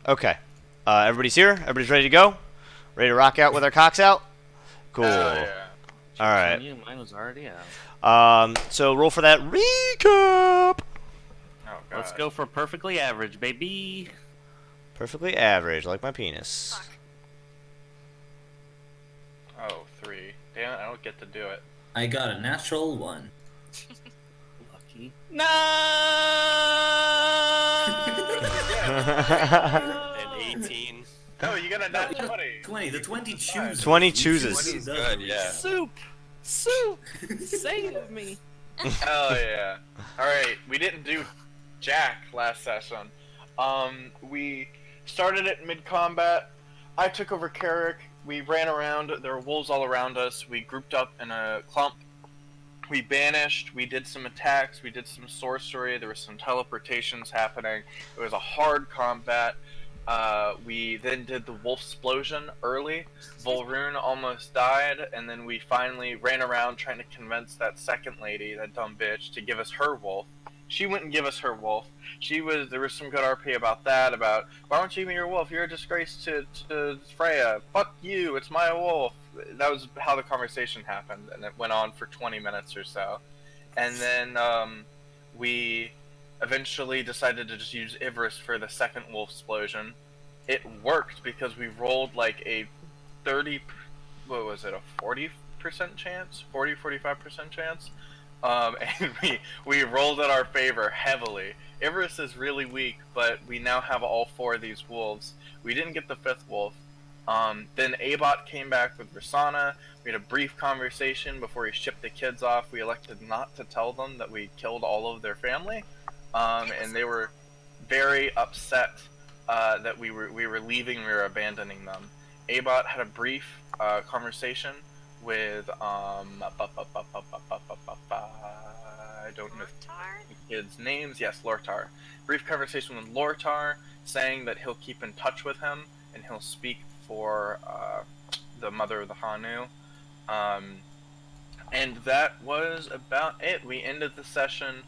Okay. Everybody's here? Everybody's ready to go? Ready to rock out with our cocks out? Cool. Oh yeah. Joke's Alright. on you, mine was already out. So roll for that recap! Oh god. Let's go for perfectly average, baby. Perfectly average, like my penis. Oh, 3. Damn it, I don't get to do it. I got a natural 1. Lucky. No! And 18. No, you got a nat 20. 20. The 20 chooses. 20 You chooses. choose who does Good, the yeah. Soup! Soup! Save me! Oh yeah. Alright, we didn't do Jack last session. We started it mid-combat. I took over Carrick. We ran around. There were wolves all around us. We grouped up in a clump. We banished. We did some attacks. We did some sorcery. There was some teleportations happening. It was a hard combat. We then did the wolf explosion early. Volrune almost died, and then we finally ran around trying to convince that second lady, that dumb bitch, to give us her wolf. She wouldn't give us her wolf. There was some good RP about that, about, why don't you give me your wolf? You're a disgrace to Freya. Fuck you, it's my wolf. That was how the conversation happened, and it went on for 20 minutes or so. And then, we eventually decided to just use Ivorus for the second wolf explosion. It worked because we rolled like a 30, what was it, a 40% chance? 45% chance? And we rolled in our favor heavily. Ivorus is really weak, but we now have all 4 of these wolves. We didn't get the 5th wolf. Then Abot came back with Rasana. We had a brief conversation before he shipped the kids off. We elected not to tell them that we killed all of their family. And they were very upset that we were leaving, we were abandoning them. Abot had a brief conversation with I don't know the kids' names. Yes, Lortar. Brief conversation with Lortar, saying that he'll keep in touch with him and he'll speak for the mother of the Hanu. And that was about it. We ended the session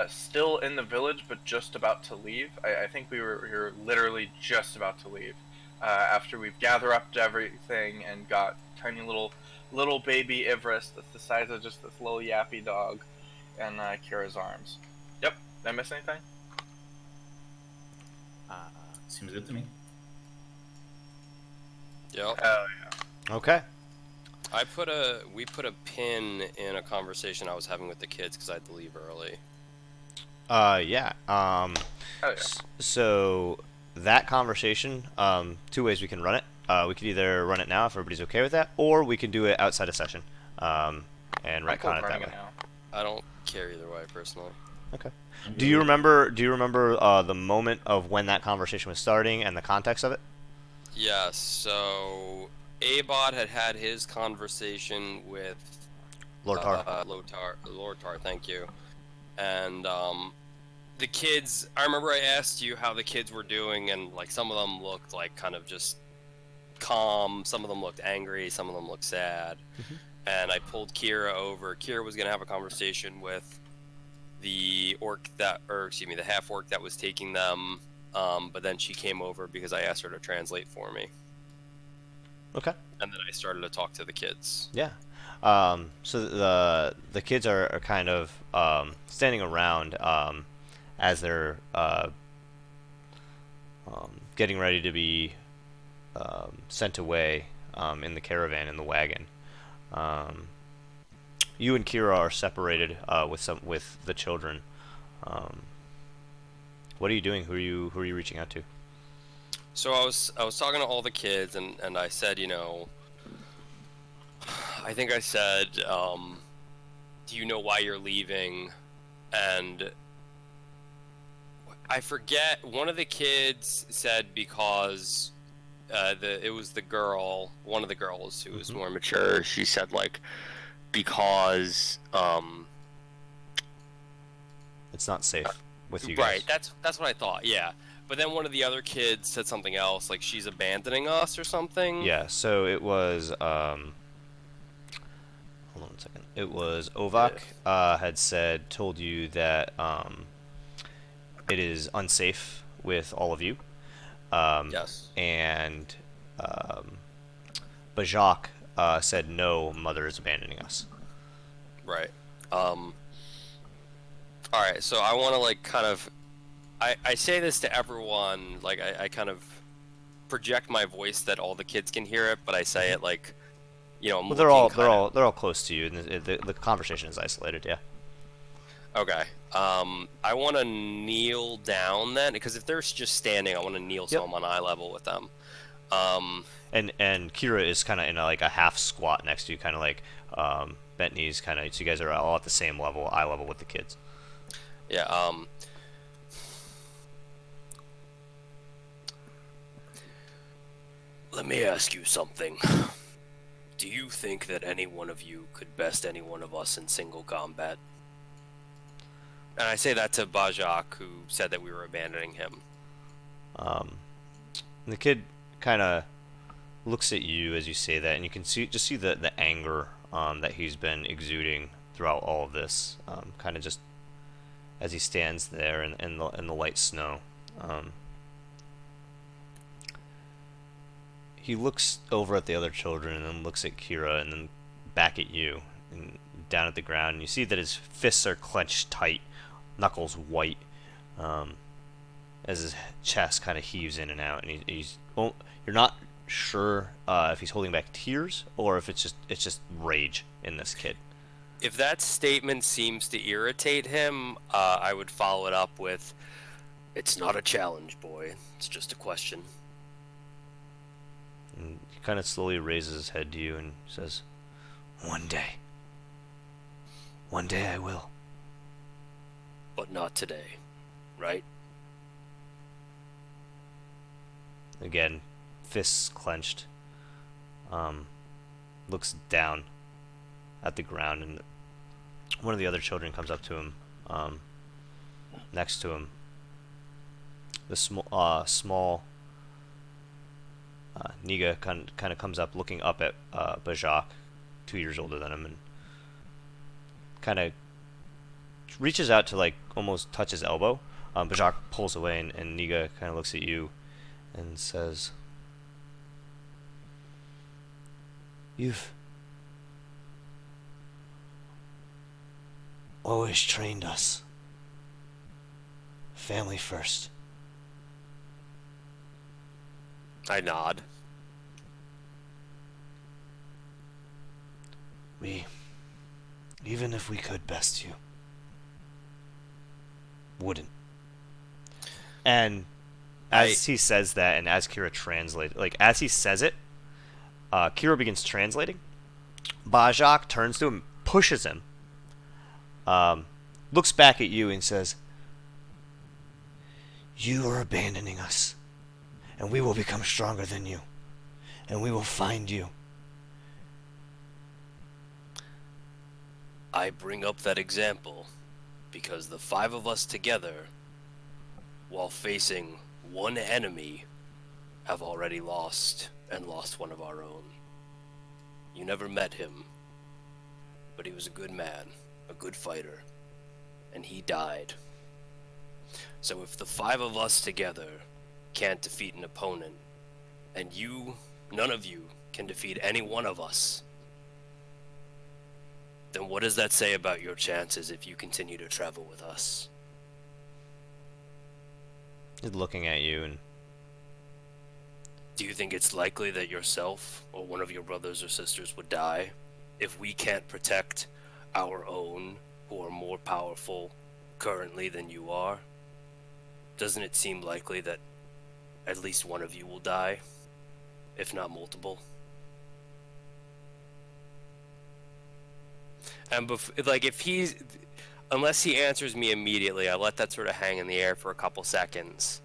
still in the village, but just about to leave. I think we were literally just about to leave after we've gathered up everything and got tiny little baby Ivorus that's the size of just this little yappy dog in Kira's arms. Yep. Did I miss anything? Seems good to me. Yep. Oh yeah. Okay. We put a pin in a conversation I was having with the kids because I had to leave early. Yeah. Oh yeah. So that conversation, 2 ways we can run it. We could either run it now if everybody's okay with that, or we can do it outside of session, and retcon it that way. Now. I don't care either way, personally. Okay. Do you remember the moment of when that conversation was starting and the context of it? Yes, so Abot had his conversation with Lortar. Lortar, thank you. And the kids, I remember I asked you how the kids were doing, and like some of them looked like kind of just calm, some of them looked angry, some of them looked sad. And I pulled Kira over. Kira was gonna have a conversation with the the half orc that was taking them, but then she came over because I asked her to translate for me. Okay. And then I started to talk to the kids. Yeah. So the kids are kind of standing around as they're getting ready to be sent away in the caravan, in the wagon. You and Kira are separated with the children. What are you doing? Who are you reaching out to? So I was talking to all the kids, and I said, you know, I think I said, do you know why you're leaving? And I forget, one of the kids said because it was the girl, one of the girls who was more mature. She said like because it's not safe with you right, guys. that's what I thought. Yeah. But then one of the other kids said something else, like she's abandoning us or something. Yeah, so it was hold on a second. It was Ovak told you that it is unsafe with all of you. Yes. And Bajak said, "No, Mother is abandoning us." Right. All right. So I want to like kind of, I say this to everyone. Like I kind of project my voice that all the kids can hear it, but I say it like, I'm Well, looking they're all close to you, and the conversation is isolated. Yeah. Okay. I want to kneel down then, because if they're just standing, I want to kneel so Yep. I'm on eye level with them. And Kira is kind of in like a half squat next to you, kind of like bent knees, kind of. So you guys are all at the same level, eye level with the kids. Yeah. Let me ask you something. Do you think that any one of you could best any one of us in single combat? And I say that to Bajak, who said that we were abandoning him. And the kid kind of looks at you as you say that, and you can see the anger that he's been exuding throughout all of this, kind of just as he stands there in the light snow. He looks over at the other children and then looks at Kira and then back at you and down at the ground. And you see that his fists are clenched tight, knuckles white, as his chest kind of heaves in and out. And you're not sure if he's holding back tears or if it's just rage in this kid. If that statement seems to irritate him, I would follow it up with, "It's not a challenge, boy. It's just a question." And he kind of slowly raises his head to you and says, One day I will." But not today, right? Again, fists clenched. Looks down at the ground, and one of the other children comes up to him, next to him. The small Niga kind of comes up, looking up at Bajak, 2 years older than him, and kind of reaches out to like almost touch his elbow. Bajak pulls away, and Niga kind of looks at you and says, "You've always trained us. Family first." I nod. We, even if we could best you, wouldn't. And as he says that, and as Kira translates, like as he says it, Kira begins translating. Bajak turns to him, pushes him, looks back at you, and says, "You are abandoning us, and we will become stronger than you, and we will find you." I bring up that example because the 5 of us together, while facing one enemy, have already lost one of our own. You never met him, but he was a good man, a good fighter, and he died. So if the 5 of us together can't defeat an opponent, and none of you can defeat any one of us, then what does that say about your chances if you continue to travel with us? He's looking at you, and Do you think it's likely that yourself or one of your brothers or sisters would die if we can't protect our own who are more powerful currently than you are? Doesn't it seem likely that at least one of you will die, if not multiple? And unless he answers me immediately, I let that sort of hang in the air for a couple seconds.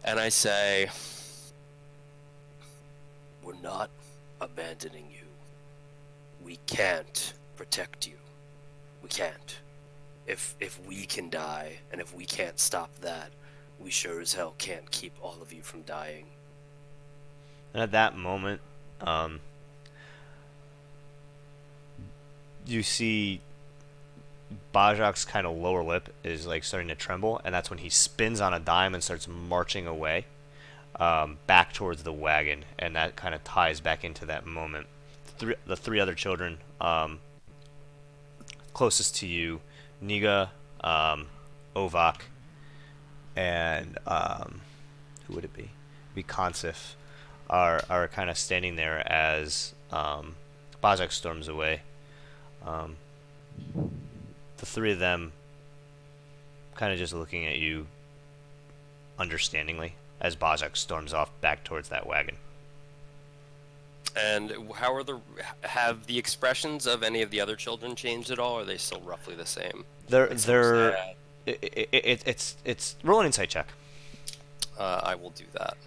And I say, we're not abandoning you. We can't protect you. We can't. If we can die, and if we can't stop that, we sure as hell can't keep all of you from dying. And at that moment, you see Bajak's kind of lower lip is like starting to tremble, and that's when he spins on a dime and starts marching away. back towards the wagon, and that kind of ties back into that moment. The three other children closest to you, Niga, Ovak, and who would it be? Be Consif, are kind of standing there as Bajak storms away. The three of them kind of just looking at you understandingly as Bajak storms off back towards that wagon. And have the expressions of any of the other children changed at all, or are they still roughly the same? They're It's so they're sad. it's roll an insight check. I will do that.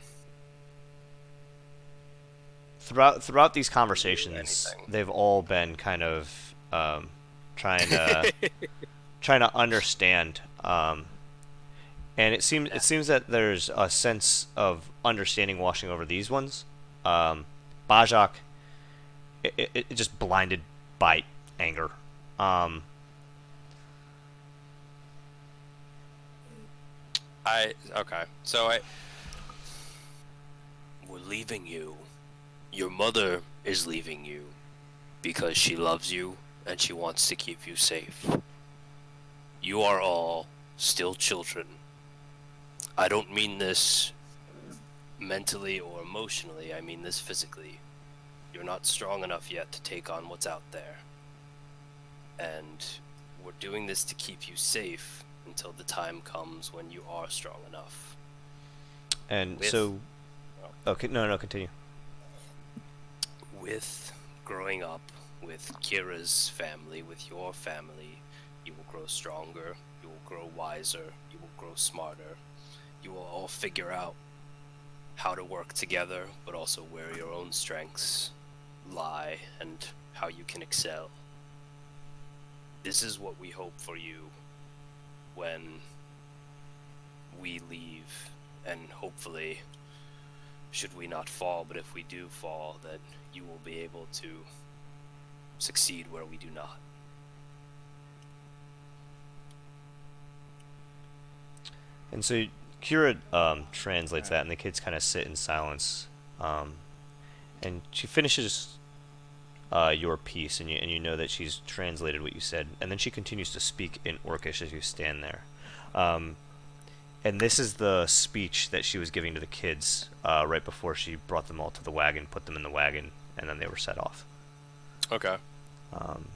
Throughout these conversations, Anything. they've all been kind of trying to trying to understand, and it seems that there's a sense of understanding washing over these ones. Bajak, it just blinded by anger. We're leaving you. Your mother is leaving you because she loves you and she wants to keep you safe. You are all still children. I don't mean this mentally or emotionally, I mean this physically. You're not strong enough yet to take on what's out there. And we're doing this to keep you safe until the time comes when you are strong enough. And so, okay, no, continue. With growing up with Kira's family, with your family, you will grow stronger, you will grow wiser, you will grow smarter. You will all figure out how to work together, but also where your own strengths lie and how you can excel. This is what we hope for you when we leave, and hopefully, should we not fall, but if we do fall, that you will be able to succeed where we do not. And so Kira translates that, and the kids kind of sit in silence. And she finishes your piece, and you know that she's translated what you said, and then she continues to speak in Orcish as you stand there. And this is the speech that she was giving to the kids right before she brought them all to the wagon, put them in the wagon, and then they were set off. Okay.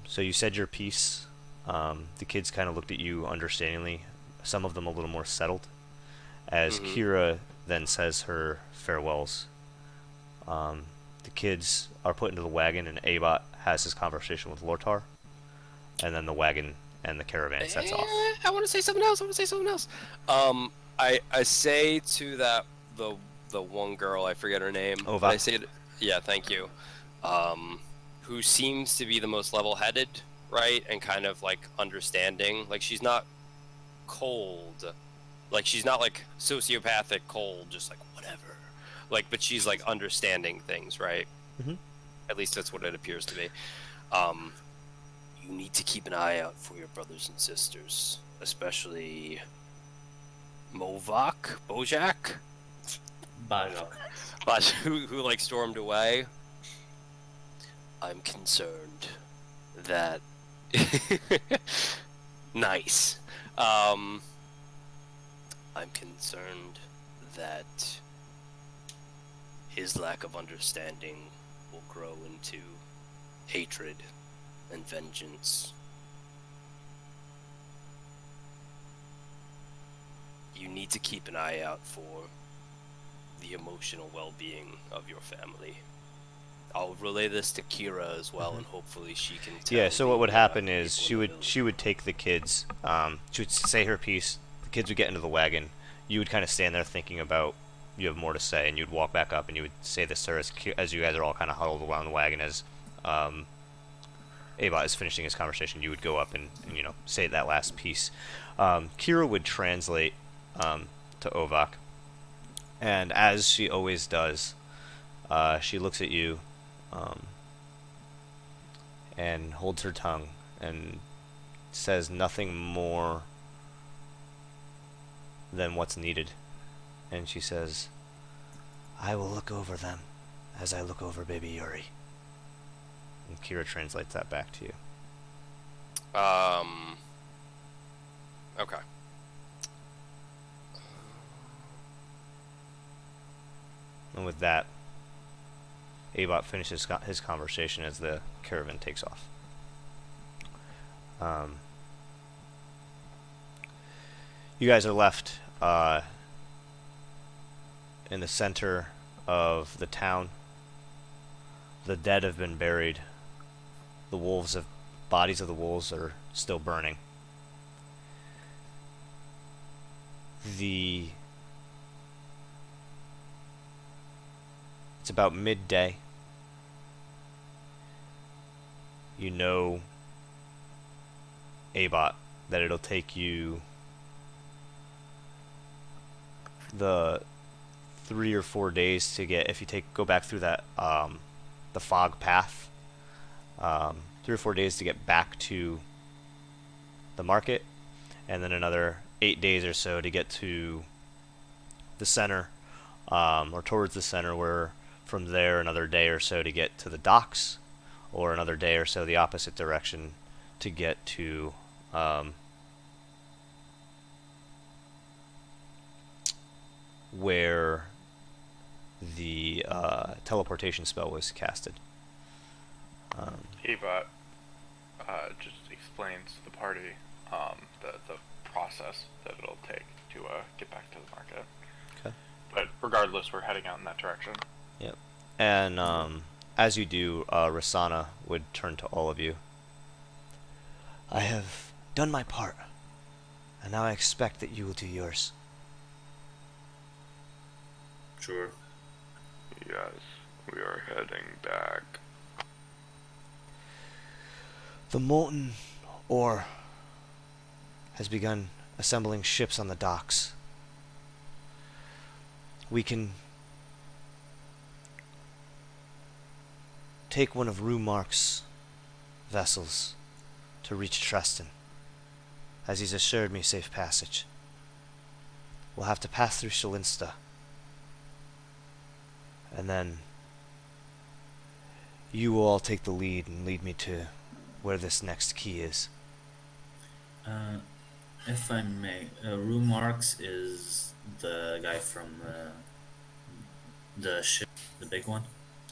So you said your piece. The kids kind of looked at you understandingly, some of them a little more settled, as Kira then says her farewells. The kids are put into the wagon, and Abot has his conversation with Lortar, and then the wagon and the caravan sets off. I want to say something else. I say to the one girl, I forget her name. Ova. I say it. Yeah, thank you. Who seems to be the most level-headed, right, and kind of like understanding. Like she's not cold, like she's not like sociopathic cold, just like whatever. Like, but she's like understanding things, right? Mhm. At least that's what it appears to be. You need to keep an eye out for your brothers and sisters, especially Bojak, who like stormed away. I'm concerned that nice. I'm concerned that his lack of understanding will grow into hatred and vengeance. You need to keep an eye out for the emotional well-being of your family. I'll relay this to Kira as well, and hopefully she can tell. Yeah. So what would the, happen is people in the she would take the kids. She would say her piece. The kids would get into the wagon. You would kind of stand there thinking about you have more to say, and you'd walk back up and you would say this to her as you guys are all kind of huddled around the wagon as Ava is finishing his conversation. You would go up and say that last piece. Kira would translate to Ovak, and as she always does, she looks at you and holds her tongue and says nothing more than what's needed. And she says, I will look over them as I look over baby Yuri. And Kira translates that back to you. Okay. And with that, Abot finishes his conversation as the caravan takes off. You guys are left in the center of the town. The dead have been buried. The bodies of the wolves are still burning. It's about midday. You know, Abot, that it'll take you the 3 or 4 days to get, if you go back through that the fog path, 3 or 4 days to get back to the market, and then another 8 days or so to get to the center, or towards the center, where from there another day or so to get to the docks, or another day or so the opposite direction to get to where the teleportation spell was casted. Avot just explains to the party the process that it'll take to get back to the market. Okay. But regardless, we're heading out in that direction. Yep. And as you do, Rasana would turn to all of you. I have done my part, and now I expect that you will do yours. Sure. Yes, we are heading back. The molten ore has begun assembling ships on the docks. We can take one of Rumark's vessels to reach Treston, as he's assured me safe passage. We'll have to pass through Shalinsta, and then you will all take the lead and lead me to where this next key is. If I may, Rue Marks is the guy from the ship, the big one?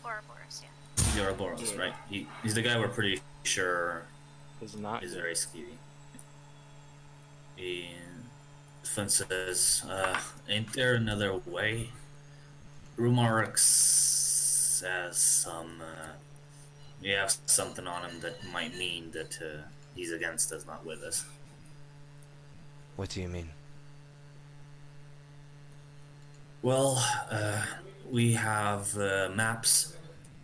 Ouroboros, yeah. The Ouroboros, Yeah. right? He's the guy we're pretty sure Is not is good. very skeevy. And Fun says, ain't there another way? Rue Marks has some, we have something on him that might mean that he's against us, not with us. What do you mean? Well, we have maps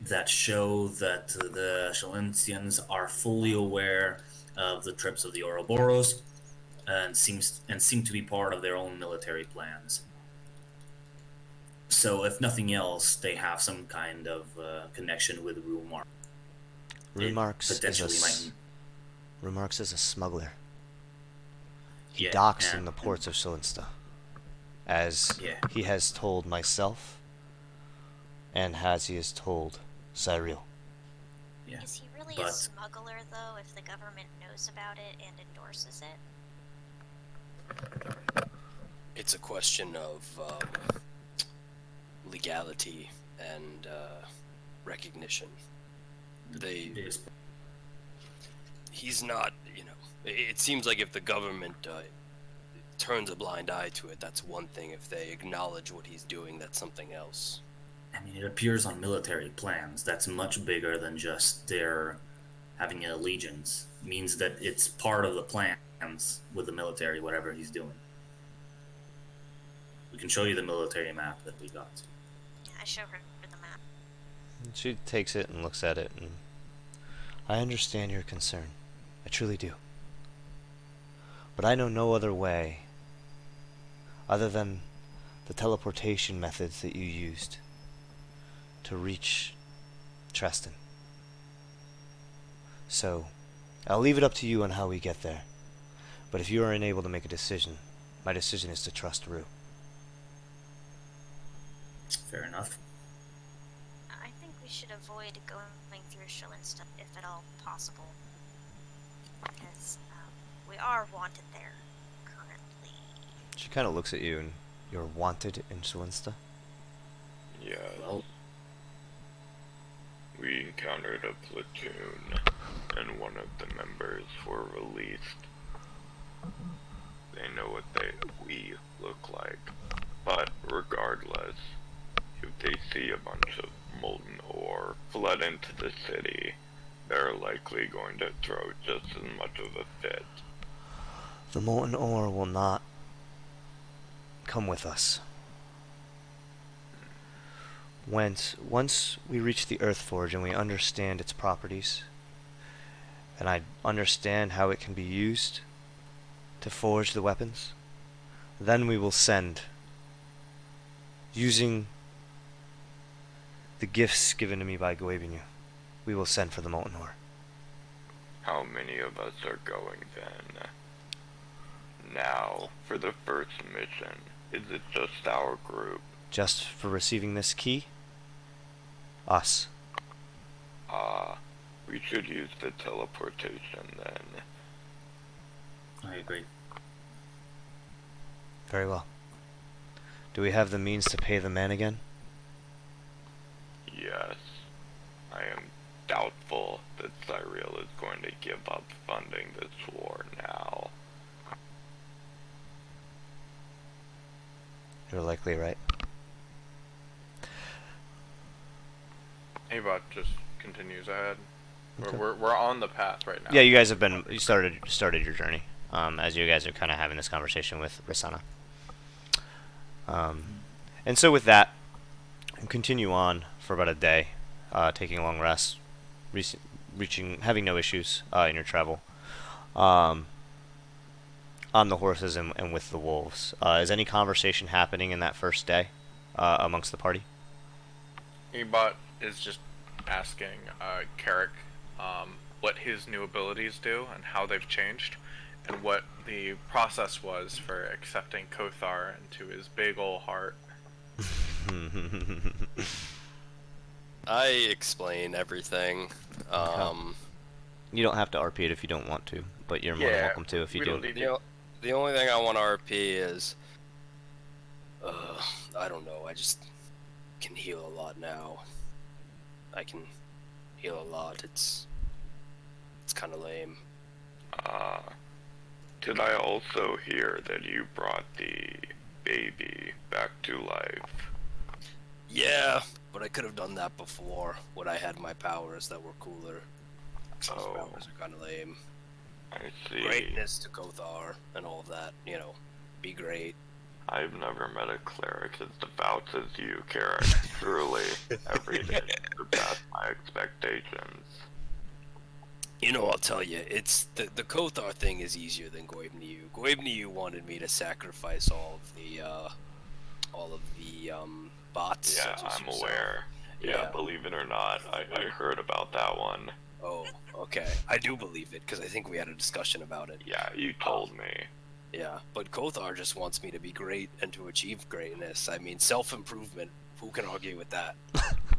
that show that the Shalintians are fully aware of the trips of the Ouroboros and seem to be part of their own military plans. So, if nothing else, they have some kind of connection with Rumar. Rumarks is a smuggler. He Yeah, docks yeah. in the ports of Shalinsta, as Yeah. he has told myself, and as he has told Cyril. Yeah. Is he really a But- smuggler, though, if the government knows about it and endorses it? It's a question of legality and recognition. Yes. He's not, it seems like if the government turns a blind eye to it, that's one thing. If they acknowledge what he's doing, that's something else. I mean, it appears on military plans. That's much bigger than just their having an allegiance. It means that it's part of the plans with the military, whatever he's doing. We can show you the military map that we got. Yeah, I show her the map. She takes it and looks at it, and I understand your concern. I truly do. But I know no other way other than the teleportation methods that you used to reach Treston. So, I'll leave it up to you on how we get there. But if you are unable to make a decision, my decision is to trust Rue. Fair enough. I think we should avoid going through Shalinsta if at all possible, because we are wanted there currently. She kind of looks at you, and you're wanted in Shalinsta. Yeah, Well, we encountered a platoon, and one of the members were released. They know what we look like, but regardless, if they see a bunch of molten ore flood into the city, they're likely going to throw just as much of a fit. The molten ore will not come with us. Once we reach the Earth Forge and we understand its properties, and I understand how it can be used to forge the weapons, then we will send, using the gifts given to me by Goebinu, we will send for the molten ore. How many of us are going then? Now, for the first mission, is it just our group? Just for receiving this key? Us. We should use the teleportation then. I agree. Very well. Do we have the means to pay the man again? Yes. I am doubtful that Cyril is going to give up funding this war now. You're likely right. Abot just continues ahead. Okay. We're on the path right now. Yeah, you guys have been. You started your journey. As you guys are kind of having this conversation with Risana. And so with that, you continue on for about a day, taking a long rest, having no issues in your travel, on the horses and with the wolves. Is any conversation happening in that first day amongst the party? Ebot is just asking Carrick what his new abilities do and how they've changed, and what the process was for accepting Kothar into his big ol' heart. I explain everything. You don't have to RP it if you don't want to, but you're more than welcome to if you we do. don't need You know, the only thing I want to RP is, I don't know. I just can heal a lot now. I can heal a lot. It's kind of lame. Did I also hear that you brought the baby back to life? Yeah, but I could have done that before when I had my powers that were cooler. These powers are kind of lame. I see. Greatness to Kothar and all of that, you know, be great. I've never met a cleric as devout as you, Carrick. Truly, every day surpassed my expectations. You know, I'll tell you, it's the Kothar thing is easier than Goebniu. Goebniu wanted me to sacrifice all of the bots. Yeah, such as I'm yourself. aware. Yeah, believe it or not, I heard about that one. Oh, okay. I do believe it because I think we had a discussion about it. Yeah, you told me. Yeah, but Kothar just wants me to be great and to achieve greatness. I mean, self-improvement. Who can argue with that?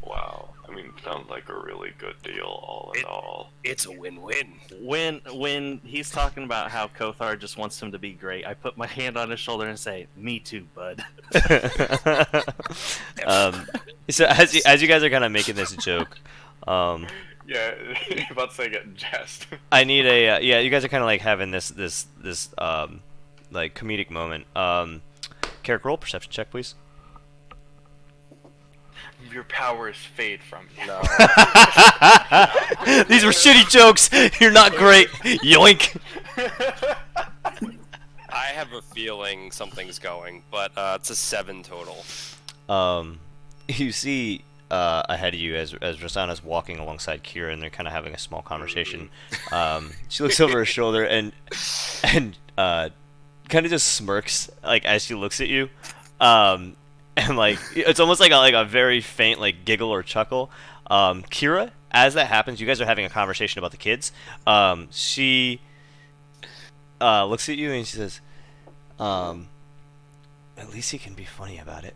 Wow. I mean, sounds like a really good deal, all in all. It's a win-win. When he's talking about how Kothar just wants him to be great, I put my hand on his shoulder and say, "Me too, bud." So as you guys are kind of making this joke, Yeah, about to say get jest. I need a yeah. You guys are kind of like having this like comedic moment. Carrick, roll perception check, please. Your powers fade from you. No. These were shitty jokes. You're not great. Yoink. I have a feeling something's going, but it's a 7 total. You see ahead of you as Rosanna's walking alongside Kira, and they're kind of having a small conversation. She looks over her shoulder and kind of just smirks like as she looks at you. And like it's almost like a very faint like giggle or chuckle. Kira, as that happens, you guys are having a conversation about the kids. She looks at you and she says, "At least he can be funny about it."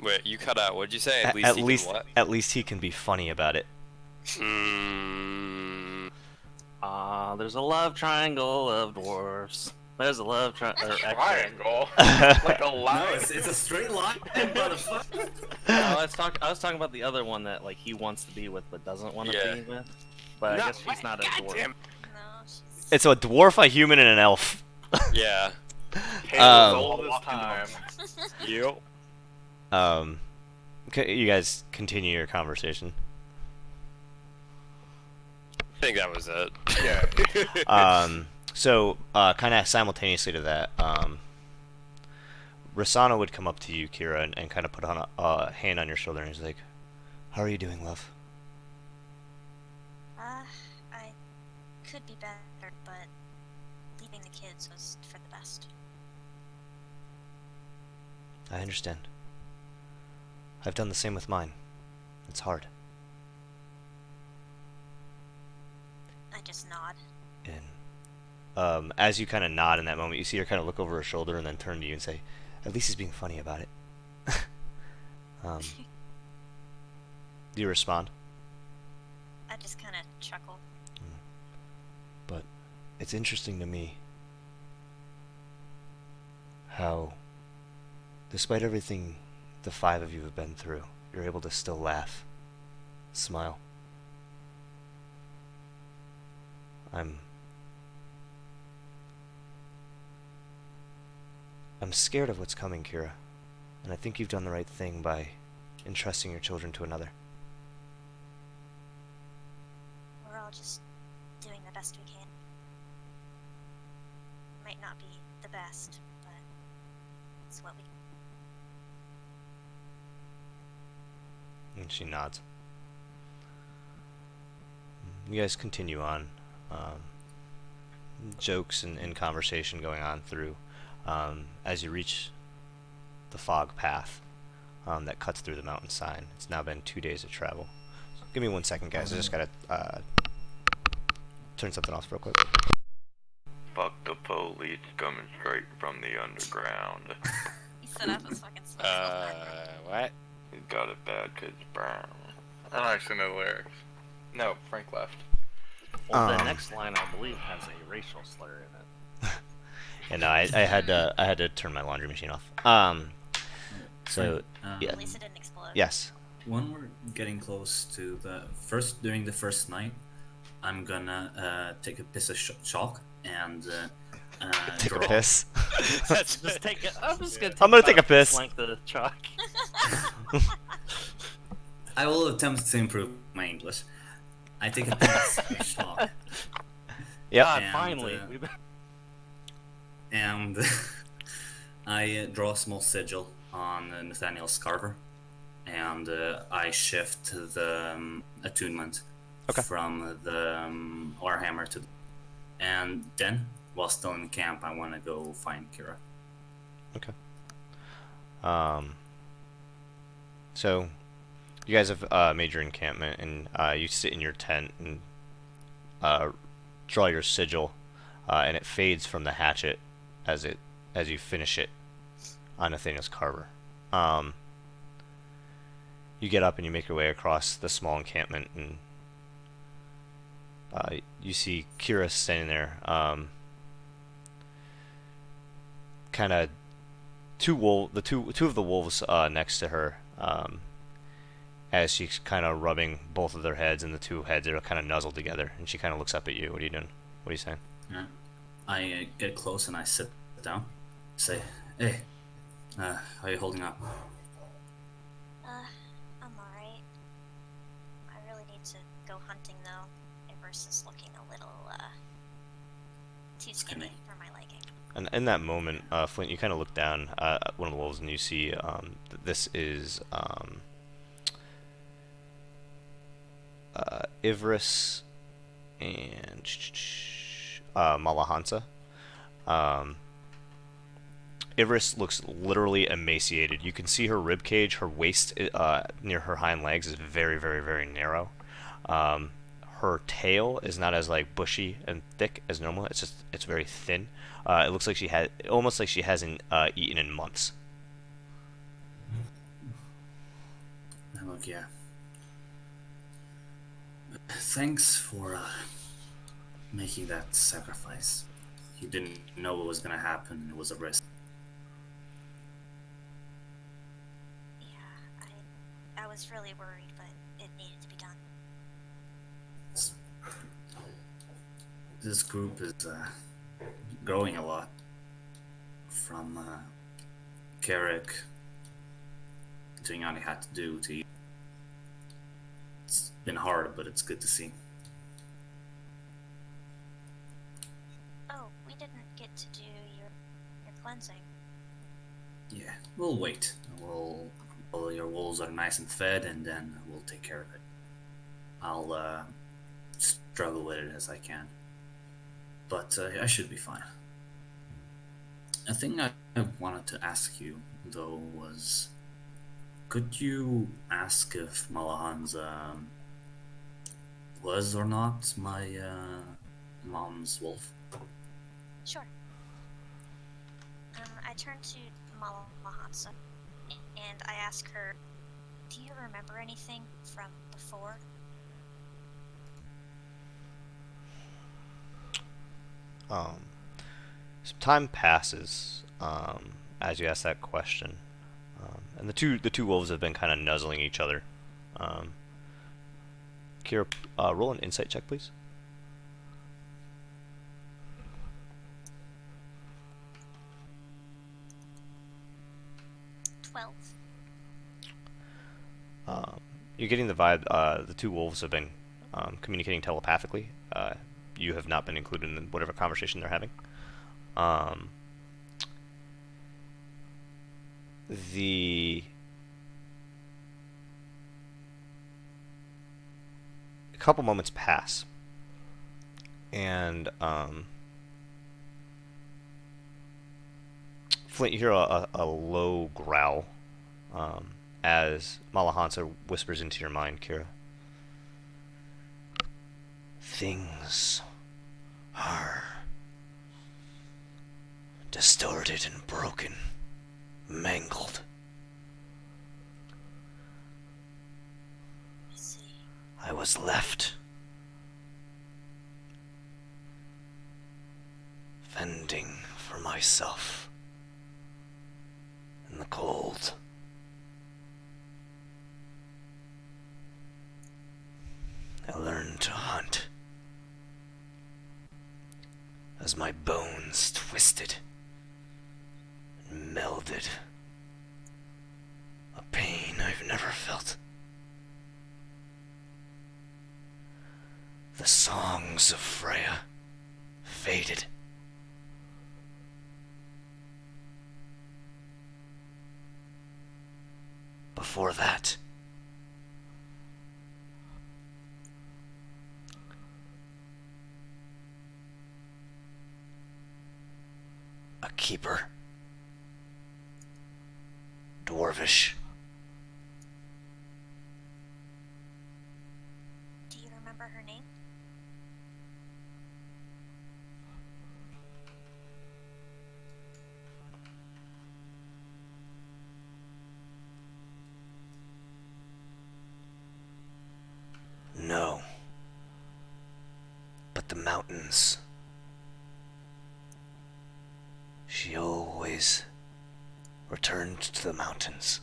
Wait, you cut out. What'd you say? At, At least at he least, can what? at least he can be funny about it. Hmm. There's a love triangle of dwarfs. There's a love triangle. Triangle. Like a No, line. it's a straight line, motherfucker. I was talking about the other one that like he wants to be with but doesn't want to Yeah. be with. But I guess she's not a dwarf. No, she's. It's a dwarf, a human, and an elf. Yeah. Tales old as time. Yep. You guys continue your conversation. I think that was it. Yeah. So, kind of simultaneously to that, Rasana would come up to you, Kira, and kind of put on a hand on your shoulder, and he's like, "How are you doing, love?" I could be better, but leaving the kids was for the best. I understand. I've done the same with mine. It's hard. I just nod. And as you kind of nod in that moment, you see her kind of look over her shoulder and then turn to you and say, "At least he's being funny about it." Do you respond? I just kind of chuckle. But it's interesting to me how, despite everything the five of you have been through, you're able to still laugh, smile. I'm scared of what's coming, Kira, and I think you've done the right thing by entrusting your children to another. We're all just doing the best we can. Might not be the best, but it's what we can. And she nods. You guys continue on. Jokes and conversation going on through as you reach the fog path that cuts through the mountain sign. It's now been 2 days of travel. So give me 1 second, guys. I just gotta turn something off real quick. Fuck the police coming straight from the underground. You set up a fucking What? He's got it bad 'cause it's brown. I don't actually know the lyrics. No, Frank left. Well, the next line I believe has a racial slur in it. And I had to turn my laundry machine off. So yeah. At least it didn't explode. Yes. When we're getting close to during the first night, I'm gonna take a piss of chalk and Take a draw. piss. Just take it. I'm just gonna. I'm gonna take a piss. Length of the chalk. I will attempt to improve my English. I take a piss of chalk. Yep. God, And, finally. And I draw a small sigil on Nathaniel's carver, and I shift the attunement from the Warhammer to. And then, while still in camp, I want to go find Kira. Okay. So you guys have made your encampment, and you sit in your tent and draw your sigil, and it fades from the hatchet as you finish it on Nathaniel's carver. You get up and you make your way across the small encampment, and you see Kira standing there, kind of two of the wolves next to her, as she's kind of rubbing both of their heads, and the two heads are kind of nuzzled together, and she kind of looks up at you. What are you doing? What are you saying? Yeah. I get close and I sit down. Say, "Hey, how are you holding up?" I'm alright. I really need to go hunting though. Everest is looking a little, too skinny for my liking. And in that moment, Flint, you kind of look down at one of the wolves, and you see this is Ivris and Malahansa. Ivris looks literally emaciated. You can see her rib cage, her waist near her hind legs is very, very, very narrow. Her tail is not as like bushy and thick as normal. It's very thin. It looks like almost like she hasn't eaten in months. Look, yeah. Thanks for making that sacrifice. You didn't know what was gonna happen. It was a risk. Yeah, I was really worried, but it needed to be done. This group is growing a lot. From Carrick doing all he had to do to you. It's been hard, but it's good to see. Oh, we didn't get to do your cleansing. Yeah, we'll wait. Well, your wolves are nice and fed, and then we'll take care of it. I'll struggle with it as I can, but I should be fine. A thing I wanted to ask you, though, was could you ask if Malahan's was or not my mom's wolf? Sure. I turned to Malahansa and I asked her, do you remember anything from before? Some time passes as you ask that question, and the two wolves have been kind of nuzzling each other. Kira, roll an insight check, please. 12. You're getting the vibe. The two wolves have been communicating telepathically. You have not been included in whatever conversation they're having. A couple moments pass, and Flint, you hear a low growl as Malahansa whispers into your mind, Kira. Things are distorted and broken, mangled. I see. I was left fending for myself in the cold. I learned to hunt as my bones twisted and melded. A pain I've never felt. The songs of Freya faded. Before that, a keeper, dwarvish. Do you remember her name? No. But the mountains. She always returned to the mountains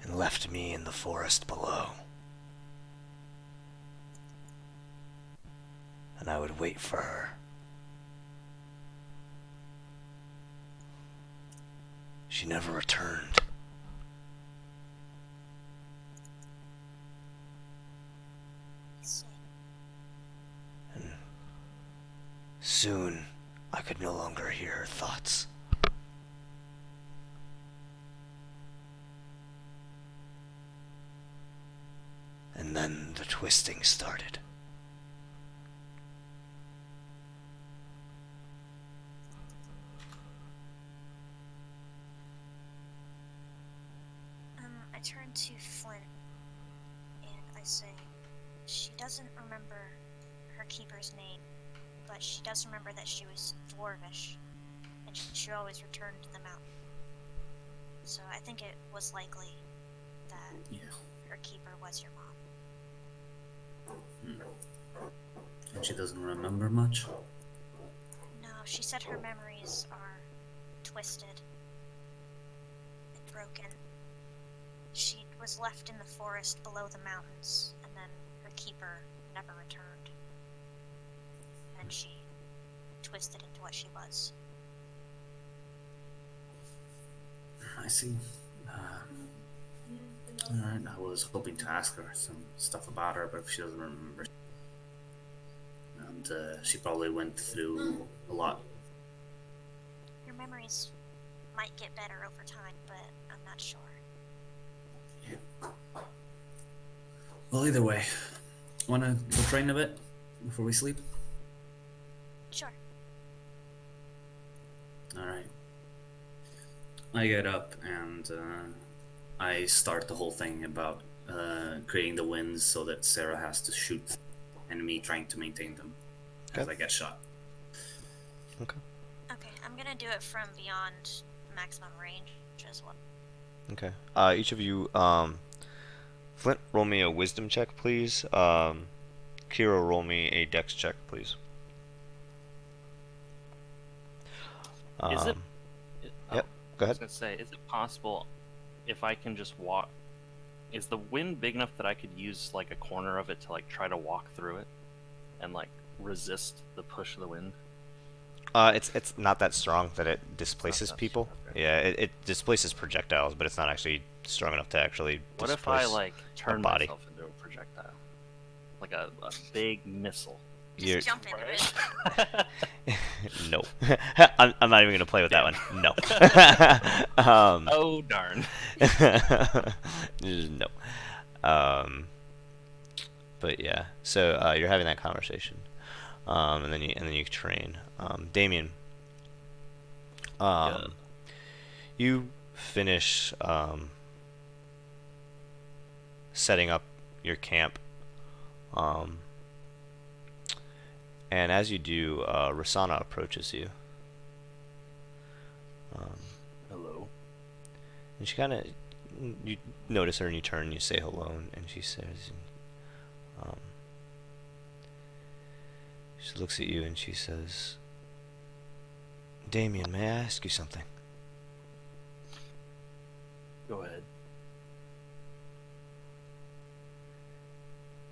and left me in the forest below. And I would wait for her. She never returned. I see. And soon I could no longer hear her thoughts. And then the twisting started. I turn to Flint and I say, she doesn't remember her keeper's name, but she does remember that she was dwarvish, and she always returned to the mountain. So I think it was likely that Yeah. her keeper was your mom. And she doesn't remember much? No, she said her memories are twisted and broken. She was left in the forest below the mountains, and then her keeper never returned. And she twisted into what she was. I see. Alright, I was hoping to ask her some stuff about her, but if she doesn't remember. And she probably went through a lot. Your memories might get better over time, but I'm not sure. Yeah. Well, either way, wanna go train a bit before we sleep? Sure. Alright. I get up and I start the whole thing about creating the winds so that Sarah has to shoot and me trying to maintain them as I get shot. Okay. Okay, I'm gonna do it from beyond maximum range as well. Okay. Each of you, Flint, roll me a wisdom check, please. Kira, roll me a dex check, please. Is it? Yep. Go I was ahead. gonna say, is it possible if I can just walk? Is the wind big enough that I could use like a corner of it to like try to walk through it, and like resist the push of the wind? It's not that strong that it displaces that people. strong, okay. Yeah, it displaces projectiles, but it's not actually strong enough to actually What if displace I like turn body. myself into a projectile, like a big missile? Just You're- jump into Right? it. No. I'm not even gonna play with that one. No. Oh darn! No. But yeah. So you're having that conversation, and then you train. Damien. Yeah. You finish setting up your camp. And as you do, Rasana approaches you. Hello. And she kind of, you notice her and you turn and you say hello, and she says, she looks at you and she says, Damien, may I ask you something? Go ahead.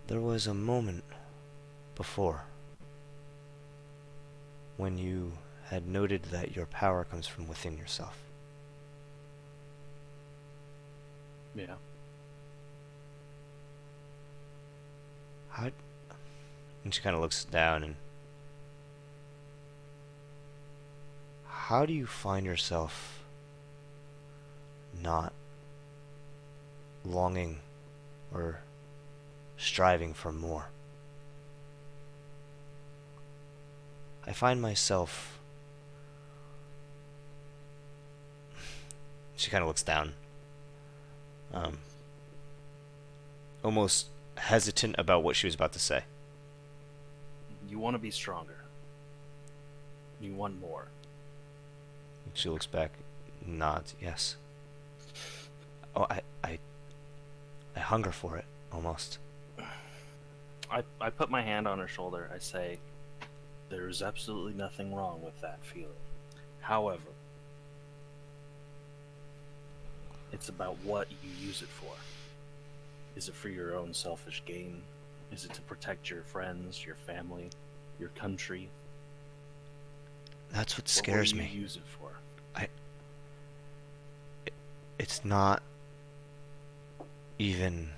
There was a moment before when you had noted that your power comes from within yourself. Yeah. How? And she kind of looks down and. How do you find yourself not longing or striving for more? I find myself. She kind of looks down. Almost hesitant about what she was about to say. You want to be stronger. You want more. She looks back, nods, yes. Oh, I hunger for it, almost. I put my hand on her shoulder. I say, there is absolutely nothing wrong with that feeling. However, it's about what you use it for. Is it for your own selfish gain? Is it to protect your friends, your family, your country? That's what What scares will you me. use it for? It's not even.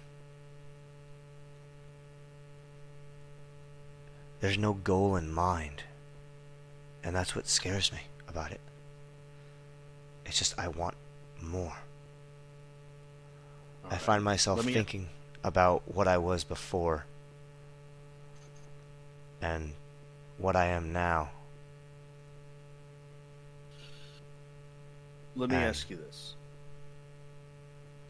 There's no goal in mind. And that's what scares me about it. It's just I want more. I Alright. find myself Let me- thinking about what I was before and what I am now. Let me And- ask you this.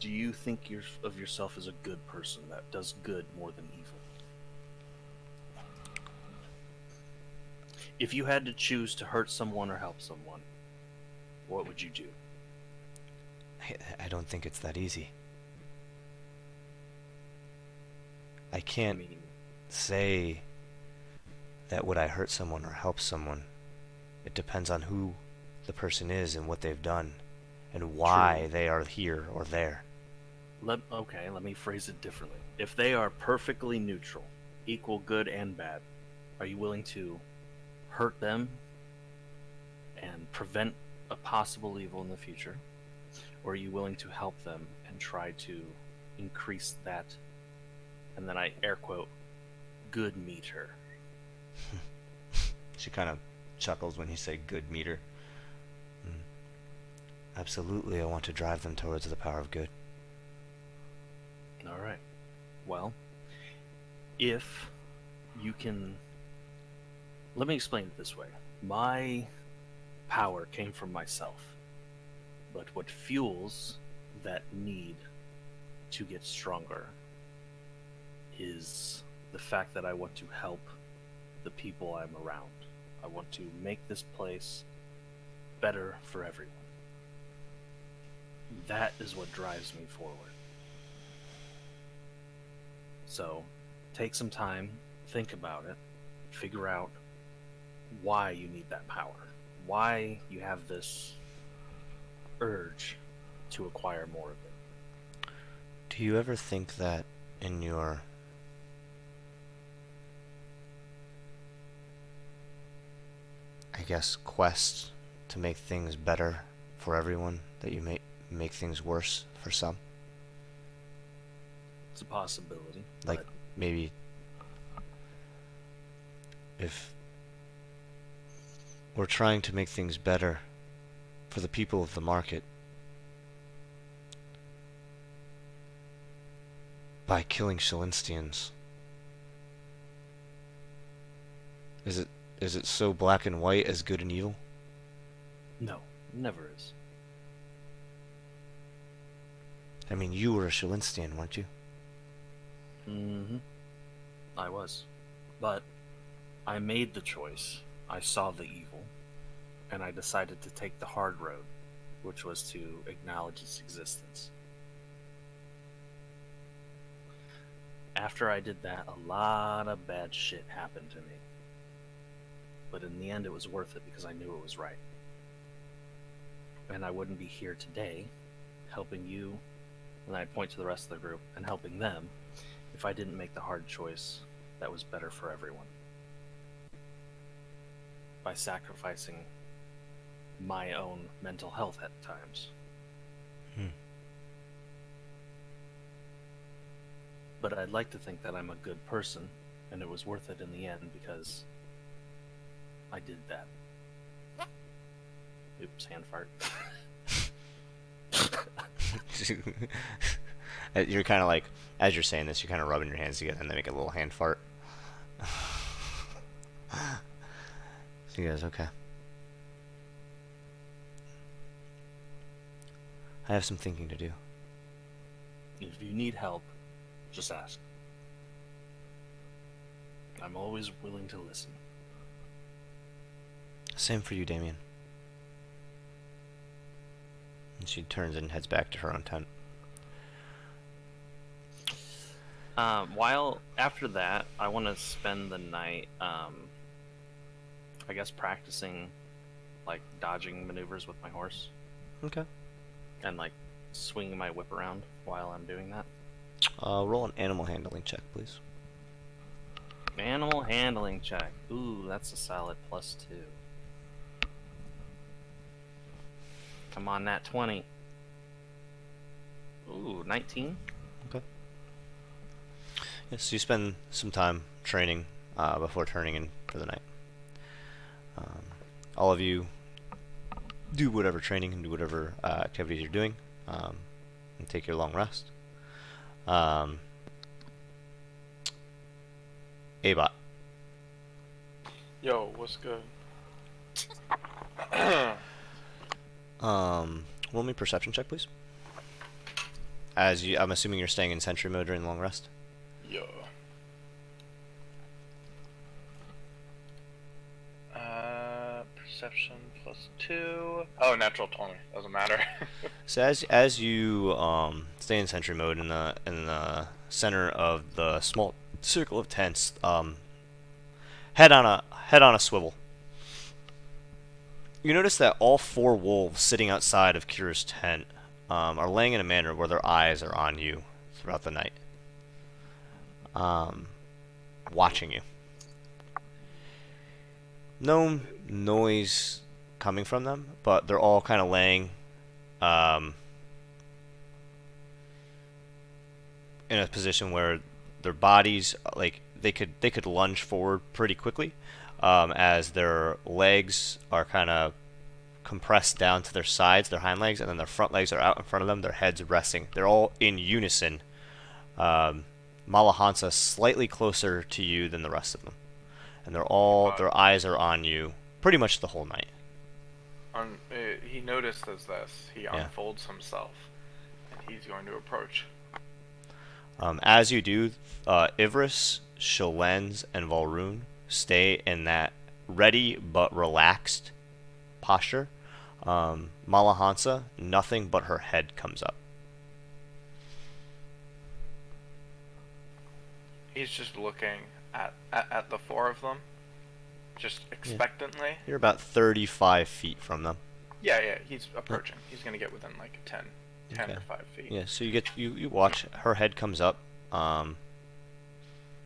Do you think of yourself as a good person that does good more than evil? If you had to choose to hurt someone or help someone, what would you do? I don't think it's that easy. I I can't mean, say that would I hurt someone or help someone. It depends on who the person is and what they've done and why True. they are here or there. okay, let me phrase it differently. If they are perfectly neutral, equal good and bad, are you willing to hurt them and prevent a possible evil in the future? Or are you willing to help them and try to increase that, and then I air quote, good meter? She kind of chuckles when you say good meter. Mm. Absolutely, I want to drive them towards the power of good. All right. Well, if you can. Let me explain it this way. My power came from myself, but what fuels that need to get stronger is the fact that I want to help the people I'm around. I want to make this place better for everyone. That is what drives me forward. So, take some time, think about it, figure out why you need that power, why you have this urge to acquire more of it. Do you ever think that in your I guess quest to make things better for everyone that you make things worse for some? It's a possibility. Like but maybe if we're trying to make things better for the people of the market by killing Shalinstians, is it so black and white as good and evil? no, never is. I mean, you were a Shalinstian, weren't you? Mm-hmm. I was. But I made the choice. I saw the evil, and I decided to take the hard road, which was to acknowledge its existence. After I did that, a lot of bad shit happened to me. But in the end, it was worth it because I knew it was right. And I wouldn't be here today, helping you, and I point to the rest of the group, and helping them, if I didn't make the hard choice that was better for everyone. By sacrificing my own mental health at times. Hmm. But I'd like to think that I'm a good person, and it was worth it in the end because I did that. Oops, hand fart. You're kind of like, as you're saying this, you're kind of rubbing your hands together and they make a little hand fart. So you guys, okay. I have some thinking to do. If you need help, just ask. I'm always willing to listen. Same for you, Damien. And she turns and heads back to her own tent. While after that, I want to spend the night, I guess, practicing, like, dodging maneuvers with my horse Okay. and, like, swinging my whip around while I'm doing that. Roll an animal handling check, please. Animal handling check. Ooh, that's a solid +2. Come on, that 20. Ooh, 19. Okay. Yes, you spend some time training before turning in for the night. All of you do whatever training and do whatever activities you're doing, and take your long rest. Abot. Yo, what's good? Roll me a perception check, please. I'm assuming you're staying in sentry mode during the long rest. Yo. Perception +2. Oh, natural 20. Doesn't matter. So as you stay in sentry mode in the center of the circle of tents, head on a swivel. You notice that all 4 wolves sitting outside of Kira's tent are laying in a manner where their eyes are on you throughout the night, watching you. No noise coming from them, but they're all kind of laying in a position where their bodies, like, they could lunge forward pretty quickly, as their legs are kind of compressed down to their sides, their hind legs, and then their front legs are out in front of them, their heads resting. They're all in unison. Malahansa slightly closer to you than the rest of them, and their eyes are on you pretty much the whole night. He notices this. He Yeah. unfolds himself, and he's going to approach. As you do, Ivris, Shalens, and Valrune stay in that ready but relaxed posture. Malahansa, nothing but her head comes up. He's just looking at the 4 of them, just expectantly. You're about 35 feet from them. Yeah, he's approaching. He's gonna get within like 10 Okay. or 5 feet. Yeah, so you watch, her head comes up.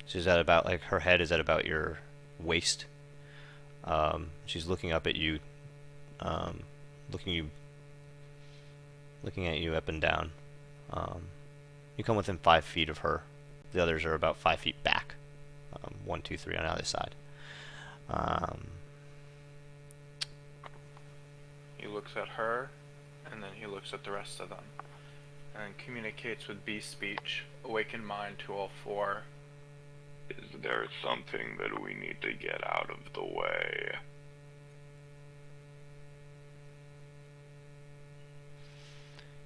She's at about, like, her head is at about your waist. She's looking up at you, looking at you up and down. You come within 5 feet of her. The others are about 5 feet back. 1, 2, 3 on either side. He looks at her, and then he looks at the rest of them, and communicates with beast speech, awaken mind to all 4. Is there something that we need to get out of the way?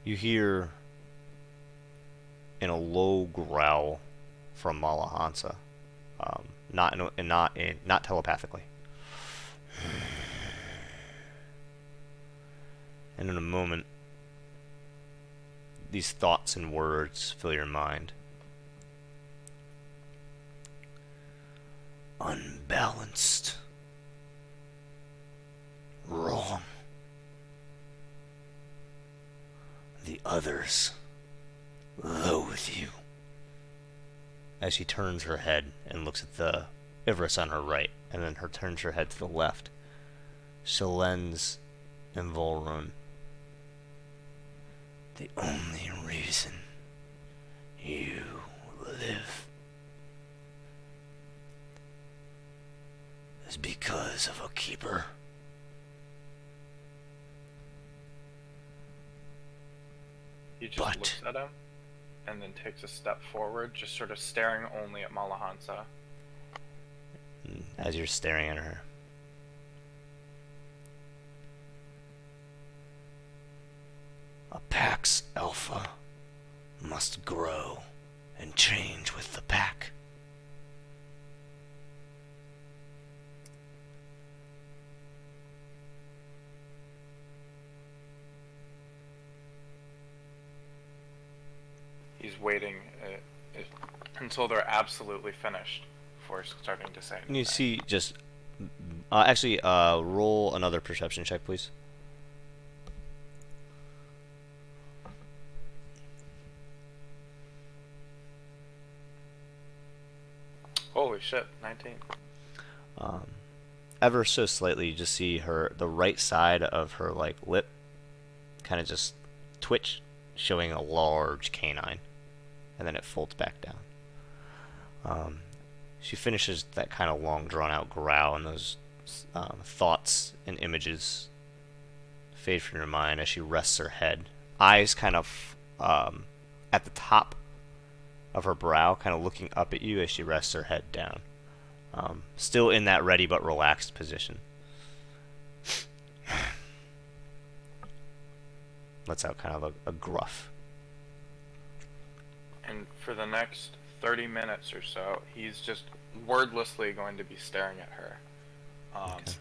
You hear, in a low growl from Malahansa, not telepathically. And in a moment, these thoughts and words fill your mind. Unbalanced. Wrong. The others loathe you. As she turns her head and looks at the Ivris on her right, and then turns her head to the left, Shalens and Volrun. The only reason you live is because of a keeper. He just But- looks at him, and then takes a step forward, just sort of staring only at Malahansa. As you're staring at her. A pack's alpha must grow and change with the pack. He's waiting until they're absolutely finished before starting to say anything. And you see just... roll another perception check, please. Holy shit, 19. Ever so slightly, you just see the right side of her, like, lip kind of just twitch, showing a large canine, and then it folds back down. She finishes that kind of long, drawn-out growl, and those thoughts and images fade from your mind as she rests her head. Eyes kind of at the top of her brow, kind of looking up at you as she rests her head down. Still in that ready but relaxed position. Lets out kind of a gruff. And for the next 30 minutes or so, he's just wordlessly going to be staring at her. Okay.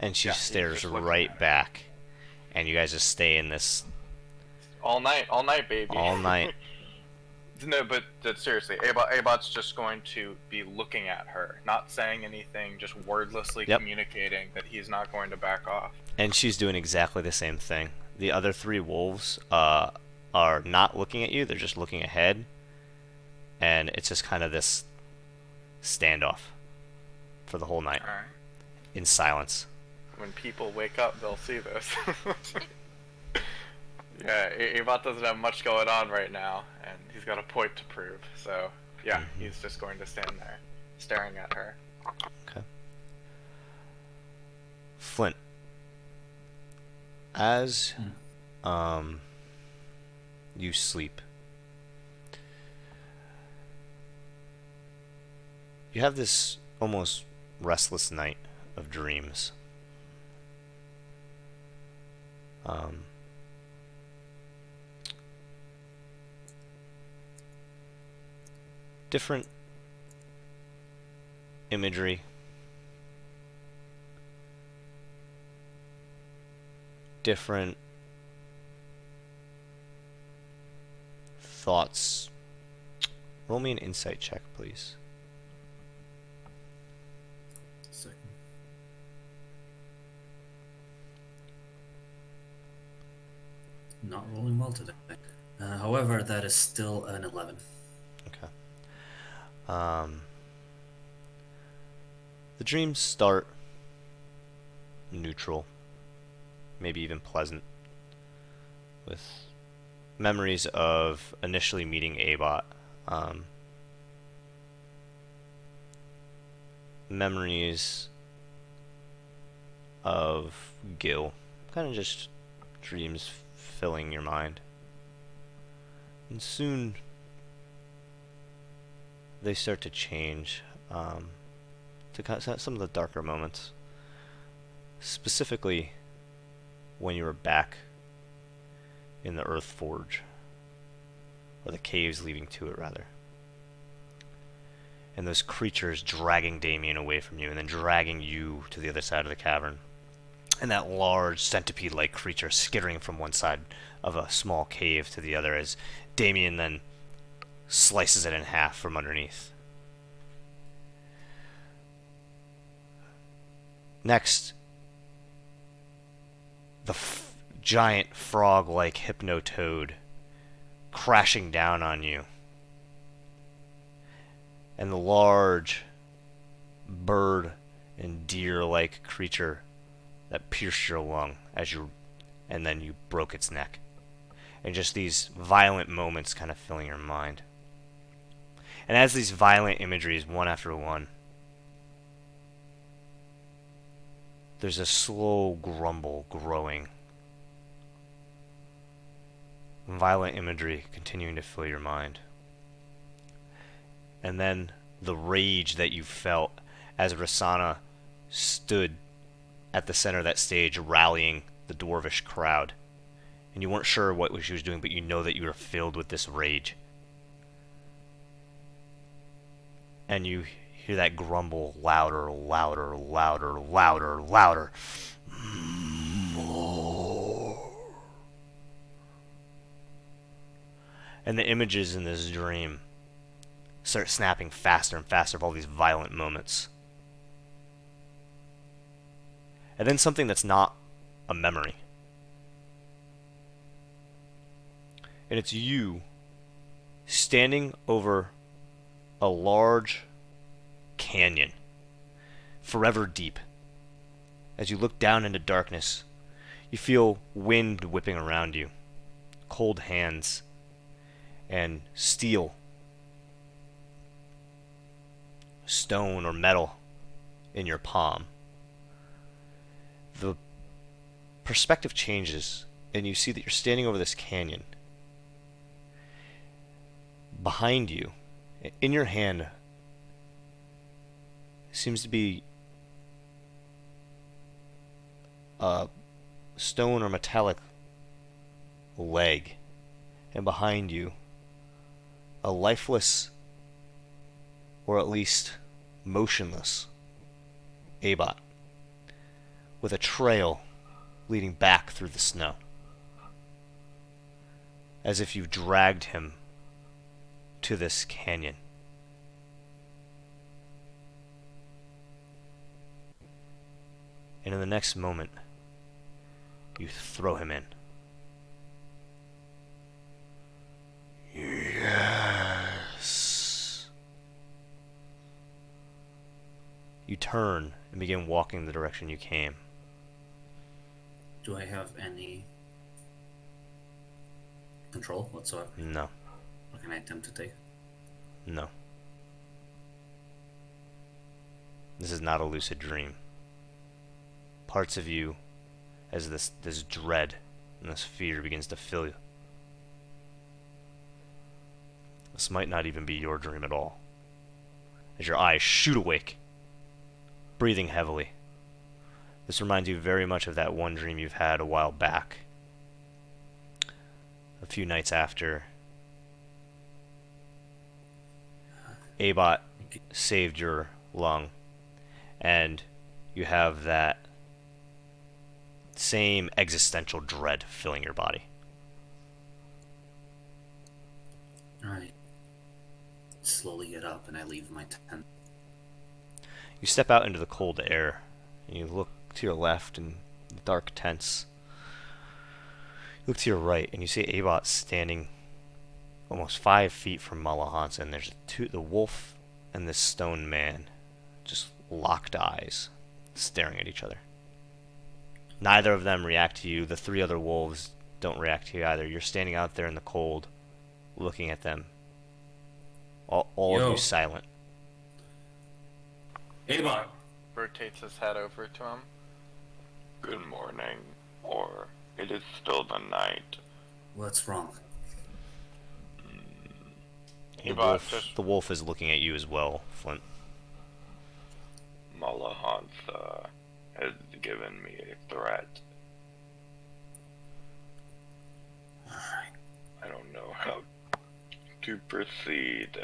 And she yeah, he's stares just looking right at her. back. And you guys just stay in this All night, baby. all night. No, but seriously, Abot's just going to be looking at her, not saying anything, just wordlessly Yep. communicating that he's not going to back off. And she's doing exactly the same thing. The other three wolves are not looking at you, they're just looking ahead. And it's just kind of this standoff for the whole night All right. in silence. When people wake up, they'll see this. Yeah, Abot doesn't have much going on right now, and he's got a point to prove. So, yeah, he's just going to stand there, staring at her. Okay. Flint. As you sleep, you have this almost restless night of dreams. Different imagery, different thoughts. Roll me an insight check, please. Second. Not rolling well today. However, that is still an 11. Okay. The dreams start neutral, maybe even pleasant, with memories of initially meeting Abot, memories of Gil, kind of just dreams filling your mind. And soon they start to change to kind of some of the darker moments. Specifically, when you were back in the Earth Forge, or the caves leading to it, rather. And those creatures dragging Damien away from you, and then dragging you to the other side of the cavern. And that large centipede-like creature skittering from one side of a small cave to the other as Damien then slices it in half from underneath. Next, the giant frog-like hypnotoad crashing down on you. And the large bird and deer-like creature that pierced your lung and then you broke its neck. And just these violent moments kind of filling your mind. And as these violent imageries, one after one, there's a slow grumble growing. Violent imagery continuing to fill your mind. And then the rage that you felt as Rasana stood at the center of that stage rallying the dwarvish crowd. And you weren't sure what she was doing, but you know that you were filled with this rage. And you hear that grumble louder, louder, louder, louder, louder. More. And the images in this dream start snapping faster and faster of all these violent moments. And then something that's not a memory. And it's you standing over a large canyon, forever deep. As you look down into darkness, you feel wind whipping around you, cold hands, and steel, stone or metal in your palm. The perspective changes, and you see that you're standing over this canyon. Behind you, in your hand, seems to be a stone or metallic leg, and behind you, a lifeless, or at least motionless, Abot, with a trail leading back through the snow, as if you dragged him to this canyon. And in the next moment, you throw him in. Yes. You turn and begin walking the direction you came. Do I have any control whatsoever? No. Or can I attempt to take? No. This is not a lucid dream. Parts of you, as this dread and this fear begins to fill you. This might not even be your dream at all. As your eyes shoot awake, breathing heavily. This reminds you very much of that one dream you've had a while back. A few nights after Abot saved your lung, and you have that same existential dread filling your body. I slowly get up and I leave my tent. You step out into the cold air, and you look to your left in the dark tents. You look to your right, and you see Abot standing almost 5 feet from Malahans, and there's the wolf and this stone man, just locked eyes, staring at each other. Neither of them react to you. The 3 other wolves don't react to you either. You're standing out there in the cold, looking at them. All of Yo. you silent. Avon! Rotates his head over to him. Good morning, or it is still the night. What's wrong? The wolf is looking at you as well, Flint. Malahansa has given me a threat. I don't know how to proceed.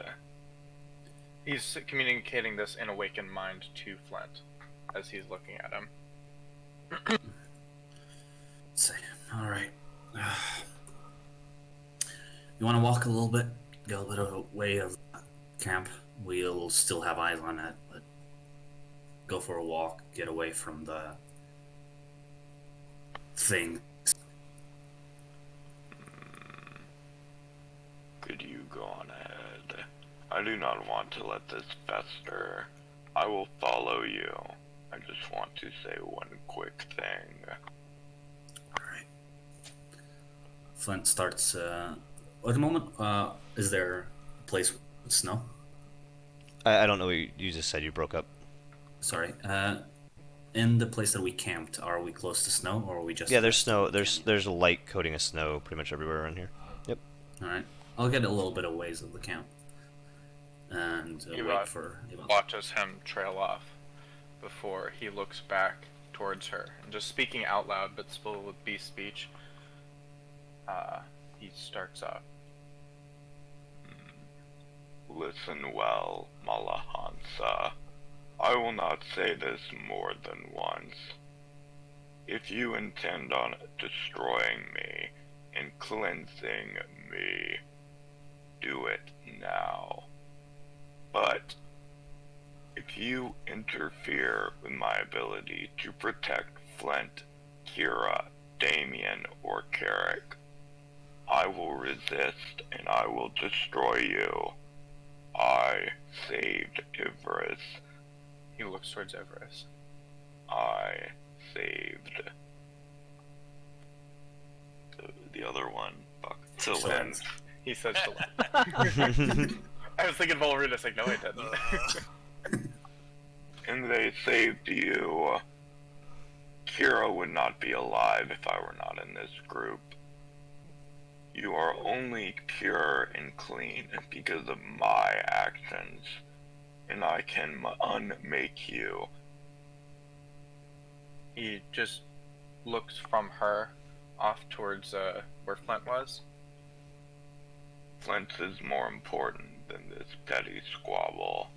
He's communicating this in awakened mind to Flint as he's looking at him. Say, all right. You want to walk a little bit? Get a little bit of way of camp. We'll still have eyes on it, but go for a walk. Get away from the thing. Could you go on ahead? I do not want to let this fester. I will follow you. I just want to say one quick thing. Alright. Flint starts, at the moment, is there a place with snow? I don't know what you just said. You broke up. Sorry, in the place that we camped, are we close to snow, or are we just... Yeah, there's snow. There's a light coating of snow pretty much everywhere around here. Yep. Alright. I'll get a little bit of ways of the camp. And wait Ebot for... watches him trail off before he looks back towards her. And just speaking out loud, but still with beast speech, he starts up. Listen well, Malahansa. I will not say this more than once. If you intend on destroying me and cleansing me, do it now. But if you interfere with my ability to protect Flint, Kira, Damien, or Carrick, I will resist and I will destroy you. I saved Ivris. He looks towards Everest. I saved the other one. Fuck. Silence. He says to Lynn. I was thinking Volrudis, like, no I didn't. And they saved you. Kira would not be alive if I were not in this group. You are only pure and clean because of my actions, and I can unmake you. He just looks from her off towards where Flint was. Flint is more important than this petty squabble.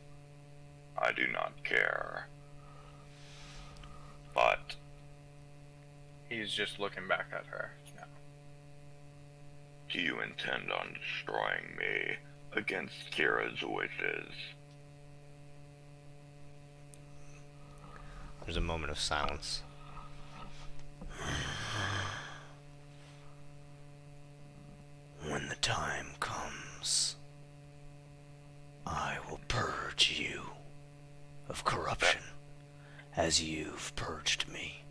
I do not care. But He's just looking back at her now. do you intend on destroying me against Kira's wishes. There's a moment of silence. When the time comes, I will purge you of corruption as you've purged me.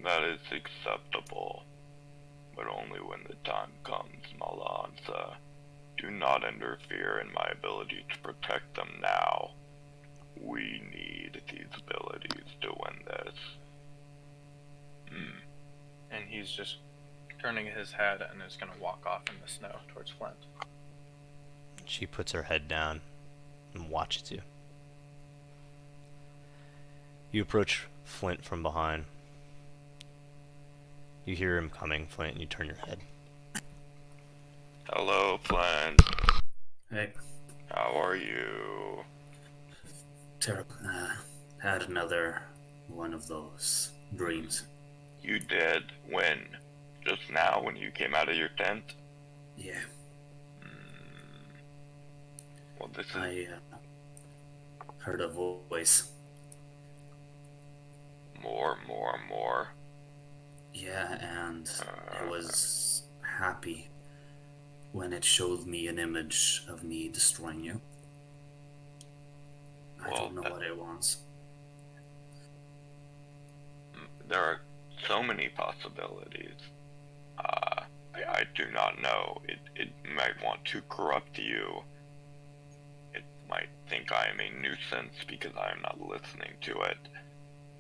That is acceptable, but only when the time comes, Malanza. Do not interfere in my ability to protect them now. We need these abilities to win this. And he's just turning his head and is going to walk off in the snow towards Flint. She puts her head down and watches you. You approach Flint from behind. You hear him coming, Flint, and you turn your head. Hello, Flint. Hey, How are you? terrible. Had another one of those dreams. You did? When? Just now, when you came out of your tent? Yeah, Well, this is... I heard a voice. More. Yeah, and I was happy when it showed me an image of me destroying you. I Well, don't know what it wants. There are so many possibilities. I do not know. It might want to corrupt you. It might think I am a nuisance because I am not listening to it.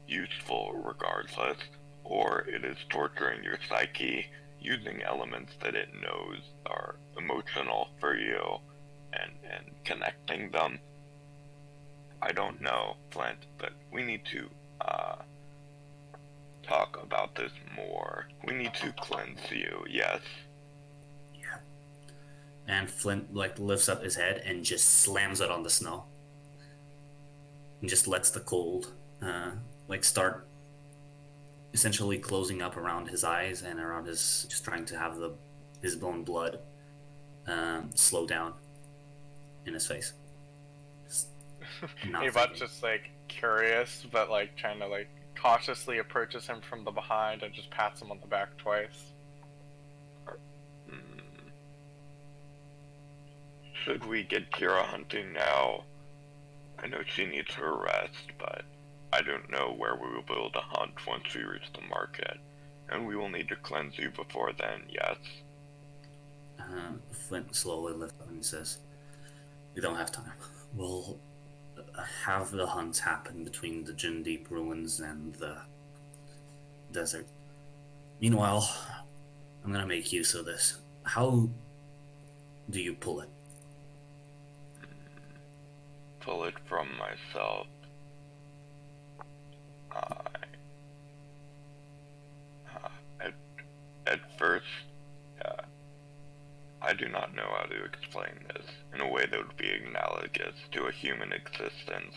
Useful regardless. Or it is torturing your psyche using elements that it knows are emotional for you and connecting them. I don't know, Flint, but we need to talk about this more. We need to cleanse you, yes? Yeah. And Flint lifts up his head and just slams it on the snow. And just lets the cold start essentially closing up around his eyes and around his, just trying to have his own blood slow down in his face. Just not Avon's thinking. just curious, but trying to cautiously approaches him from the behind and just pats him on the back twice. Should we get Kira hunting now? I know she needs her rest, but I don't know where we will be able to hunt once we reach the market. And we will need to cleanse you before then, yes? Flint slowly lifts up and says, "We don't have time. We'll have the hunts happen between the Gin Deep ruins and the desert. Meanwhile, I'm gonna make use of this. How do you pull it?" Pull it from myself. At first, I do not know how to explain this in a way that would be analogous to a human existence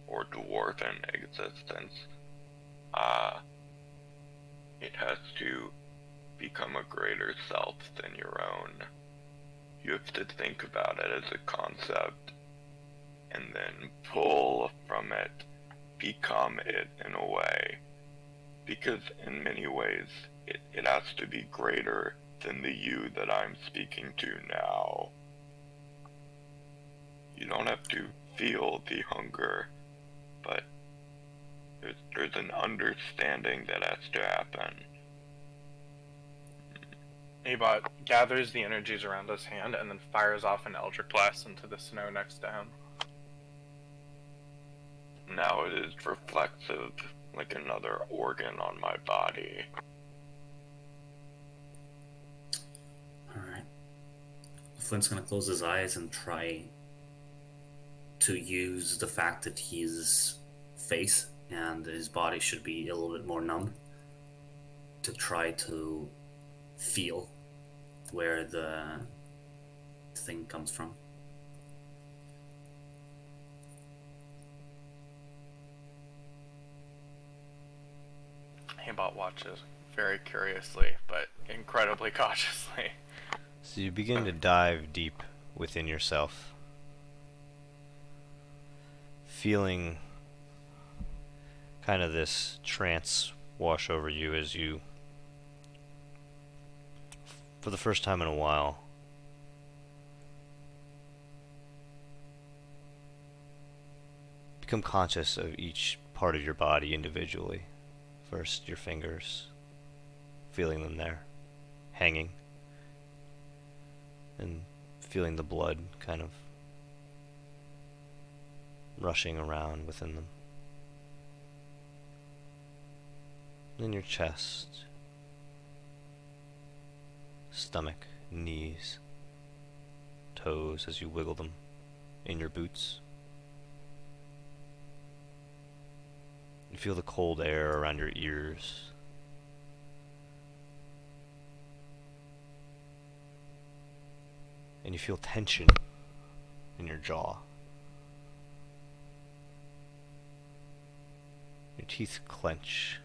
or dwarven existence. It has to become a greater self than your own. You have to think about it as a concept and then pull from it, become it in a way. Because in many ways, it has to be greater than the you that I'm speaking to now. You don't have to feel the hunger, but there's an understanding that has to happen. Abot gathers the energies around his hand and then fires off an Eldritch Blast into the snow next to him. Now it is reflexive, like another organ on my body. Alright. Flint's gonna close his eyes and try to use the fact that his face and his body should be a little bit more numb to try to feel where the thing comes from. Abot watches very curiously, but incredibly cautiously. So you begin to dive deep within yourself, feeling kind of this trance wash over you as you, for the first time in a while, become conscious of each part of your body individually. First, your fingers, feeling them there, hanging, and feeling the blood kind of rushing around within them. Then your chest, stomach, knees, toes as you wiggle them in your boots. You feel the cold air around your ears. And you feel tension in your jaw. Your teeth clench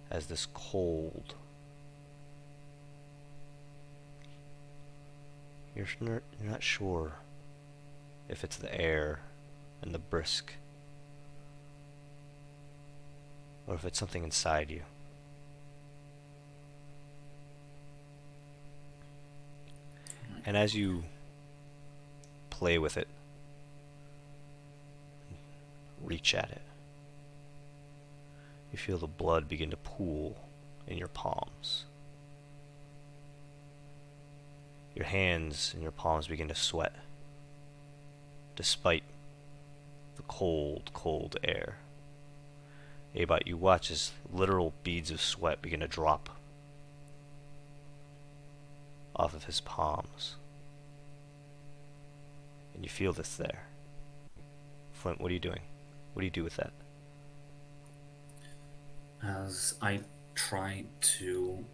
as this cold. You're not sure if it's the air and the brisk, or if it's something inside you. And as you play with it, reach at it, you feel the blood begin to pool in your palms. Your hands and your palms begin to sweat, despite the cold, cold air. Abot, you watch as literal beads of sweat begin to drop off of his palms. And you feel this there. Flint, what are you doing? What do you do with that? As I try to,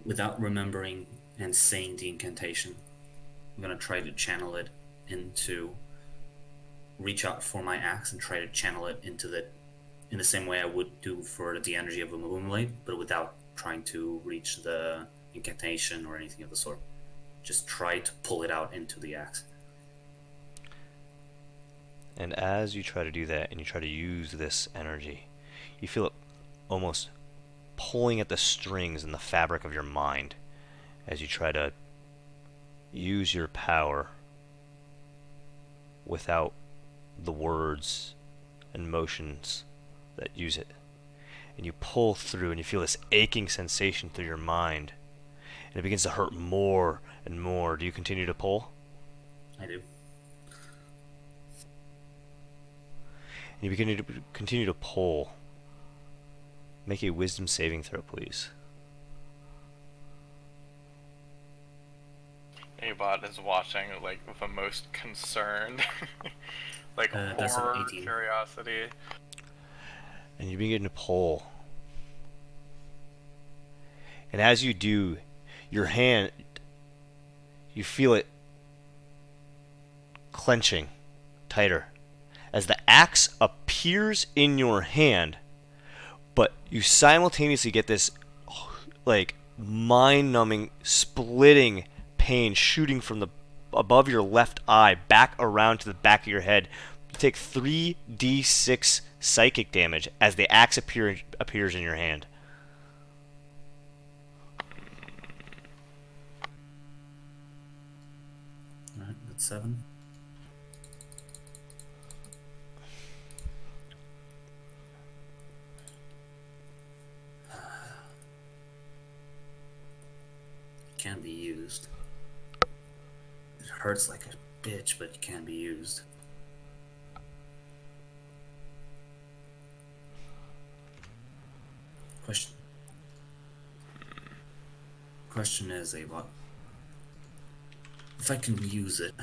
without remembering and saying the incantation, I'm going to try to channel it into, reach out for my axe and try to channel it into in the same way I would do for the energy of a moonlight, but without trying to reach the incantation or anything of the sort. Just try to pull it out into the axe. And as you try to do that and you try to use this energy, you feel it almost pulling at the strings in the fabric of your mind as you try to use your power without the words and motions that use it. And you pull through and you feel this aching sensation through your mind, and it begins to hurt more and more. Do you continue to pull? I do. And you begin to continue to pull. Make a wisdom saving throw, please. Abot is watching like with the most concerned, like That's an horror, 18. curiosity. And you begin to pull. And as you do, your hand, you feel it clenching tighter as the axe appears in your hand, but you simultaneously get this like mind-numbing, splitting pain shooting from the above your left eye back around to the back of your head. You take 3d6 psychic damage as the axe appears in your hand. Alright, that's 7. Can be used. It hurts like a bitch, but it can be used. Question is, Avot, if I can use it,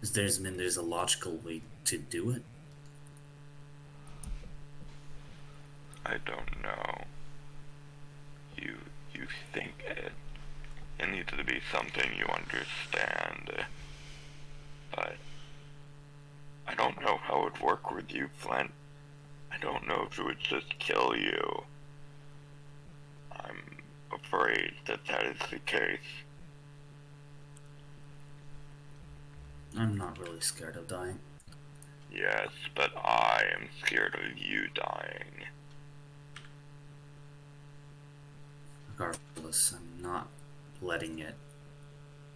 there's a logical way to do it? I don't know. You think it needs to be something you understand, but I don't know how it would work with you, Flint. I don't know if it would just kill you. I'm afraid that that is the case. I'm not really scared of dying. Yes, but I am scared of you dying. Regardless, I'm not letting it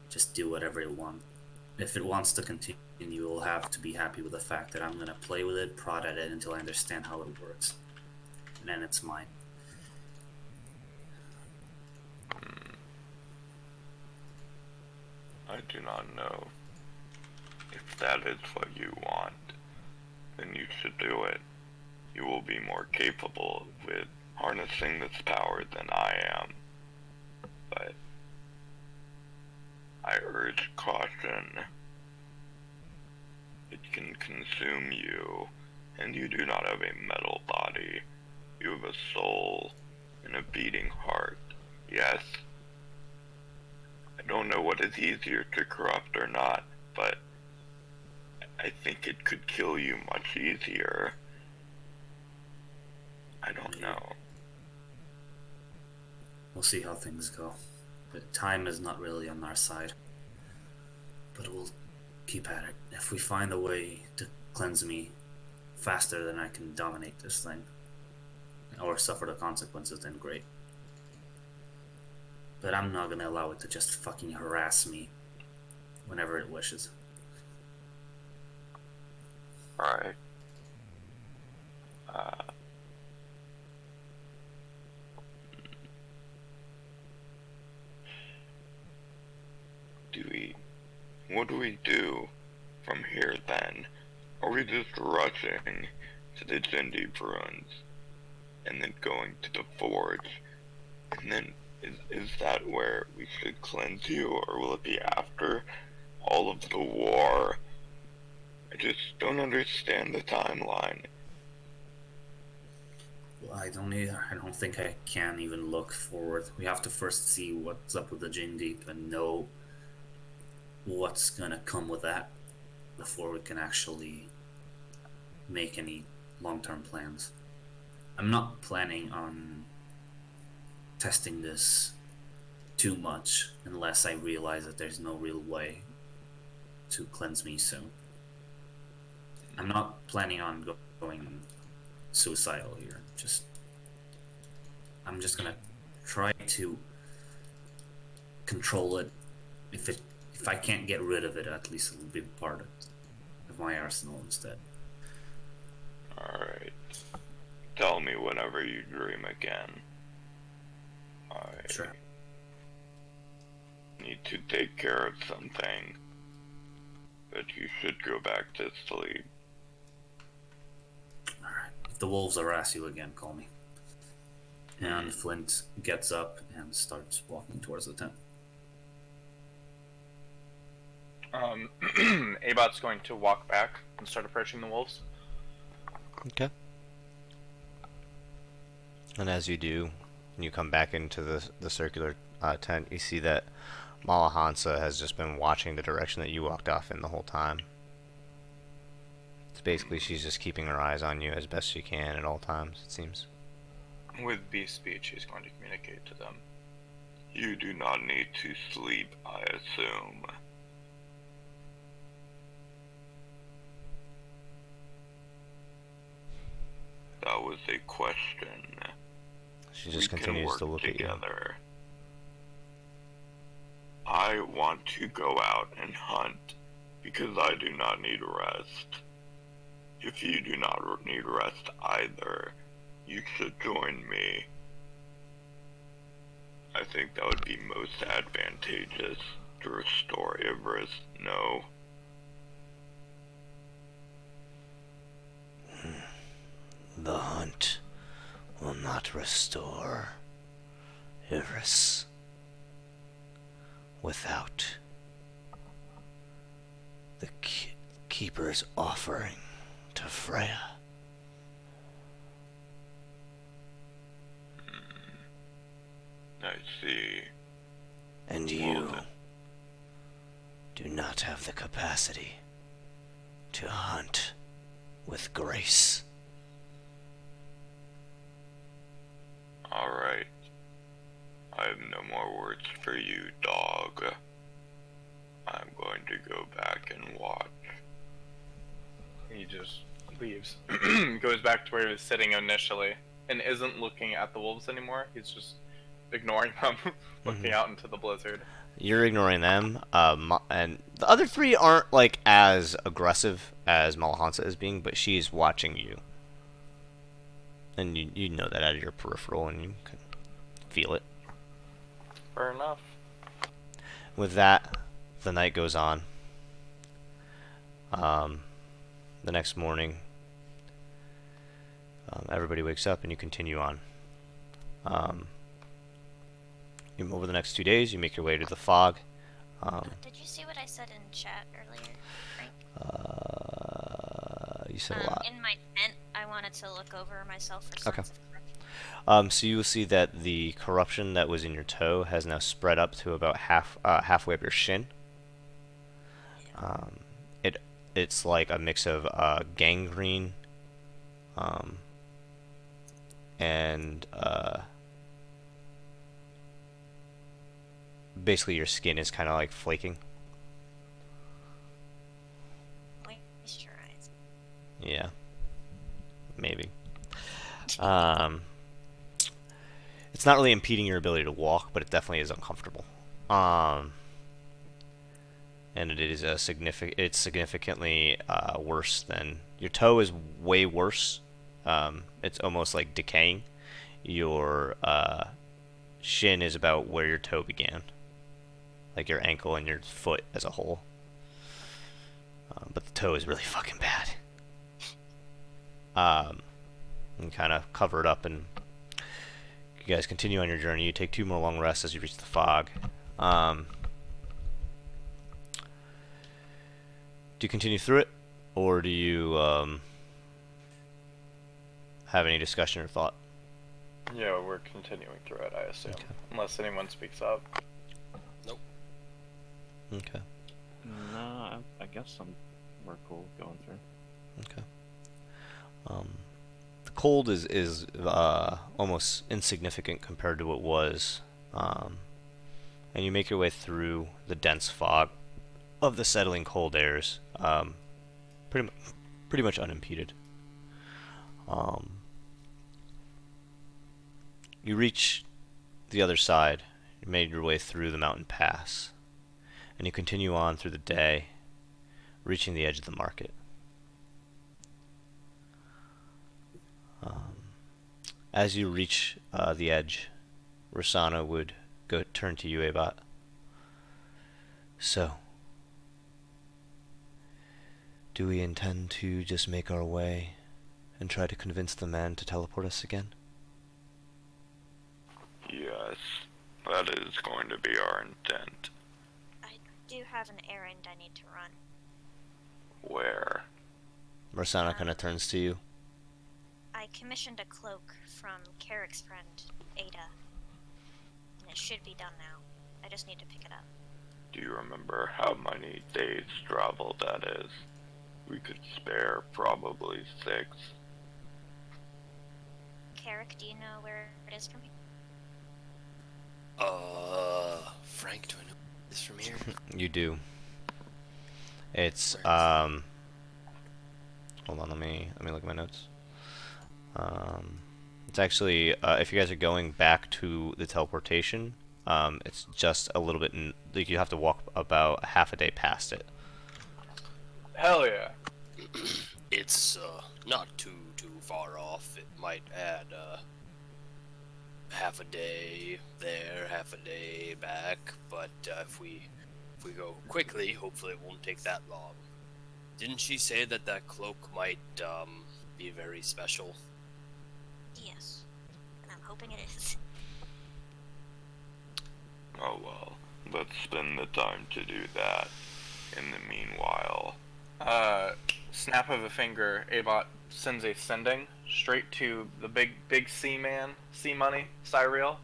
just do whatever it wants. If it wants to continue, you'll have to be happy with the fact that I'm going to play with it, prod at it until I understand how it works. And then it's mine. I do not know. If that is what you want, then you should do it. You will be more capable with harnessing this power than I am. But I urge caution. It can consume you, and you do not have a metal body. You have a soul and a beating heart. Yes. I don't know what is easier to corrupt or not, but I think it could kill you much easier. I don't know. We'll see how things go. But time is not really on our side. But we'll keep at it. If we find a way to cleanse me faster than I can dominate this thing, or suffer the consequences, then great. But I'm not gonna allow it to just fucking harass me whenever it wishes. Alright. What do we do from here then? Are we just rushing to the Zindi ruins and then going to the forge? And then is that where we should cleanse you, or will it be after all of the war? I just don't understand the timeline. Well, I don't either. I don't think I can even look forward. We have to first see what's up with the Jin Deep and know what's gonna come with that before we can actually make any long-term plans. I'm not planning on testing this too much unless I realize that there's no real way to cleanse me soon. I'm not planning on going suicidal here. I'm just gonna try to control it. If I can't get rid of it, at least it'll be part of my arsenal instead. Alright. Tell me whenever you dream again. I Sure. need to take care of something. But you should go back to sleep. Alright. If the wolves harass you again, call me. And Flint gets up and starts walking towards the tent. Abot's going to walk back and start approaching the wolves. Okay. And as you do, when you come back into the circular tent, you see that Malahansa has just been watching the direction that you walked off in the whole time. It's basically she's just keeping her eyes on you as best she can at all times, it seems. With beast speech, he's going to communicate to them. You do not need to sleep, I assume. That was a question. She just We can continues work to look together. I want to go out and hunt because I do not need rest. If you do not need rest either, you should join me. I think that would be most advantageous to restore Everest, no? The hunt will not restore Iris without the Keeper's offering to Freya. I see. And you do not have the capacity to hunt with grace. I have no more words for you, dog. I'm going to go back and watch. He just leaves, goes back to where he was sitting initially, and isn't looking at the wolves anymore. He's just ignoring them, looking out into the blizzard. You're ignoring them, and the other three aren't like as aggressive as Malahansa is being, but she's watching you, and you know that out of your peripheral, and you can feel it. Fair enough. With that, the night goes on. The next morning, everybody wakes up and you continue on. Over the next 2 days, you make your way to the fog. Did you see what I said in chat earlier, Frank? You said a lot. In my tent, I wanted to look over myself for signs Okay. of corruption. So you will see that the corruption that was in your toe has now spread up to about halfway up your shin. It's like a mix of gangrene and basically your skin is kind of like flaking. Moisturize. Yeah, maybe. It's not really impeding your ability to walk, but it definitely is uncomfortable. And it is it's significantly worse than your toe is way worse. It's almost like decaying. Your shin is about where your toe began, like your ankle and your foot as a whole. But the toe is really fucking bad. And kind of cover it up, and you guys continue on your journey. You take 2 more long rests as you reach the fog. Do you continue through it, or do you have any discussion or thought? Yeah, we're continuing through it, I assume. Okay. Unless anyone speaks up. Okay. No, I guess we're cool going through. Okay. The cold is almost insignificant compared to what it was, and you make your way through the dense fog of the settling cold airs, pretty much unimpeded. You reach the other side. You made your way through the mountain pass, and you continue on through the day, reaching the edge of the market. As you reach the edge, Rosanna would turn to you, Abot. So, do we intend to just make our way and try to convince the man to teleport us again? Yes, that is going to be our intent. I do have an errand I need to run. Where? Rosanna kind of turns to you. I commissioned a cloak from Carrick's friend, Ada. And it should be done now. I just need to pick it up. Do you remember how many days travel that is? We could spare probably 6. Carrick, do you know where it is from here? Frank, do I know this from here? You do. It's Where hold on, let me look at my notes. It's actually if you guys are going back to the teleportation, it's just a little bit like you have to walk about half a day past it. Hell yeah. It's not too far off. It might add half a day there, half a day back, but if we go quickly, hopefully it won't take that long. Didn't she say that cloak might be very special? Yes. And I'm hoping it is. Oh well, let's spend the time to do that. In the meanwhile, Snap of a finger, Abot sends a sending straight to the big C man, C Money, Cyriel,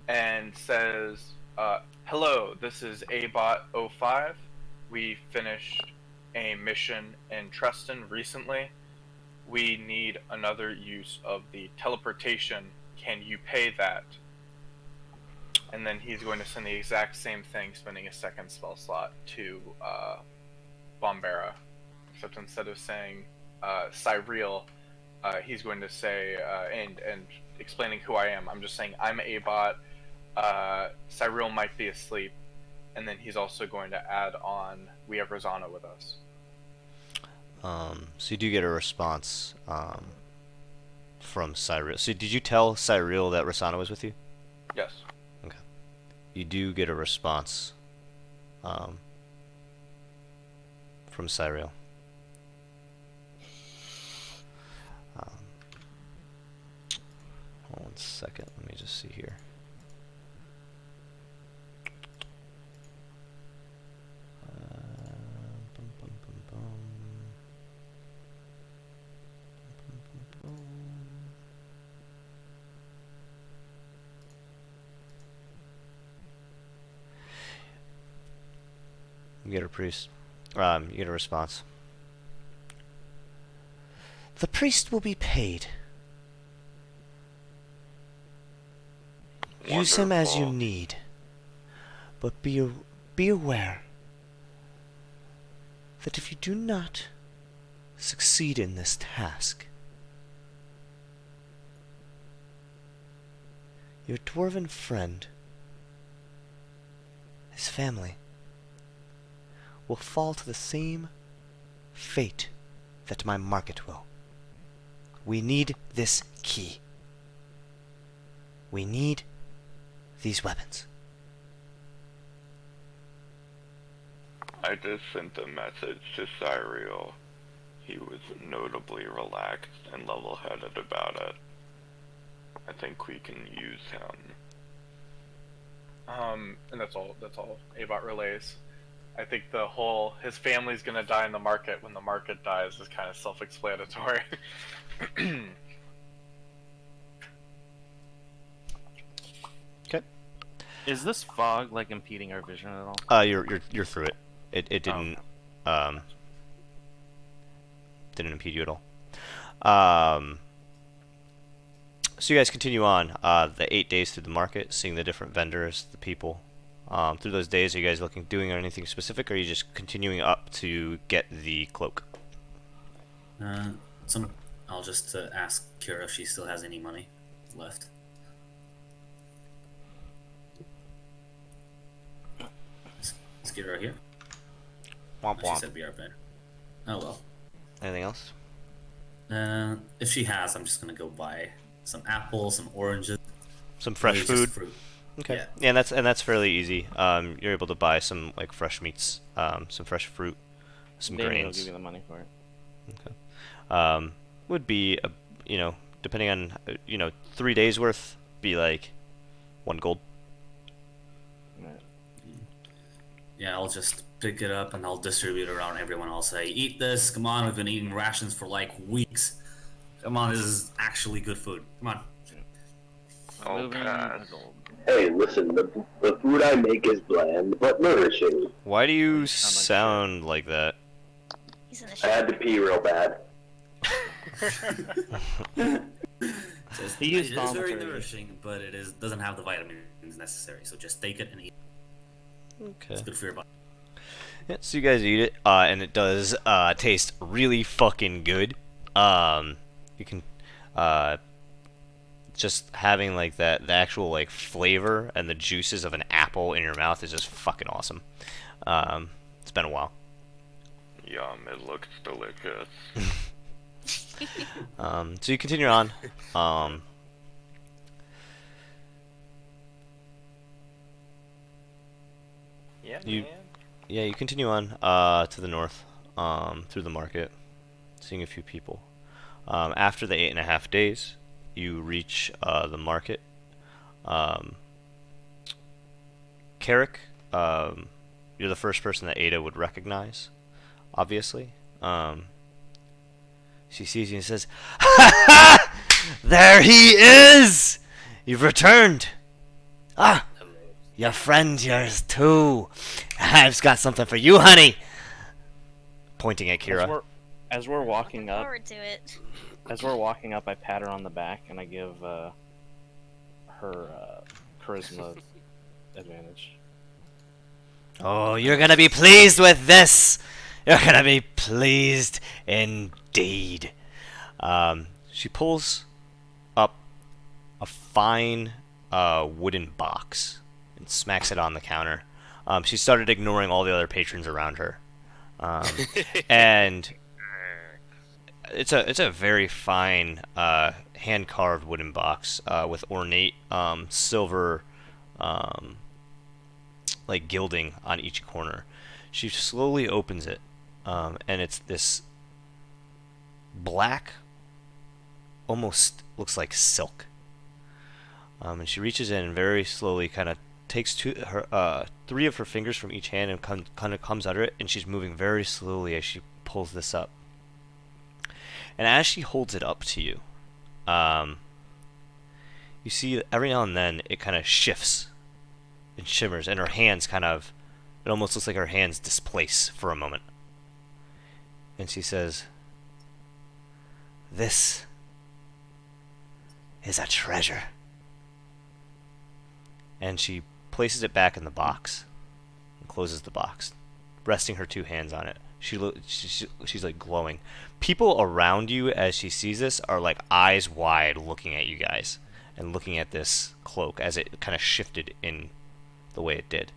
and says, hello, this is Abot05. We finished a mission in Treston recently. We need another use of the teleportation. Can you pay that and then he's going to send the exact same thing, spending a second spell slot to Bombera, except instead of saying Cyril, he's going to say and explaining who I am. I'm just saying I'm a bot. Cyril might be asleep, and then he's also going to add on, we have Rosanna with us. So you do get a response from Cyril. So did you tell Cyril that Rosanna was with you? Yes. Okay. You do get a response from Cyril. Hold on 1 second. Let me just see here. Bum, bum, bum, bum. Bum, bum, bum. You get a priest. You get a response. The priest will be paid. Use him as you Wonderful. need, but be aware that if you do not succeed in this task, your dwarven friend, his family, will fall to the same fate that my market will. We need this key. We need these weapons. I just sent a message to Cyril. He was notably relaxed and level-headed about it. I think we can use him. And that's all Abot relays. I think his family's gonna die in the market when the market dies is kind of self-explanatory. Is this fog like impeding our vision at all? You're through it. It didn't didn't impede you at all. So you guys continue on the 8 days through the market, seeing the different vendors, the people. Through those days, are you guys doing anything specific, or are you just continuing up to get the cloak? I'll just ask Kira if she still has any money left. Let's get her here. Womp She womp. said we are better. Oh well. Anything else? If she has, I'm just gonna go buy some apples, some oranges, Some fresh maybe just food. fruit. Okay. Yeah. Yeah, and that's fairly easy. You're able to buy some like fresh meats, some fresh fruit, some Damien will grains. give you the money for it. Would be depending on 3 days worth, be like 1 gold. Right. Yeah, I'll just pick it up and I'll distribute it around everyone. I'll say, eat this. Come on, we've been eating rations for like weeks. Come on, this is actually good food. Come on. Moving pass. a gold. Hey, listen, the food I make is bland, but nourishing. Why do you sound sound like that? He's in the I shop. had to pee real bad. Says, He used it is very vomitory. nourishing, but doesn't have the vitamins necessary. So just take it and eat. Okay. It's good for your body. Yeah, so you guys eat it, and it does taste really fucking good. You can just having like the actual like flavor and the juices of an apple in your mouth is just fucking awesome. It's been a while. Yum, it looks delicious. So you continue on. Yeah, You- man. Yeah, you continue on to the north, through the market, seeing a few people. After the 8.5 days, you reach the market. Carrick, you're the first person that Ada would recognize, obviously. She sees you and says, "Ha ha! There he is! You've returned! Ah! Your friend, yours too. I've got something for you, honey." Pointing at Kira. As we're walking Looking up, forward to it. I pat her on the back and I give her charisma advantage. Oh, you're gonna be pleased with this! You're gonna be pleased indeed. She pulls up a fine wooden box and smacks it on the counter. She started ignoring all the other patrons around her. And it's a very fine hand carved wooden box with ornate silver like gilding on each corner. She slowly opens it, and it's this black, almost looks like silk. And she reaches in and very slowly kind of takes three of her fingers from each hand and kind of comes under it, and she's moving very slowly as she pulls this up. And as she holds it up to you, you see every now and then it kind of shifts and shimmers, and her hands it almost looks like her hands displace for a moment. And she says, "This is a treasure." And she places it back in the box and closes the box, resting her two hands on it. She's like glowing. People around you as she sees this are like eyes wide looking at you guys and looking at this cloak as it kind of shifted in the way it did.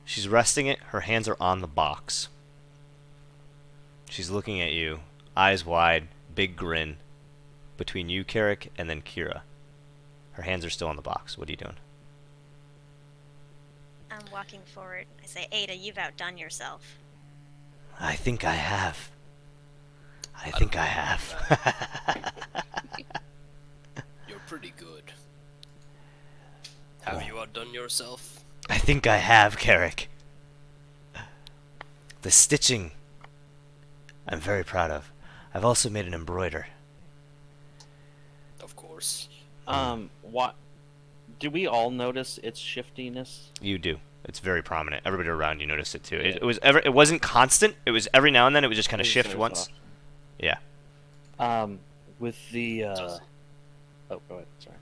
She's resting it. Her hands are on the box. She's looking at you, eyes wide, big grin, between you, Carrick, and then Kira. Her hands are still on the box. What are you doing? I'm walking forward. I say, Ada, you've outdone yourself. I think I have. I think I have. You're pretty good. Have you outdone yourself? I think I have, Carrick. The stitching, I'm very proud of. I've also made an embroider. Of course. What? Do we all notice its shiftiness? You do. It's very prominent. Everybody around you noticed it too. It wasn't constant. It was every now and then it would just kind of shift once. Yeah. With the oh, go ahead. Sorry.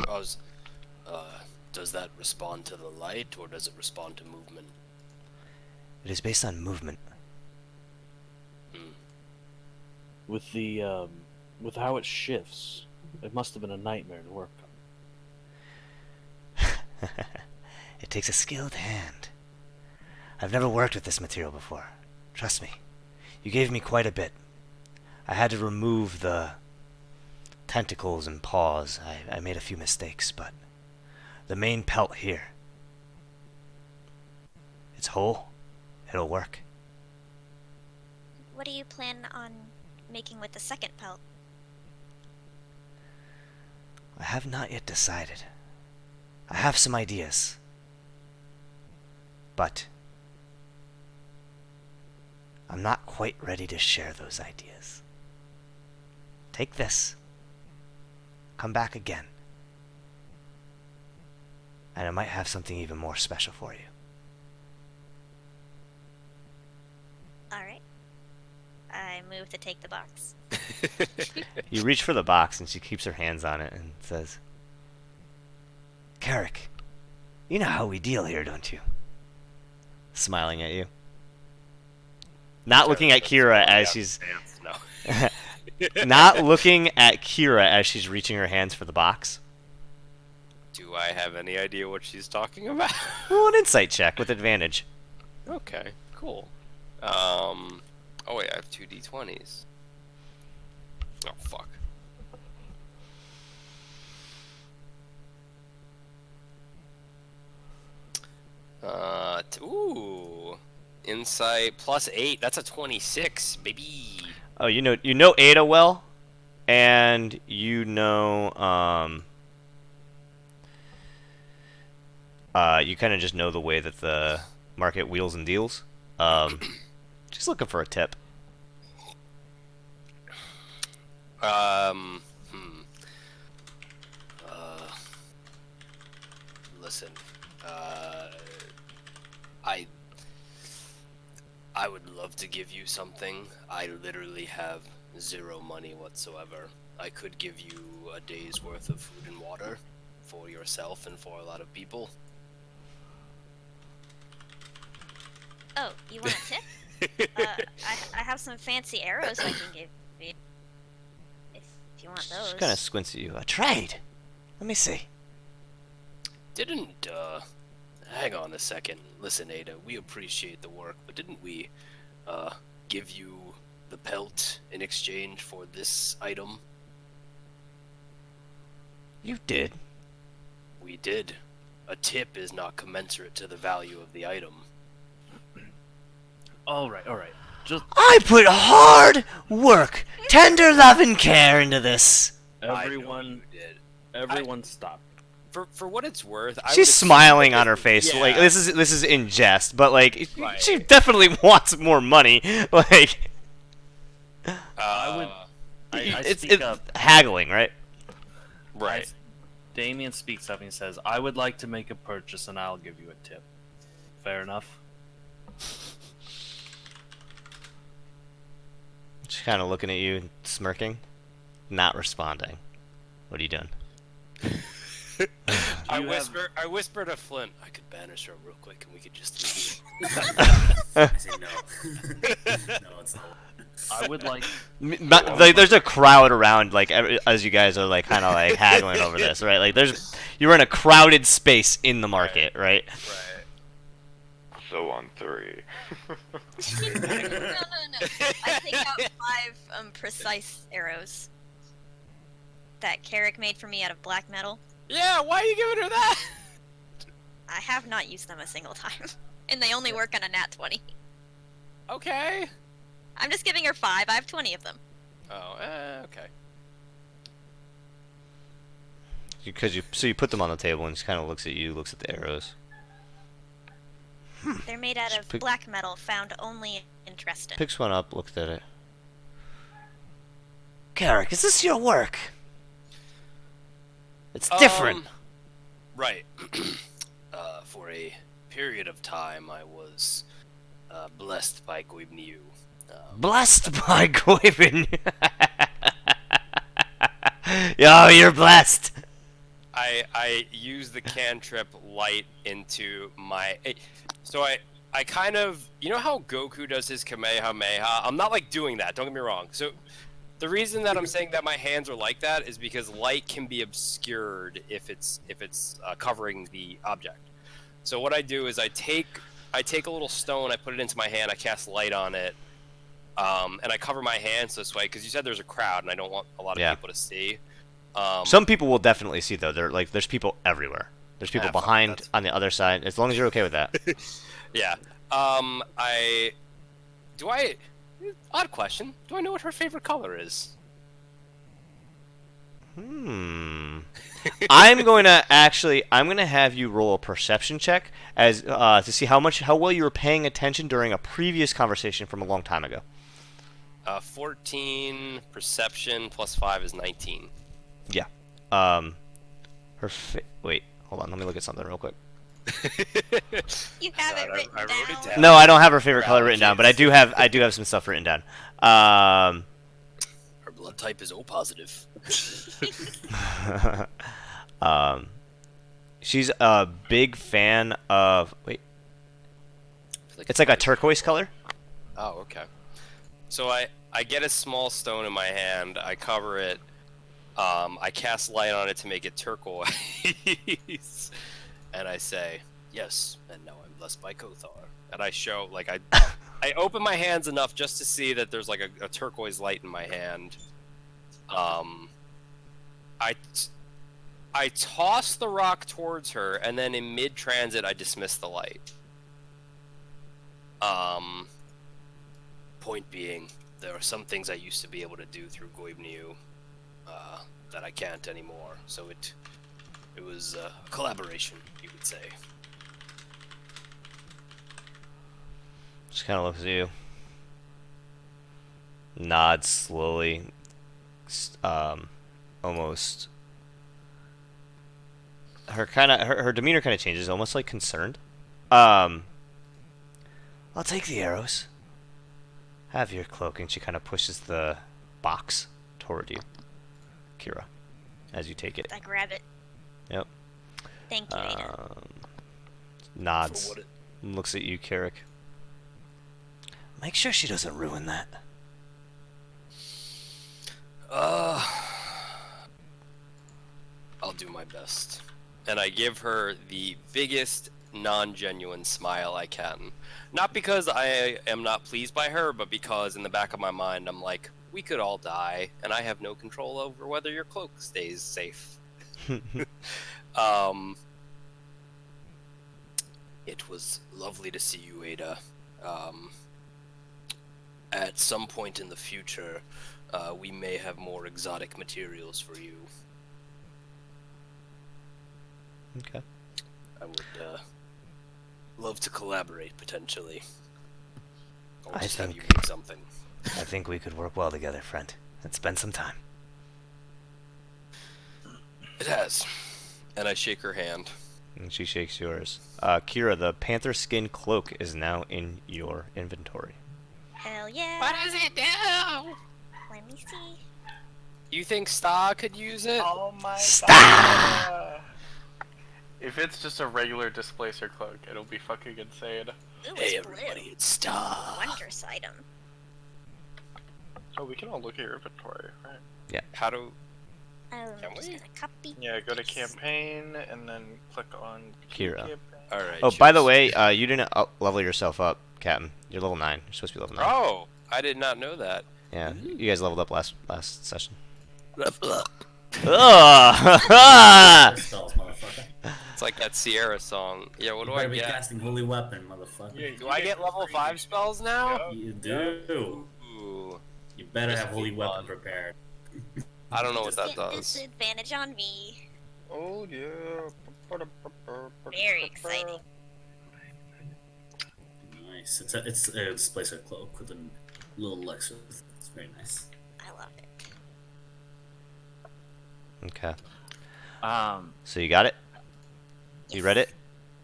I was, does that respond to the light, or does it respond to movement? It is based on movement. With the with how it shifts, it must have been a nightmare to work on. It takes a skilled hand. I've never worked with this material before. Trust me. You gave me quite a bit. I had to remove the tentacles and paws. I made a few mistakes, but the main pelt here, it's whole. It'll work. What do you plan on making with the second pelt? I have not yet decided. I have some ideas. But I'm not quite ready to share those ideas. Take this. Come back again. And I might have something even more special for you. Alright. I move to take the box. You reach for the box and she keeps her hands on it and says, "Carrick, you know how we deal here, don't you?" Smiling at you. Not looking at Kira as she's... No. Not looking at Kira as she's reaching her hands for the box. Do I have any idea what she's talking about? Roll an insight check with advantage. Okay, cool. Oh wait, I have 2 d20s. Oh fuck. Ooh. Insight +8. That's a 26, baby. Oh, you know Ada well, and you know you kind of just know the way that the market wheels and deals. Just looking for a tip. Listen, I would love to give you something. I literally have 0 money whatsoever. I could give you a day's worth of food and water for yourself and for a lot of people. Oh, you want a tip? I have some fancy arrows I can give you. If you want those. She kind of squints at you. A trade? Let me see. Didn't, hang on a second. Listen, Ada, we appreciate the work, but didn't we, give you the pelt in exchange for this item? You did. We did. A tip is not commensurate to the value of the item. All right. Just I put hard work, tender love and care into this. everyone, I know you did. everyone stop. For what it's worth, I She's would assume smiling that on her face. yeah. Like this is in jest, but like Right. she definitely wants more money. Like I it's speak up. haggling, right? Right. Damien speaks up and he says, "I would like to make a purchase, and I'll give you a tip." Fair enough. She's kind of looking at you, smirking, not responding. What are you doing? I you have- whisper to Flint, I could banish her real quick and we could just leave. I say no. No, it's not. I would like. Like, there's a crowd around, like as you guys are like kind of like haggling over this, right? Like you're in a crowded space in the market, right? Right. So on 3. No. I take out 5 precise arrows that Carrick made for me out of black metal. Yeah, why are you giving her that? I have not used them a single time, and they only work on a nat 20. Okay. I'm just giving her 5. I have 20 of them. Oh, okay. So you put them on the table and she kind of looks at you, looks at the arrows. They're made out of black metal found only in Treston. Picks one up, looks at it. Carrick, is this your work? It's different. Right. For a period of time, I was blessed by Guibniu. Blessed by Goyven. Yo, you're blessed. I use the cantrip light into my. So I kind of, you know how Goku does his Kamehameha? I'm not like doing that. Don't get me wrong. So the reason that I'm saying that my hands are like that is because light can be obscured if it's covering the object. So what I do is I take a little stone, I put it into my hand, I cast light on it, and I cover my hands this way because you said there's a crowd and I don't want a lot of people to see. Some people will definitely see though. They're like, there's people everywhere. There's people fuck, behind that's- on the other side. As long as you're okay with that. Yeah. Odd question. Do I know what her favorite color is? I'm going to have you roll a perception check as to see how well you were paying attention during a previous conversation from a long time ago. 14 perception plus 5 is 19. Yeah. Wait, hold on. Let me look at something real quick. You have it written I wrote it down. down. No, I don't have her favorite color written down, but I do have some stuff written down. Her blood type is O positive. She's a big fan of. Wait, it's like a turquoise color. Oh, okay. So I get a small stone in my hand. I cover it. I cast light on it to make it turquoise. And I say, yes, and now I'm blessed by Kothar. And I show, like, I open my hands enough just to see that there's, like, a turquoise light in my hand. I toss the rock towards her, and then in mid-transit, I dismiss the light. Point being, there are some things I used to be able to do through Goibniu that I can't anymore. So it was a collaboration, you would say. Just kind of looks at you. Nods slowly. Almost. Her demeanor kind of changes, almost like concerned. I'll take the arrows. Have your cloak, and she kind of pushes the box toward you. Kira as you take it. I grab it. Yep. Thank you, Ada. Nods. For what it- Looks at you, Carrick. Make sure she doesn't ruin that. I'll do my best. And I give her the biggest non-genuine smile I can. Not because I am not pleased by her, but because in the back of my mind I'm like, we could all die, and I have no control over whether your cloak stays safe. It was lovely to see you, Ada. At some point in the future, we may have more exotic materials for you. Okay. I would love to collaborate potentially. Or I just have think- you make something. I think we could work well together, friend. Let's spend some time. It has. And I shake her hand. And she shakes yours. Kira, the panther skin cloak is now in your inventory. Hell yeah. What does it do? Let me see. You think Star could use it? Oh my Stop! god. If it's just a regular displacer cloak, it'll be fucking insane. Ooh, Hey it's everybody, blue. it's Star. Wondrous item. Oh, we can all look at your inventory, right? How do... I'm Can just we? gonna copy. Yeah, go to paste. campaign and then click on Kira. campaign. Alright. Oh, by the way, you didn't level yourself up, Captain. You're level 9. You're supposed to be level 9. Oh, I did not know that. Yeah, you guys leveled up last session. It's Ugh! Spells, motherfucker. like that Sierra song. Yeah, what You do I better be get? casting Holy Weapon, motherfucker. Yeah, Do I get level 5 spells now? You do. Ooh. You better This have will be Holy Weapon fun. prepared. I don't know what that Get does. disadvantage on me. Oh yeah. Very exciting. Nice. It's a displacer cloak with a little elixir. It's very nice. I love it. Okay. Um, So you got it? You Yes. read it?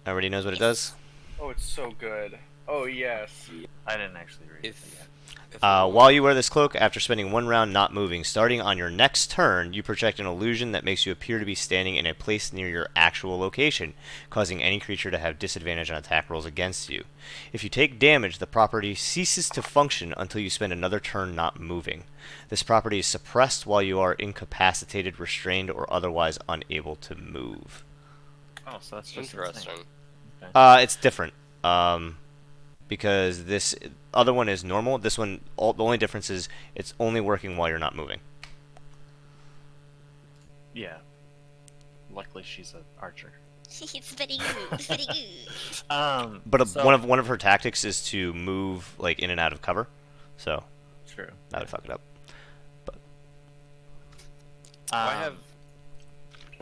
Everybody knows what it does? Oh, it's so good. Oh yes. I didn't actually read it If, yet. if While you wear this cloak, after spending one round not moving, starting on your next turn, you project an illusion that makes you appear to be standing in a place near your actual location, causing any creature to have disadvantage on attack rolls against you. If you take damage, the property ceases to function until you spend another turn not moving. This property is suppressed while you are incapacitated, restrained, or otherwise unable to move. Oh, so that's just interesting. insane. It's different. Because this other one is normal. This one, the only difference is it's only working while you're not moving. Yeah. Luckily, she's an archer. It's very good. It's very good. But so- one of her tactics is to move like in and out of cover. So True. that would fuck it up. I Um, have...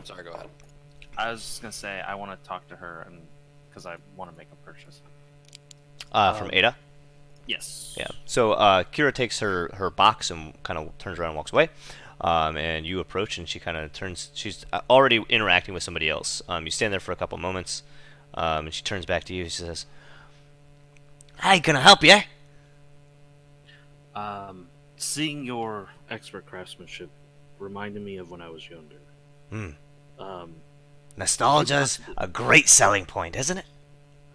Sorry, go ahead. I was just gonna say I want to talk to her and because I want to make a purchase. From Ada. Yes. Yeah. So Kira takes her box and kind of turns around and walks away. And you approach, and she kind of turns. She's already interacting with somebody else. You stand there for a couple moments, and she turns back to you. She says, "Hi, can I help you?" Seeing your expert craftsmanship reminded me of when I was younger. Hmm. Nostalgia's a great selling point, isn't it?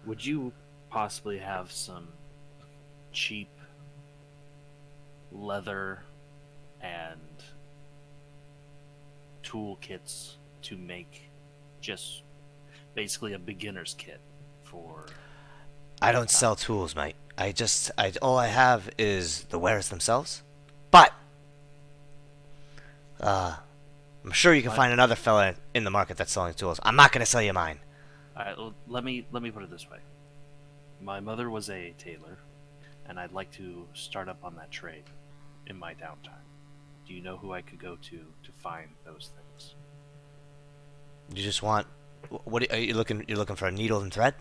Would you possibly have some cheap leather and toolkits to make just basically a beginner's kit for... I don't sell tools, mate. All I have is the wares themselves. But I'm sure you can find another fella in the market that's selling tools. I'm not gonna sell you mine. Alright, let me put it this way. My mother was a tailor, and I'd like to start up on that trade in my downtime. Do you know who I could go to find those things? You just want what are you looking? You're looking for a needle and thread?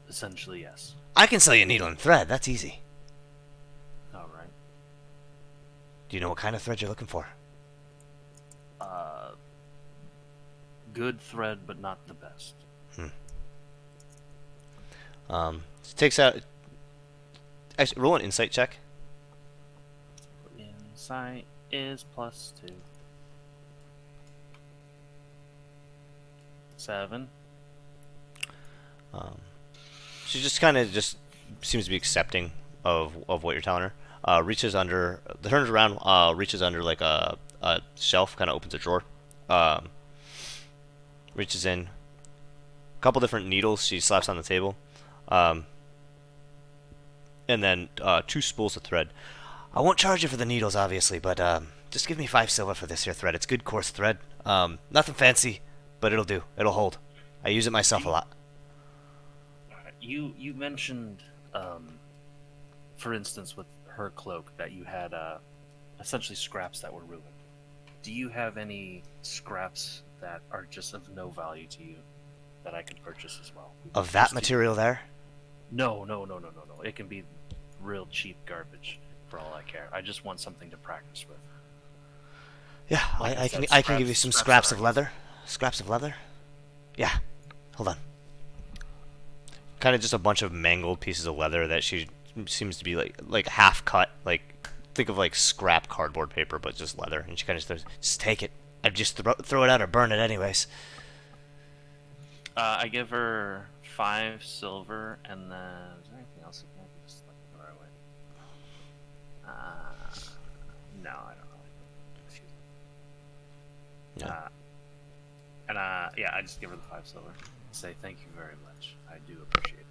Essentially, yes. I can sell you a needle and thread. That's easy. All right. Do you know what kind of thread you're looking for? Good thread, but not the best. She takes out. Actually, roll an insight check. Insight is +2. 7. She just kind of just seems to be accepting of what you're telling her. Reaches under, turns around, reaches under like a shelf, kind of opens a drawer. Reaches in, a couple different needles she slaps on the table, and then 2 spools of thread. I won't charge you for the needles, obviously, but just give me 5 silver for this here thread. It's good coarse thread. Nothing fancy, but it'll do. It'll hold. I use it myself a lot. You mentioned, for instance, with her cloak, that you had essentially scraps that were ruined. Do you have any scraps that are just of no value to you that I can purchase as well? Of that material there? No. It can be real cheap garbage for all I care. I just want something to practice with. Yeah, Like I said, can give you some scraps of are- leather. Scraps of leather? Yeah. Hold on. Kind of just a bunch of mangled pieces of leather that she seems to be like half cut, like think of like scrap cardboard paper, but just leather. And she kind of just take it. I'd just throw it out or burn it anyways. I give her 5 silver, and then is there anything else? I can just like throw away. No, I don't know. Excuse me. Yeah. Yeah, I just give her the 5 silver. Say thank you very much. I do appreciate it.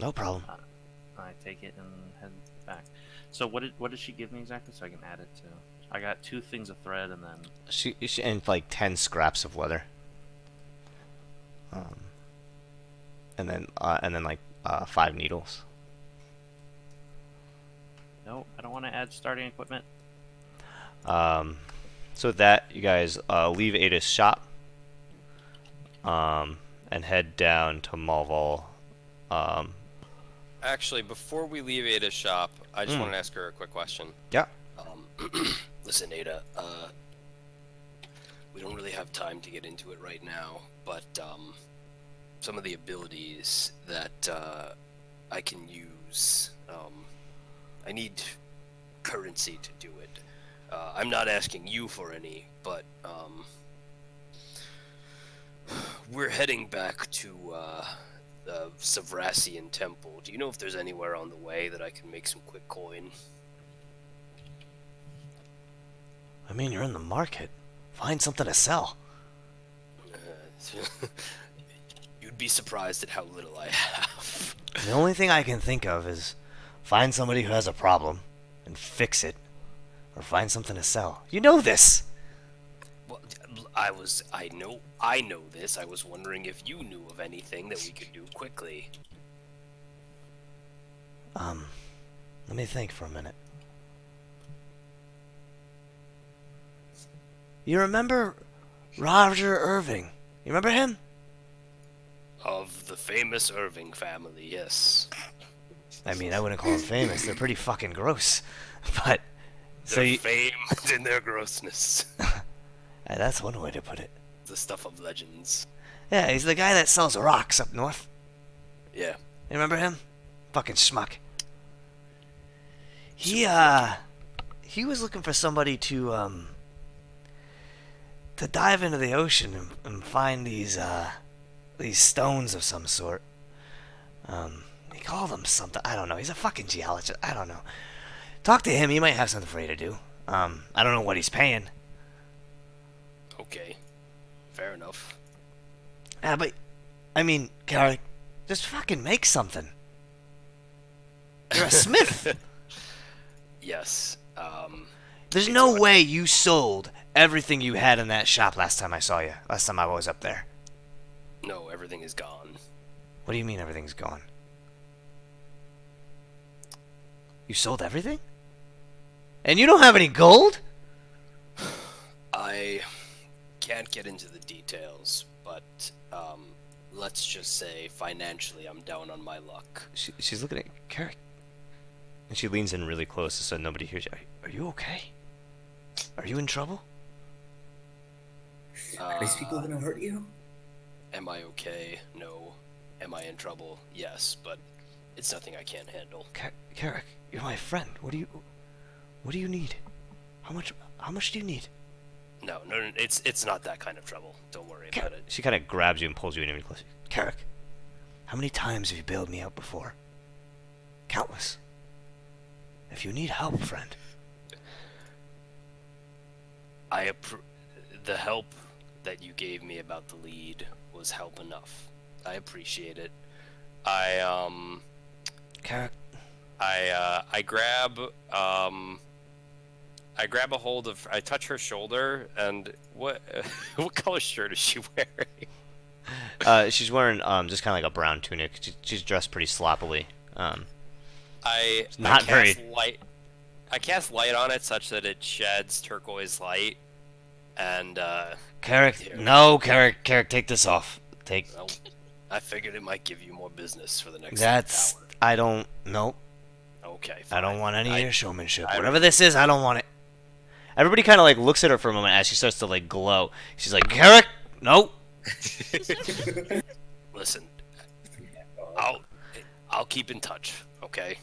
No problem. I take it and head back. So what did she give me exactly, so I can add it to? I got 2 things of thread, and then She and like 10 scraps of leather. And then like 5 needles. no, I don't want to add starting equipment. So with that, you guys leave Ada's shop. And head down to Malval. Actually, before we leave Ada's shop, I just want to ask her a quick question. Yeah. Listen, Ada, we don't really have time to get into it right now, but some of the abilities that I can use, I need currency to do it. I'm not asking you for any, but we're heading back to the Savrasian Temple. Do you know if there's anywhere on the way that I can make some quick coin? I mean, you're in the market. Find something to sell. You'd be surprised at how little I have. The only thing I can think of is find somebody who has a problem and fix it, or find something to sell. You know this. Well, I know this. I was wondering if you knew of anything that we could do quickly. Let me think for a minute. You remember Roger Irving? You remember him? Of the famous Irving family, yes. I mean, I wouldn't call them famous. They're pretty fucking gross. But so They're you, famed in their grossness. that's one way to put it. The stuff of legends. Yeah, he's the guy that sells rocks up north. Yeah. You remember him? Fucking schmuck. He was looking for somebody to dive into the ocean and find these stones of some sort. He called them something. I don't know. He's a fucking geologist. I don't know. Talk to him. He might have something for you to do. I don't know what he's paying. Okay. Fair enough. Yeah, but I mean, Garrick, just fucking make something. You're a smith. Yes. There's no way you sold everything you had in that shop last time I saw you. Last time I was up there. No, everything is gone. What do you mean everything's gone? You sold everything? And you don't have any gold? I can't get into the details, but let's just say financially I'm down on my luck. She's looking at Carrick. And she leans in really close so nobody hears you. Are you okay? Are you in trouble? Are these people gonna hurt you? Am I okay? No. Am I in trouble? Yes, but it's nothing I can't handle. Carrick, you're my friend. What do you need? How much do you need? No, it's not that kind of trouble. Don't worry about it. She kind of grabs you and pulls you in even closer. Carrick, how many times have you bailed me out before? Countless. If you need help, friend. The help that you gave me about the lead was help enough. I appreciate it. Carrick. I grab I touch her shoulder, and what color shirt is she wearing? She's wearing just kind of like a brown tunic. She's dressed pretty sloppily. I not very light. I cast light on it such that it sheds turquoise light, and Carrick, here. no, Carrick, take this off. Well, I figured it might give you more business for the next That's hour. I don't. Nope. Okay. I don't fine. want any of your showmanship. I- Whatever this is, I don't want it. Everybody kind of like looks at her for a moment as she starts to like glow. She's like, Carrick, nope. Listen, I'll keep in touch. Okay.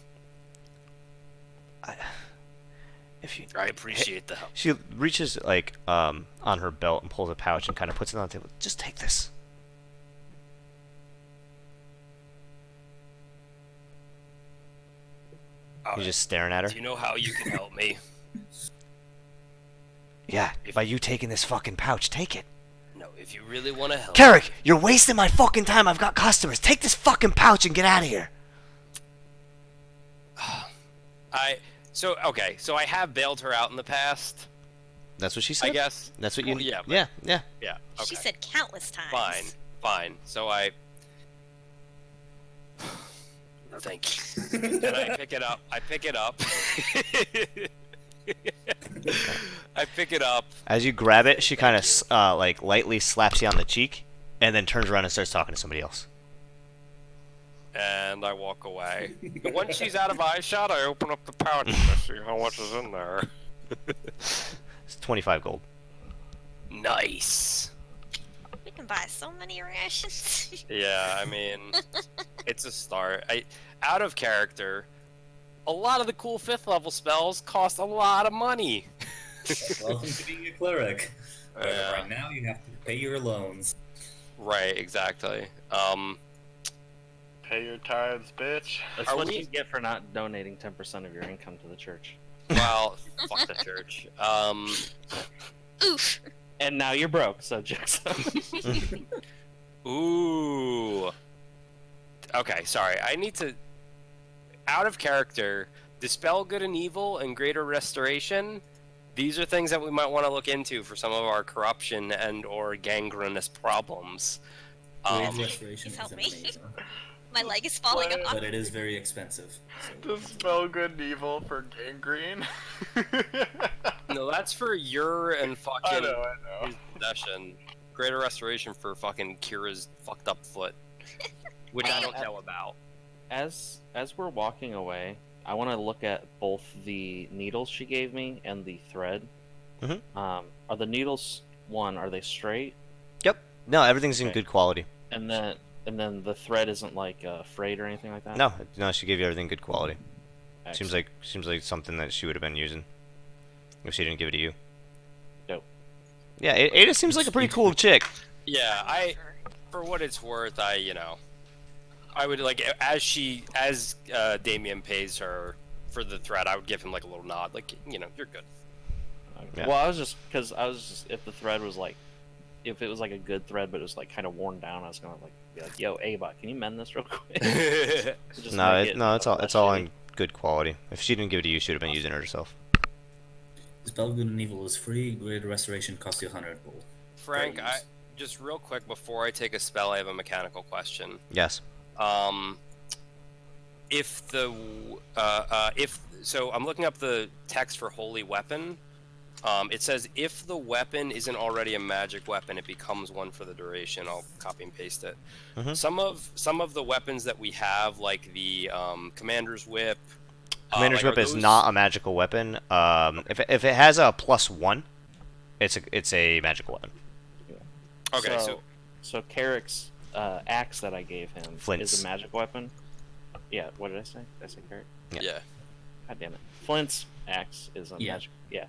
If you, I appreciate the help. she reaches like on her belt and pulls a pouch and kind of puts it on the table. Just take this. He's just staring at her. Do you know how you can help me? Yeah, by you taking this fucking pouch, take it. No, if you really want to help. Carrick, you're wasting my fucking time. I've got customers. Take this fucking pouch and get out of here. So I have bailed her out in the past. That's what she said. I guess. That's what you. Well, yeah, but- Yeah. Yeah. Okay. She said countless times. Fine. So I. Thank you. And I pick it up. I pick it up. As you grab it, she kind of like lightly slaps you on the cheek, and then turns around and starts talking to somebody else. And I walk away. And once she's out of eyeshot, I open up the pouch and I see how much is in there. It's 25 gold. Nice. We can buy so many rations. Yeah, I mean, it's a start. Out of character, a lot of the cool 5th level spells cost a lot of money. Welcome to being a cleric. But Yeah. right now you have to pay your loans. Right, exactly. Pay your tithes, bitch. That's Are what we- you get for not donating 10% of your income to the church. Well, fuck the church. Oof. And now you're broke, so jokes. Ooh. Okay, sorry. I need to. Out of character, dispel good and evil and greater restoration. These are things that we might want to look into for some of our corruption and/or gangrenous problems. Grade restoration Please is help me. amazing, My leg is falling What? off. but it is very expensive. So. Dispel good and evil for gangrene. No, that's for your and I fucking know. his possession. Greater restoration for fucking Kira's fucked up foot, which I don't know about. As we're walking away, I want to look at both the needles she gave me and the thread. Mhm. Are the needles are they straight? Yep. No, everything's in Okay. good quality. And then the thread isn't like frayed or anything like that. No, she gave you everything good quality. Excellent. Seems like something that she would have been using if she didn't give it to you. Dope. Yeah, Ada seems like a pretty cool chick. Yeah, for what it's worth, I would like as Damien pays her for the thread, I would give him like a little nod, like you're good. Okay. Yeah. Well, I was just if the thread was like, if it was like a good thread but it was like kind of worn down, I was gonna like be like, yo, Ava, can you mend this real quick? Just No, make it it's less all shitty. in good quality. If she didn't give it to you, she would have been using it herself. Dispel good and evil is free. Grade restoration costs you 100 gold. Frank, Fair I use. just real quick before I take a spell, I have a mechanical question. Yes. If the so I'm looking up the text for holy weapon. It says if the weapon isn't already a magic weapon, it becomes one for the duration. I'll copy and paste it. Mhm. Some of the weapons that we have, like the commander's whip. Commander's like, Whip are is those- not a magical weapon. If it has a +1, it's a magical weapon. Okay, so Carrick's axe that I gave him Flint's. is a magic weapon. Yeah, what did I say? Did I say Carrick? Yeah. yeah. God damn it. Flint's axe is a Yeah. magic. Yeah,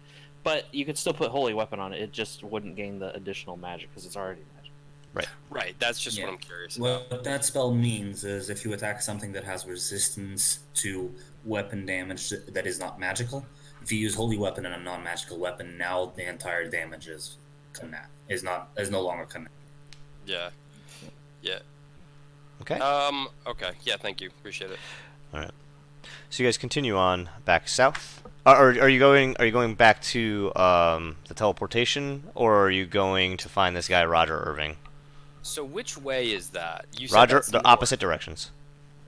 But you could still put holy weapon on it. It just wouldn't gain the additional magic because it's already magic. Right. That's just Yeah. what I'm curious about. What that spell means is if you attack something that has resistance to weapon damage that is not magical, if you use holy weapon and a non-magical weapon, now the entire damage is no longer connect. Yeah. Yeah. Okay. Okay. Yeah. Thank you. Appreciate it. All right. So you guys continue on back south. Or are you going back to the teleportation, or are you going to find this guy Roger Irving? So which way is that? You said Roger, that's the north. opposite directions.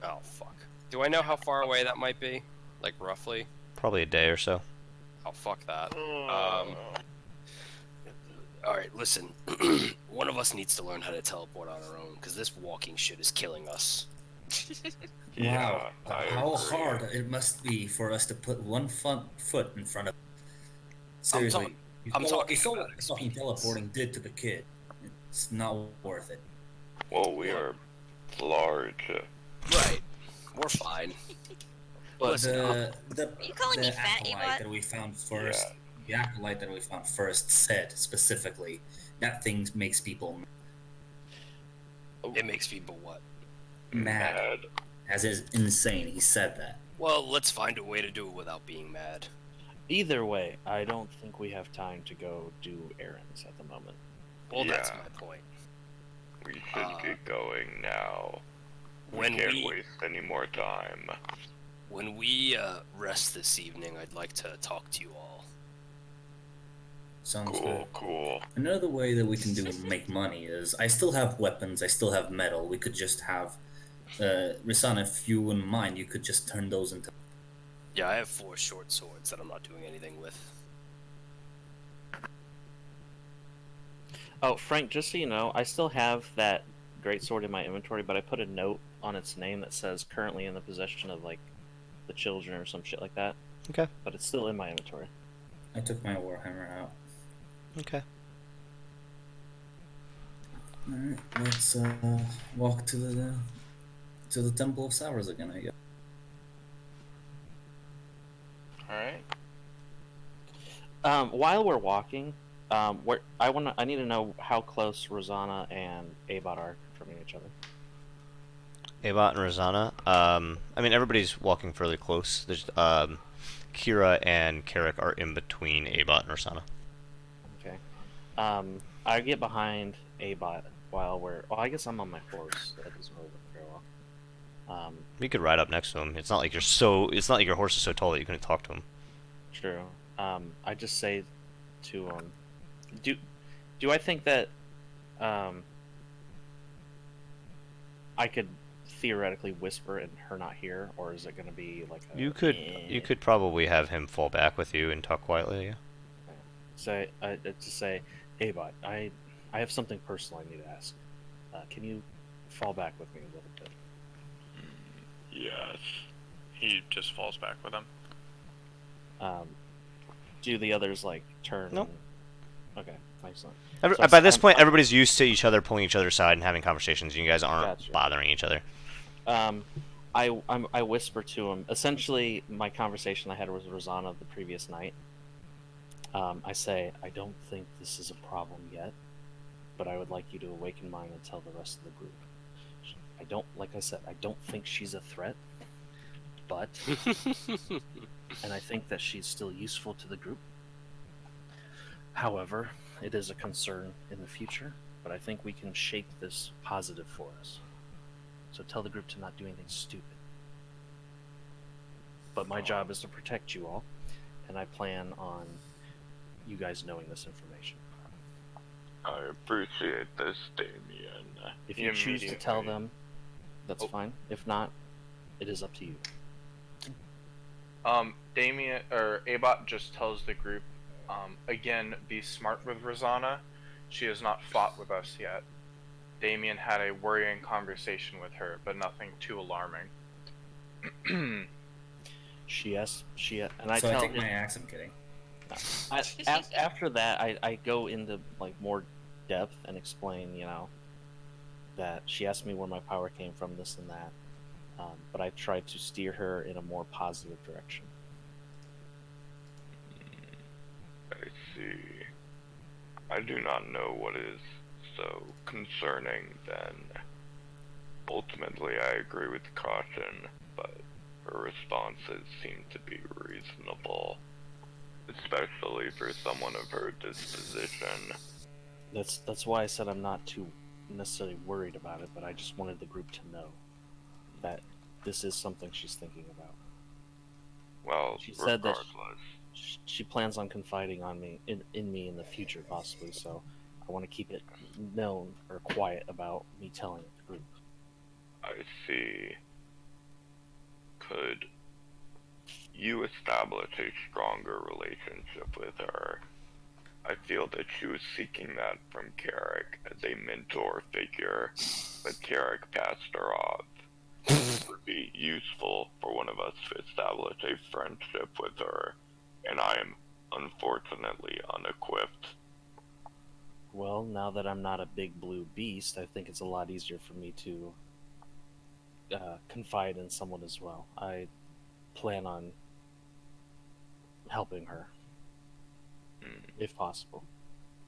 Oh fuck. Do I know how far away that might be? Like roughly? Probably a day or so. Oh fuck that. All right, listen. One of us needs to learn how to teleport on our own, because this walking shit is killing us. Yeah, Wow, I how agree. hard it must be for us to put one foot in front of. Seriously, I'm talking you saw about what the fucking experience. teleporting did to the kid. It's not worth it. Well, we are large. Right. We're fine. But listen, The Are you calling me fat, acolyte Ebot? that we found first, the acolyte that we found first said specifically that thing makes people it makes people what? mad. As is insane. He said that. Well, let's find a way to do it without being mad. Either way, I don't think we have time to go do errands at the moment. Well, that's Yeah. my point. We should get going now. When We can't we waste any more time. when we rest this evening, I'd like to talk to you all. Sounds Cool, good. cool. Another way that we can make money is I still have weapons, I still have metal. We could just have Risan, if you wouldn't mind, you could just turn those into. Yeah, I have 4 short swords that I'm not doing anything with. Oh, Frank, just so you know, I still have that great sword in my inventory, but I put a note on its name that says currently in the possession of like the children or some shit like that. Okay. But it's still in my inventory. I took my warhammer out. Okay. Alright, let's walk to the Temple of Savers again, I guess. Alright. While we're walking, I need to know how close Rosanna and Abot are from each other. Abot and Rosanna. I mean, everybody's walking fairly close. There's Kira and Carrick are in between Abot and Rosanna. Okay. I get behind Abot while we're. Well, I guess I'm on my horse. That doesn't really work very well. You could ride up next to him. It's not like you're so. It's not like your horse is so tall that you couldn't talk to him. True. I just say to him, do I think that I could theoretically whisper and her not hear, or is it going to be like a, You could probably have him fall back with you and talk quietly. Yeah. say just say, hey, bud, I have something personal I need to ask. Can you fall back with me a little bit? Yes. He just falls back with him. Do the others like turn? Nope. Okay, excellent. By this point, everybody's used to each other pulling each other's side and having conversations. You guys aren't Gotcha. bothering each other. I whisper to him. Essentially, my conversation I had with Rosanna the previous night. I say, I don't think this is a problem yet, but I would like you to awaken mine and tell the rest of the group. Like I said, I don't think she's a threat, but, and I think that she's still useful to the group. However, it is a concern in the future, but I think we can shape this positive for us. So tell the group to not do anything stupid. But my job is to protect you all, and I plan on you guys knowing this information. I appreciate this, Damien. If you choose to tell them, that's fine. If not, it is up to you. Damien or Abot just tells the group, again, be smart with Rosanna. She has not fought with us yet. Damien had a worrying conversation with her, but nothing too alarming. And I So I tell take my axe. I'm kidding. after that, I go into like more depth and explain, that she asked me where my power came from, this and that, but I tried to steer her in a more positive direction. I see. I do not know what is so concerning then. Ultimately, I agree with caution, but her responses seem to be reasonable, especially for someone of her disposition. That's why I said I'm not too necessarily worried about it, but I just wanted the group to know that this is something she's thinking about. Well, She said that regardless, she plans on confiding on me in me in the future, possibly. So I want to keep it known or quiet about me telling the group. I see. Could you establish a stronger relationship with her? I feel that she was seeking that from Carrick as a mentor figure, but Carrick passed her off. It would be useful for one of us to establish a friendship with her, and I am unfortunately unequipped. Well, now that I'm not a big blue beast, I think it's a lot easier for me to confide in someone as well. I plan on helping her, if possible.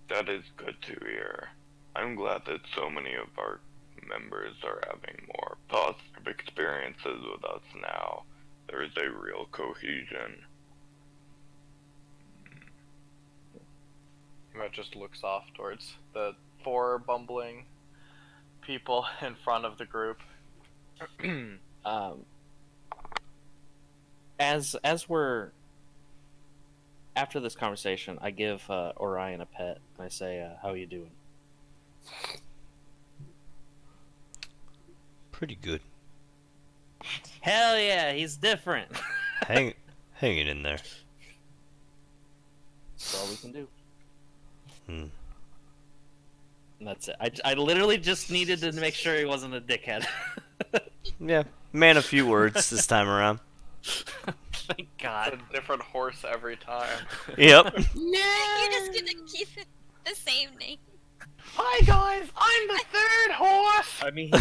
That is good to hear. I'm glad that so many of our members are having more positive experiences with us now. There is a real cohesion. Emmett just looks off towards the 4 bumbling people in front of the group. As we're after this conversation, I give Orion a pet and I say, "How are you doing?" Pretty good. Hell yeah, he's different. Hanging in there. That's all we can do. Hmm. And that's it. I literally just needed to make sure he wasn't a dickhead. Yeah, man, a few words this time around. Thank God. It's a different horse every time. Yep. You're just gonna keep it the same name. Hi guys, I'm the 3rd horse! I mean,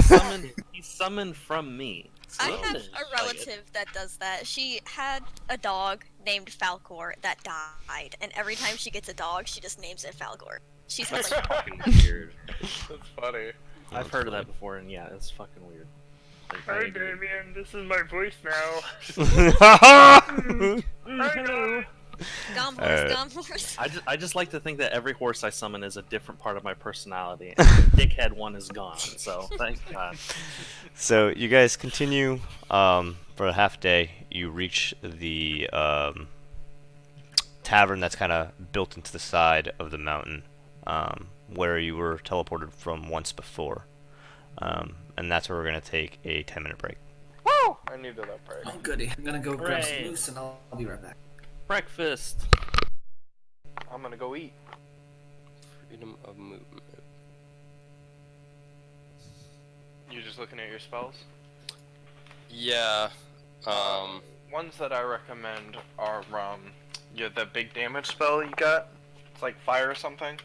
he's summoned from me. I So- have a relative that does that. She had a dog named Falcor that died, and every time she gets a dog, she just names it Falcor. She's had like fucking weird. That's funny. I've heard of that before, and yeah, it's fucking weird. Like, I Hi, agree. Damien. This is my voice now. Hello. gum horse, Alright. gum horse. I just like to think that every horse I summon is a different part of my personality, and the dickhead one is gone. So thank God. So you guys continue for a half day. You reach the tavern that's kind of built into the side of the mountain, where you were teleported from once before, and that's where we're gonna take a 10-minute break. Woo! I needed that break. Oh, goody. I'm gonna go grab some Hooray. loose and I'll be right back. Breakfast. I'm gonna go eat. Freedom of movement. You just looking at your spells? Yeah. Ones that I recommend are yeah, the big damage spell you got. It's like fire or something.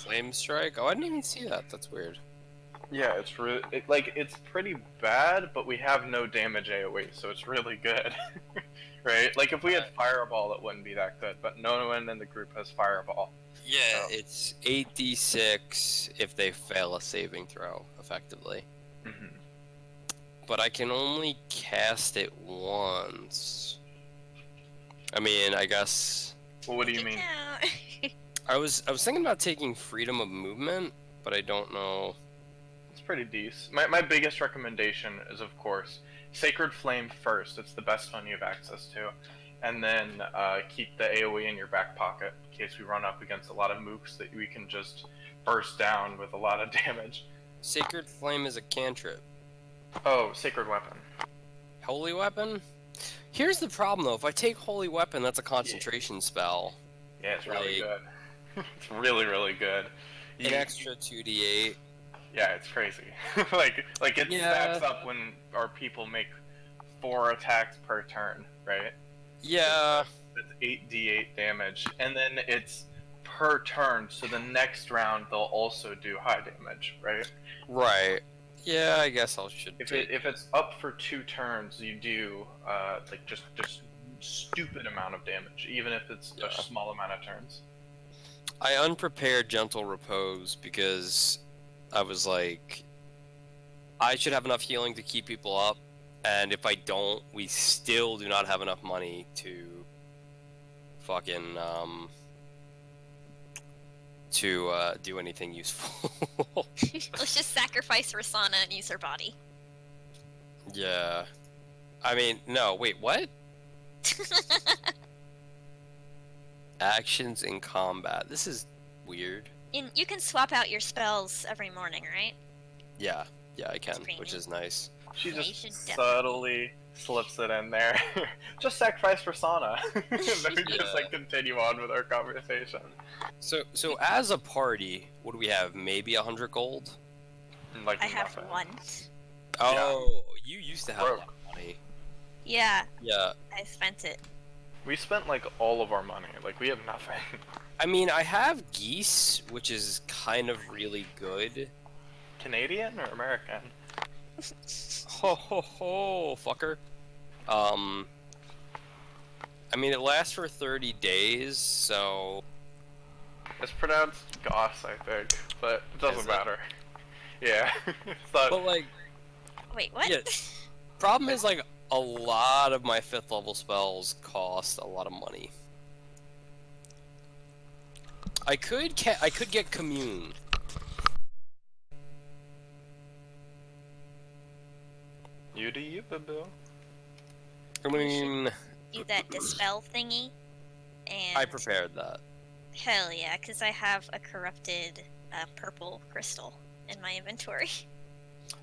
Flame strike. Oh, I didn't even see that. That's weird. Yeah, it's it's pretty bad, but we have no damage AoE, so it's really good. Right? Like if we had fireball, it wouldn't be that good, but no one in the group has fireball. Yeah, Oh. it's 8d6 if they fail a saving throw, effectively. Mm-hmm. But I can only cast it once. I mean, I guess Well, what do you mean? Yeah. I was thinking about taking freedom of movement, but I don't know. It's pretty decent. My biggest recommendation is, of course, Sacred Flame first. It's the best one you have access to. And then keep the AoE in your back pocket in case we run up against a lot of mooks that we can just burst down with a lot of damage. Sacred Flame is a cantrip. Oh, Sacred Weapon. Holy Weapon? Here's the problem though, if I take Holy Weapon, that's a concentration spell. Yeah, it's really Like- good. It's really, really good. An extra 2d8. Yeah, it's crazy. like it Yeah. stacks up when our people make 4 attacks per turn, right? Yeah. That's 8d8 damage, and then it's per turn, so the next round they'll also do high damage, right? Right. Yeah, I guess I should If take... it's up for 2 turns, you do like just stupid amount of damage, even if it's Yeah. a small amount of turns. I unprepared Gentle Repose because I was like, I should have enough healing to keep people up, and if I don't, we still do not have enough money to fucking do anything useful. Let's just sacrifice Rasana and use her body. Yeah. I mean, no, wait, what? Actions in combat. This is weird. You can swap out your spells every morning, right? Yeah, I can, pretty which neat. is nice. She Yeah, you just should definitely- subtly slips it in there. Just sacrifice Persona. And then we Yeah. just like continue on with our conversation. So as a party, what do we have? Maybe 100 gold? Like I have nothing. 1. Oh, you used to have a Broke. lot of money. Yeah, Yeah. I spent it. We spent like all of our money. Like we have nothing. I mean, I have geese, which is kind of really good. Canadian or American? Ho ho ho, fucker. I mean, it lasts for 30 days, so It's pronounced Goss, I think, but it doesn't Is it? matter. Yeah. It's not, but like, Wait, what? Yeah. problem is like a lot of my 5th level spells cost a lot of money. I could get commune. you do you, boo. I mean, Do that dispel thingy. And I prepared that. hell yeah, because I have a corrupted purple crystal in my inventory.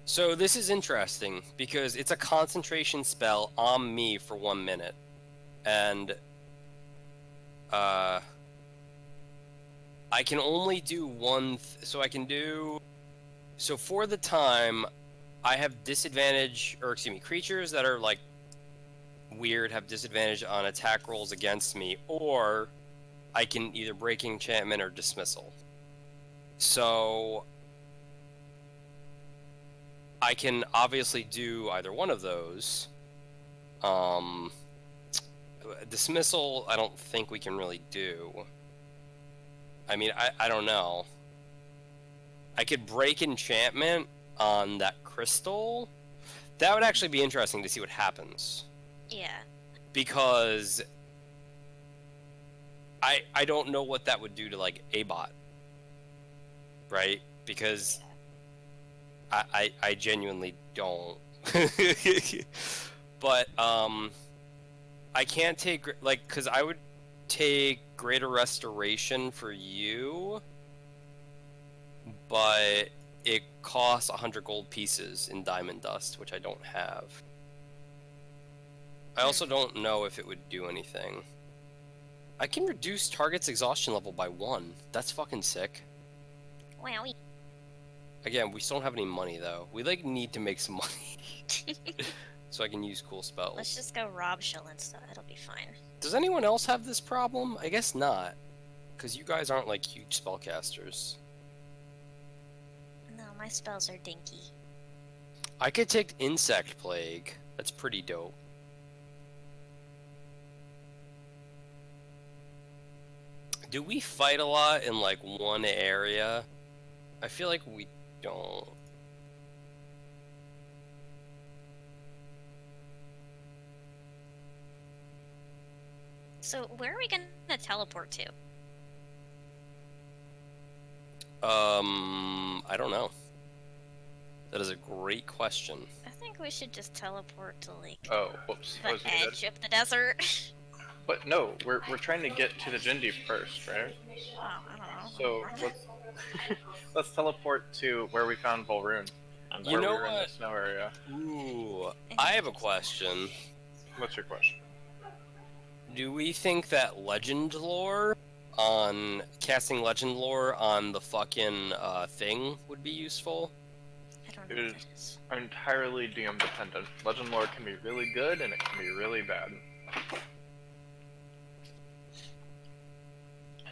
So this is interesting because it's a concentration spell on me for 1 minute, and I can only do one. So I can do. So for the time, I have disadvantage, or excuse me, creatures that are like weird have disadvantage on attack rolls against me, or I can either break enchantment or dismissal. So I can obviously do either one of those. Dismissal, I don't think we can really do. I mean, I don't know. I could break enchantment on that crystal. That would actually be interesting to see what happens. Yeah. Because I don't know what that would do to like a bot. Right? Because I genuinely don't. But I can't take like, because I would take Greater Restoration for you, but it costs 100 gold pieces in diamond dust, which I don't have. I also don't know if it would do anything. I can reduce target's exhaustion level by 1. That's fucking sick. Wowie. Again, we still don't have any money though. We like need to make some money so I can use cool spells. Let's just go rob Shalinsta. It'll be fine. Does anyone else have this problem? I guess not, because you guys aren't like huge spellcasters. No, my spells are dinky. I could take Insect Plague. That's pretty dope. Do we fight a lot in like one area? I feel like we don't. So where are we gonna teleport to? I don't know. That is a great question. I think we should just teleport to like Oh, whoops. the Was needed. edge of the desert. But no, we're trying to get to the Jindy first, right? Oh, I don't know. So let's let's teleport to where we found Volrune. You Where know we were in the what? snow area. Ooh, I have a question. What's your question? Do we think that legend lore on casting legend lore on the fucking thing would be useful? I don't know It what that is. Entirely DM dependent. Legend lore can be really good and it can be really bad.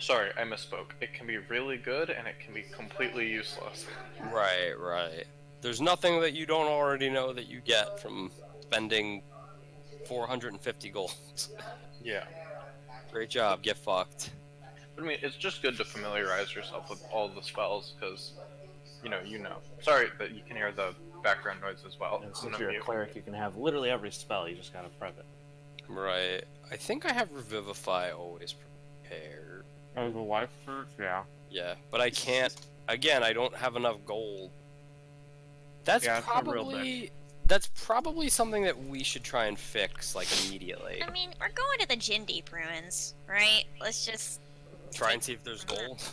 Sorry, I misspoke. It can be really good and it can be completely useless. Right. There's nothing that you don't already know that you get from spending 450 gold. Yeah. Great job. Get fucked. But I mean, it's just good to familiarize yourself with all the spells, because, you know. Sorry that you can hear the background noise as well. And I'm since gonna you're a mute. cleric, you can have literally every spell. You just gotta prep it. Right. I think I have Revivify always prepared. Oh, the life surge? Yeah. Yeah, but I can't. Again, I don't have enough gold. That's Yeah, it's a real probably. That's probably something that we should try and fix, like, immediately. I mean, we're going to the Gin Deep ruins, right? Let's just Try and see if there's gold.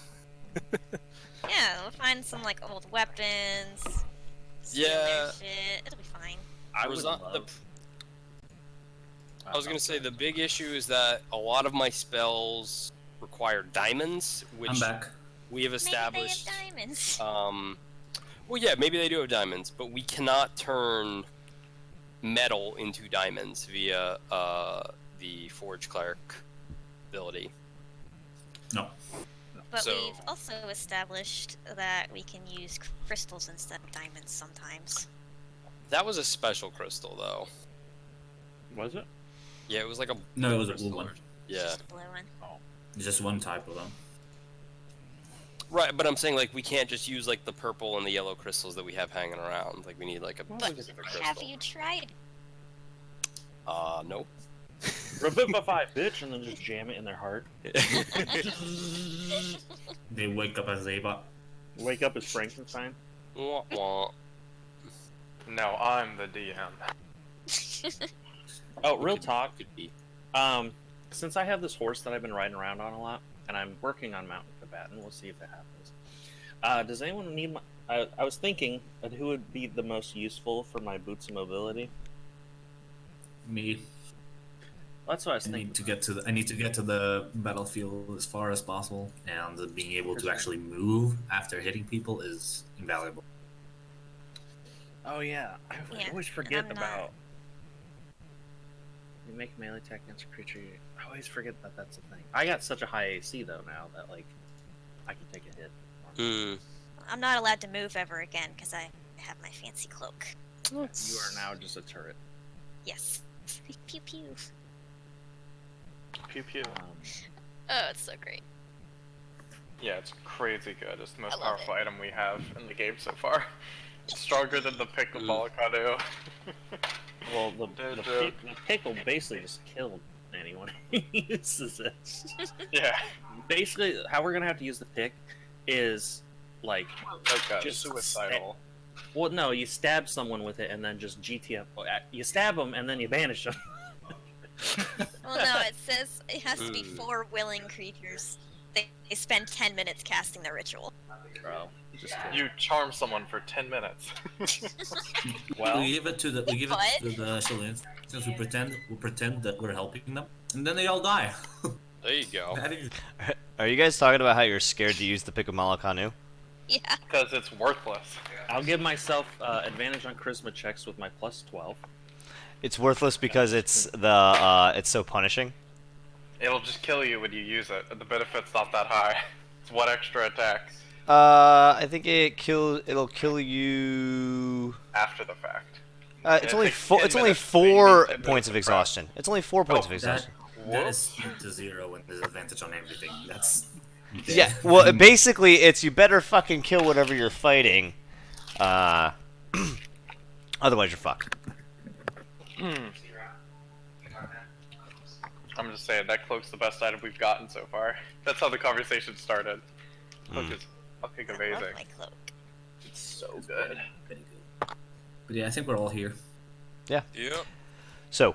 yeah, we'll find some like old weapons. Steal Yeah. their shit. It'll be fine. I was would not the. love- I was gonna say the big issue is that a lot of my spells require diamonds, which I'm back. we have established. Maybe they have diamonds. Well, yeah, maybe they do have diamonds, but we cannot turn metal into diamonds via the Forge Cleric ability. No. But so- we've also established that we can use crystals instead of diamonds sometimes. That was a special crystal, though. Was it? Yeah, it was like a. No, it was a crystal blue one. or- Yeah. Just a blue one. It's just one type of them. Right, but I'm saying like we can't just use like the purple and the yellow crystals that we have hanging around. Like we need like a But specific crystal. have you tried? Nope. Revivify, bitch, and then just jam it in their heart. They wake up as Ava. Wake up as Frankenstein. Wah, wah. No, I'm the DM. Oh, real talk. Could be. Since I have this horse that I've been riding around on a lot, and I'm working on mountain combatant, we'll see if it happens. Does anyone need my? I was thinking of who would be the most useful for my boots of mobility. Me. That's what I was I thinking. need to get to the, I need to get to the battlefield as far as possible, and being able to actually move after hitting people is invaluable. Oh yeah, I Yeah, always forget I'm not- about. You make melee attack against a creature. I always forget that that's a thing. I got such a high AC though now that like I can take a hit. Hmm. I'm not allowed to move ever again because I have my fancy cloak. You are now just a turret. Yes. Pew pew. Pew pew. Oh, it's so great. Yeah, it's crazy good. It's the most I love powerful item we have in the game so far. It's stronger than the pickleball canoe. Well, the Dude. pickle basically just killed anyone who uses it. Yeah. Basically, how we're gonna have to use the pick is like, Like Just suicidal. well, no, you stab someone with it and then just GTF. You stab them and then you banish them. Well, no, it says it has to be Mm. 4 willing creatures. They spend 10 minutes casting the ritual. Bro, just kidding. You charm someone for 10 minutes. Well, we give it to the But- Chileans since we pretend that we're helping them, and then they all die. There you go. That is- Are you guys talking about how you're scared to use the Picamala canoe? Yeah. Because it's worthless. I'll give myself advantage on charisma checks with my plus 12. It's worthless because it's so punishing. It'll just kill you when you use it, and the benefit's not that high. It's one extra attack I think it'll kill you. after the fact. It's Yeah, only it takes four. 10 It's only minutes to maybe 4 10 minutes points of to exhaustion. It's only 4 points of Oh, exhaustion. that is skewed to 0 when there's advantage on everything. That's Yeah. Well, basically, it's you better fucking kill whatever you're fighting. Otherwise, you're fucked. I'm just saying, that cloak's the best item we've gotten so far. That's how the conversation started. Cloak is fucking I love amazing. my cloak. It's so good. pretty good. But yeah, I think we're all here. Yep. So,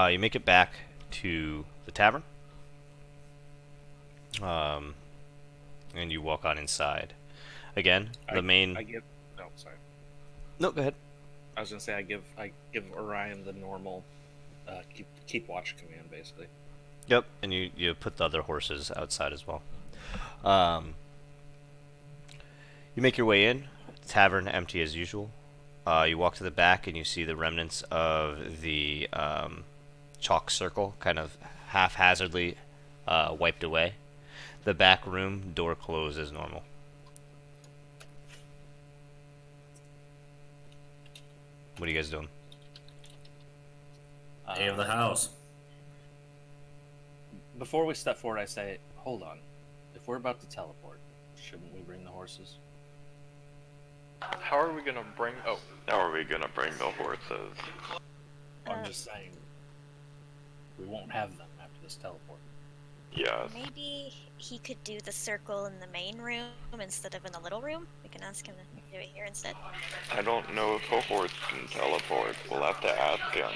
you make it back to the tavern. And you walk on inside. Again, the main. I give. No, sorry. No, go ahead. I was gonna say I give Orion the normal keep watch command basically. Yep, and you put the other horses outside as well. You make your way in. Tavern empty as usual. You walk to the back and you see the remnants of the chalk circle, kind of haphazardly wiped away. The back room door closed as normal. What are you guys doing? Day of the house. Before we step forward, I say, hold on. If we're about to teleport, shouldn't we bring the horses? How are we gonna bring? Oh, How are we gonna bring the horses? I'm just saying, we won't have them after this teleport. Yes. Maybe he could do the circle in the main room instead of in the little room. We can ask him to do it here instead. I don't know if a horse can teleport. We'll have to ask him.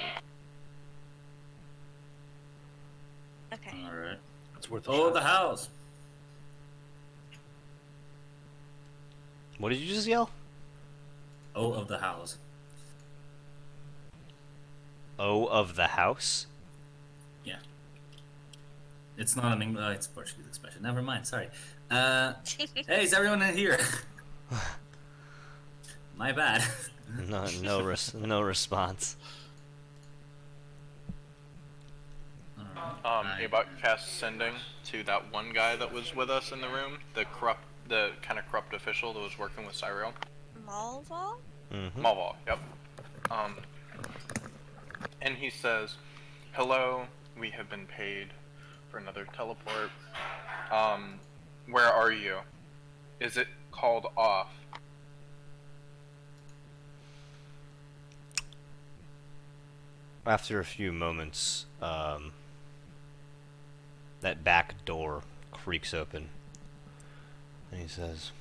Okay. Alright. It's worth a Oh, shot. the house. What did you just yell? Oh, of the house. Oh, of the house? Yeah. It's not an English, it's a Portuguese expression. Never mind, sorry. Hey, is everyone in here? My bad. No response. Alright. about cast sending to that one guy that was with us in the room, the kind of corrupt official that was working with Cyril. Malval? Mm-hmm. Malval, yep. And he says, "Hello, we have been paid for another teleport. Where are you? Is it called off?" After a few moments, that back door creaks open, and he says,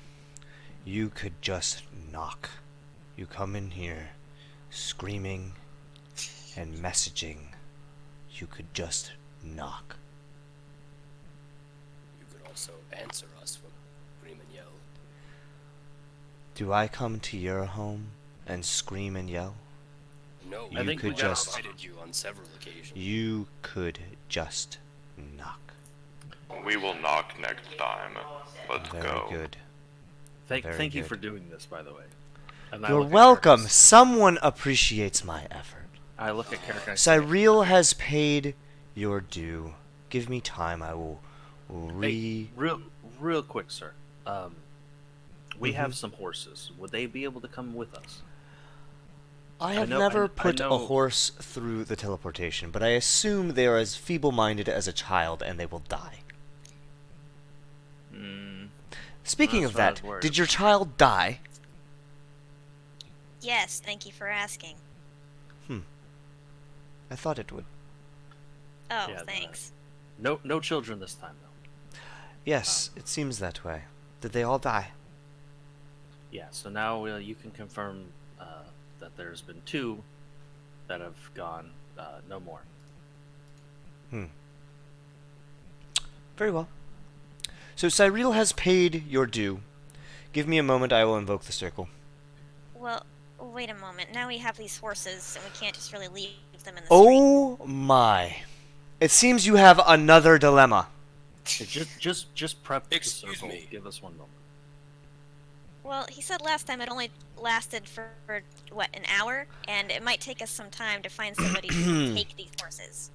"You could just knock. You come in here, screaming and messaging. You could just knock." You could also answer us when scream and yell. Do I come to your home and scream and yell? No, You think could we got just. invited you on several occasions. You could just knock. We will knock next time. Let's Very go. good. Thank Very you good. for doing this, by the way. And I You're look at welcome. Kirkus. Someone appreciates my effort. I look at Carrick and I say, Cyril has paid your due. Give me time. I will hey, real quick, sir. We Mhm. have some horses. Would they be able to come with us? I have know- never I put a know- horse through the teleportation, but I assume they are as feeble-minded as a child and they will die. Hmm. Speaking That's of what I that, was worried did your child die? Yes, thank you for asking. I thought it would. Oh, Yeah, thanks. No children this time, though. Yes, it seems that way. Did they all die? Yeah. So now you can confirm that there's been 2 that have gone. No more. Very well. So Cyril has paid your due. Give me a moment, I will invoke the circle. Well, wait a moment. Now we have these horses, and we can't just really leave them in the street. Oh my. It seems you have another dilemma. Hey, just prep the Excuse circle. me. Give us one moment. Well, he said last time it only lasted for what, an hour? And it might take us some time to find somebody to take these horses.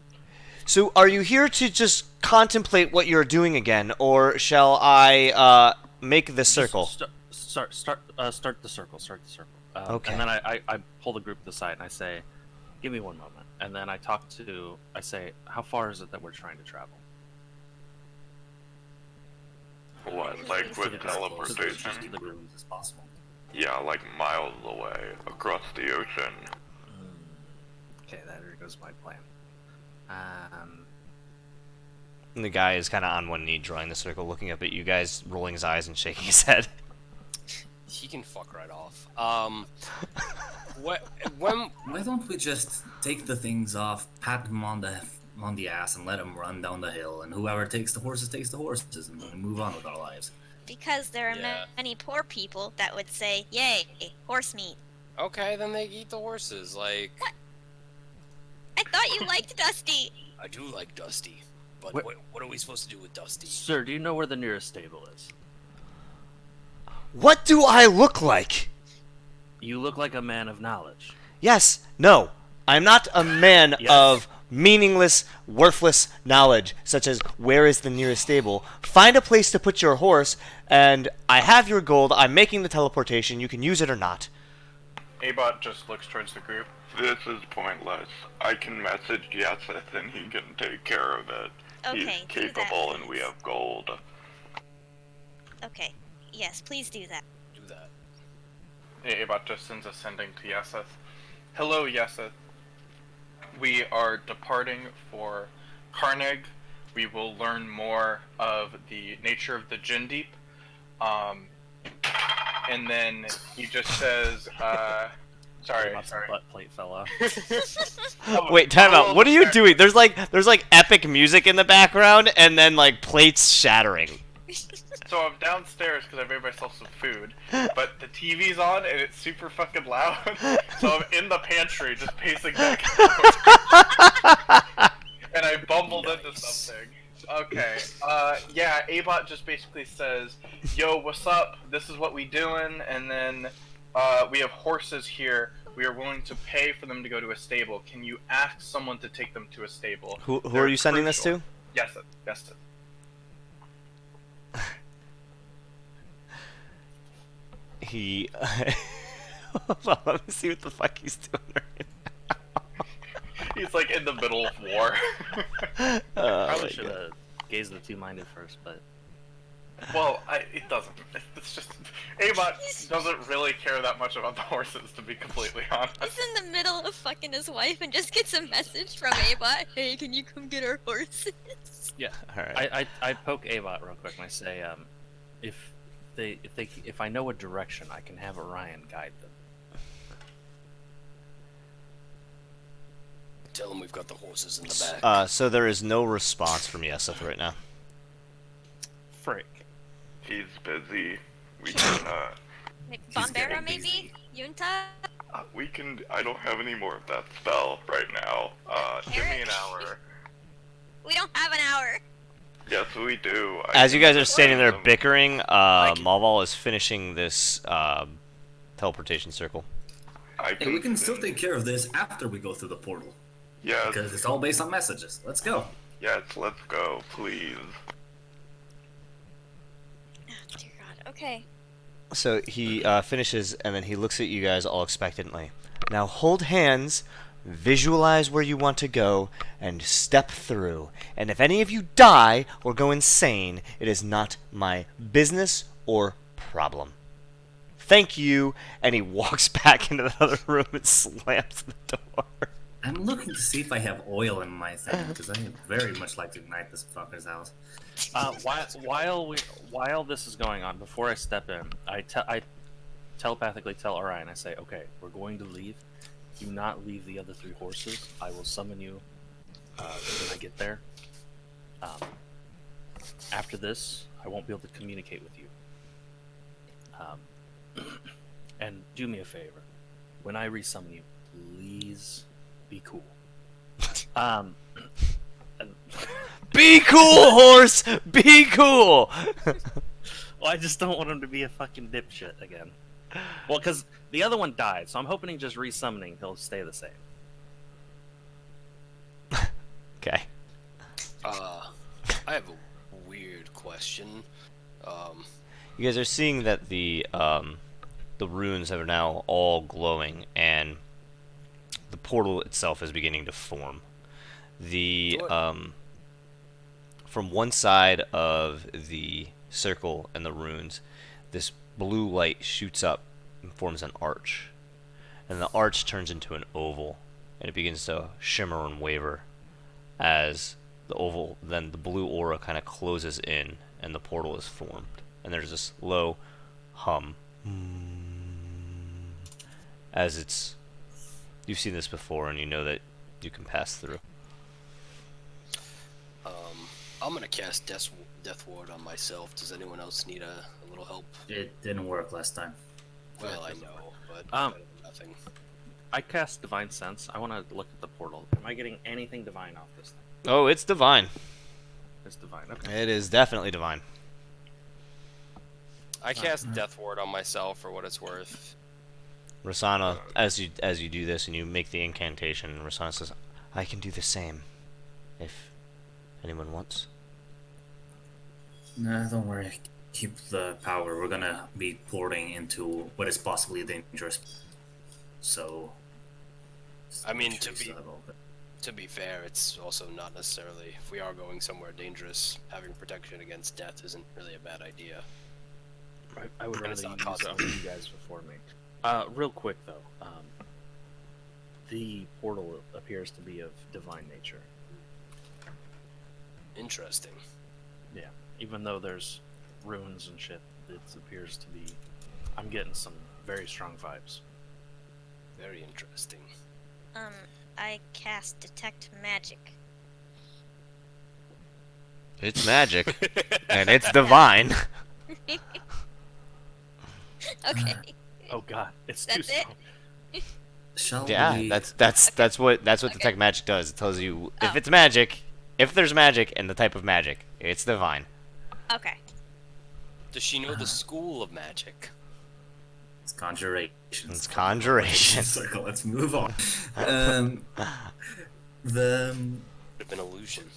So are you here to just contemplate what you're doing again, or shall I make the circle? Start the circle. Start the circle. Okay. And then I pull the group to the side and I say, "Give me one moment." And then I say, "How far is it that we're trying to travel?" What, like with Just teleportation? to the group. As possible. Yeah, like miles away, across the ocean. Okay, there goes my plan. And the guy is kind of on one knee drawing the circle, looking up at you guys, rolling his eyes and shaking his head. He can fuck right off. When Why don't we just take the things off, pat them on the ass, and let them run down the hill, and whoever takes the horses, and we move on with our lives. Because there are Yeah. many poor people that would say, "Yay, horse meat." Okay, then they eat the horses. Like, I thought you liked Dusty. I do like Dusty, but Wait- what are we supposed to do with Dusty? Sir, do you know where the nearest stable is? What do I look like? You look like a man of knowledge. Yes, no. I'm not a man Yes. of meaningless, worthless knowledge, such as where is the nearest stable. Find a place to put your horse, and I have your gold. I'm making the teleportation. You can use it or not. Abot just looks towards the group. This is pointless. I can message Yeseth and he can take care of it. Okay, He's do that, capable and we please. have gold. Okay. Yes, please do that. Do that. Abot just sends a sending to Yeseth. Hello, Yeseth. We are departing for Carneg. We will learn more of the nature of the Jinn Deep. And then he just says, sorry. Butt plate fell off. Wait, time out. What are you doing? There's like epic music in the background, and then like plates shattering. So I'm downstairs because I made myself some food, but the TV's on and it's super fucking loud. So I'm in the pantry just pacing back and forth. And I bumbled into something. Okay. Yeah, Abot just basically says, yo, what's up? This is what we doing, and then we have horses here. We are willing to pay for them to go to a stable. Can you ask someone to take them to a stable? Who They're are you sending this crucial. to? Yes, yes. He. Well, let me see what the fuck he's doing right now. He's like in the middle of war. Probably should have gazed the two-minded first, but Well, it doesn't. It's just Abot doesn't really care that much about the horses, to be completely honest. He's in the middle of fucking his wife and just gets a message from Abot. Hey, can you come get our horses? yeah. All right. I poke Avot real quick and I say, if I know a direction, I can have Orion guide them. Tell him we've got the horses in the back. So there is no response from Yeseth right now. Frick. He's busy. We can, Bombera, maybe? Yunta? we can, I don't have any more of that spell right now. Give me an hour. We don't have an hour. Yes, we do. As you guys are standing there them. bickering, Malval is finishing this teleportation circle. Hey, we can still take care of this after we go through the portal. Yes, Because it's all based on messages. Let's go. yes, let's go, please. Oh, dear God. Okay. So he finishes, and then he looks at you guys all expectantly. Now hold hands, visualize where you want to go, and step through. And if any of you die or go insane, it is not my business or problem. Thank you. And he walks back into the other room and slams the door. I'm looking to see if I have oil in my thing, because I very much like to ignite this fucker's house. While this is going on, before I step in, I telepathically tell Orion, I say, okay, we're going to leave. Do not leave the other 3 horses. I will summon you when I get there. After this, I won't be able to communicate with you. And do me a favor. When I resummon you, please be cool. Be cool, horse! Be cool! Well, I just don't want him to be a fucking dipshit again. Well, because the other one died, so I'm hoping just resummoning he'll stay the same. Okay. I have a weird question. You guys are seeing that the runes are now all glowing, and the portal itself is beginning to form. The from one side of the circle and the runes, this blue light shoots up and forms an arch, and the arch turns into an oval, and it begins to shimmer and waver as the oval, then the blue aura kind of closes in, and the portal is formed, and there's this low hum as it's. You've seen this before, and you know that you can pass through. I'm gonna cast Death Ward on myself. Does anyone else need a little help? It didn't work last time. Well, I know, but nothing. I cast Divine Sense. I want to look at the portal. Am I getting anything divine off this thing? Oh, it's divine. It's divine. Okay. It is definitely divine. I cast Death Ward on myself for what it's worth. Rasana, as you do this and you make the incantation, Rasana says, "I can do the same, if anyone wants." Nah, don't worry. Keep the power. We're gonna be porting into what is possibly dangerous. so. I mean, sure you still have all that. to be fair, it's also not necessarily, if we are going somewhere dangerous, having protection against death isn't really a bad idea. I would And rather it's use not one costly. of you guys before me. Real quick though, the portal appears to be of divine nature. Interesting. Yeah, even though there's ruins and shit, it appears to be. I'm getting some very strong vibes. Very interesting. I cast detect magic. It's magic, and it's divine. Okay. Oh god, it's That's too it? strong. Shall Yeah, we? that's what Okay. detect magic does. It tells you if Oh. it's magic, if there's magic, and the type of magic. It's divine. Okay. Does she know the school of magic? It's conjuration. It's conjuration. Circle. Let's move on. The Could have been illusion.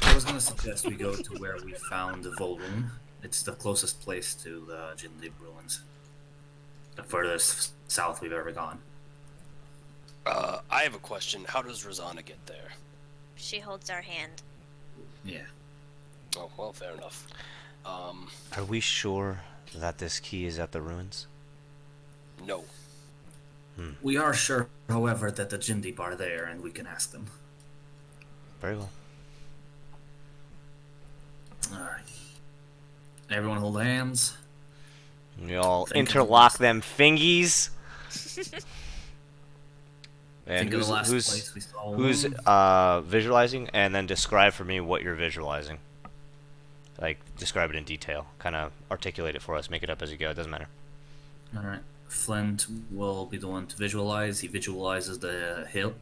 I was gonna suggest we go to where we found the Volroon. It's the closest place to the Jindib ruins. The furthest south we've ever gone. I have a question. How does Rosanna get there? She holds our hand. Yeah. Oh, well, fair enough. Are we sure that this key is at the ruins? No. We are sure, however, that the Jindib are there and we can ask them. Very well. Alright. Everyone hold hands. We all Think of interlock the- them fingies. And Think of who's the last who's place we saw who's one. visualizing, and then describe for me what you're visualizing. Like describe it in detail. Kind of articulate it for us. Make it up as you go. It doesn't matter. Alright. Flint will be the one to visualize. He visualizes the hill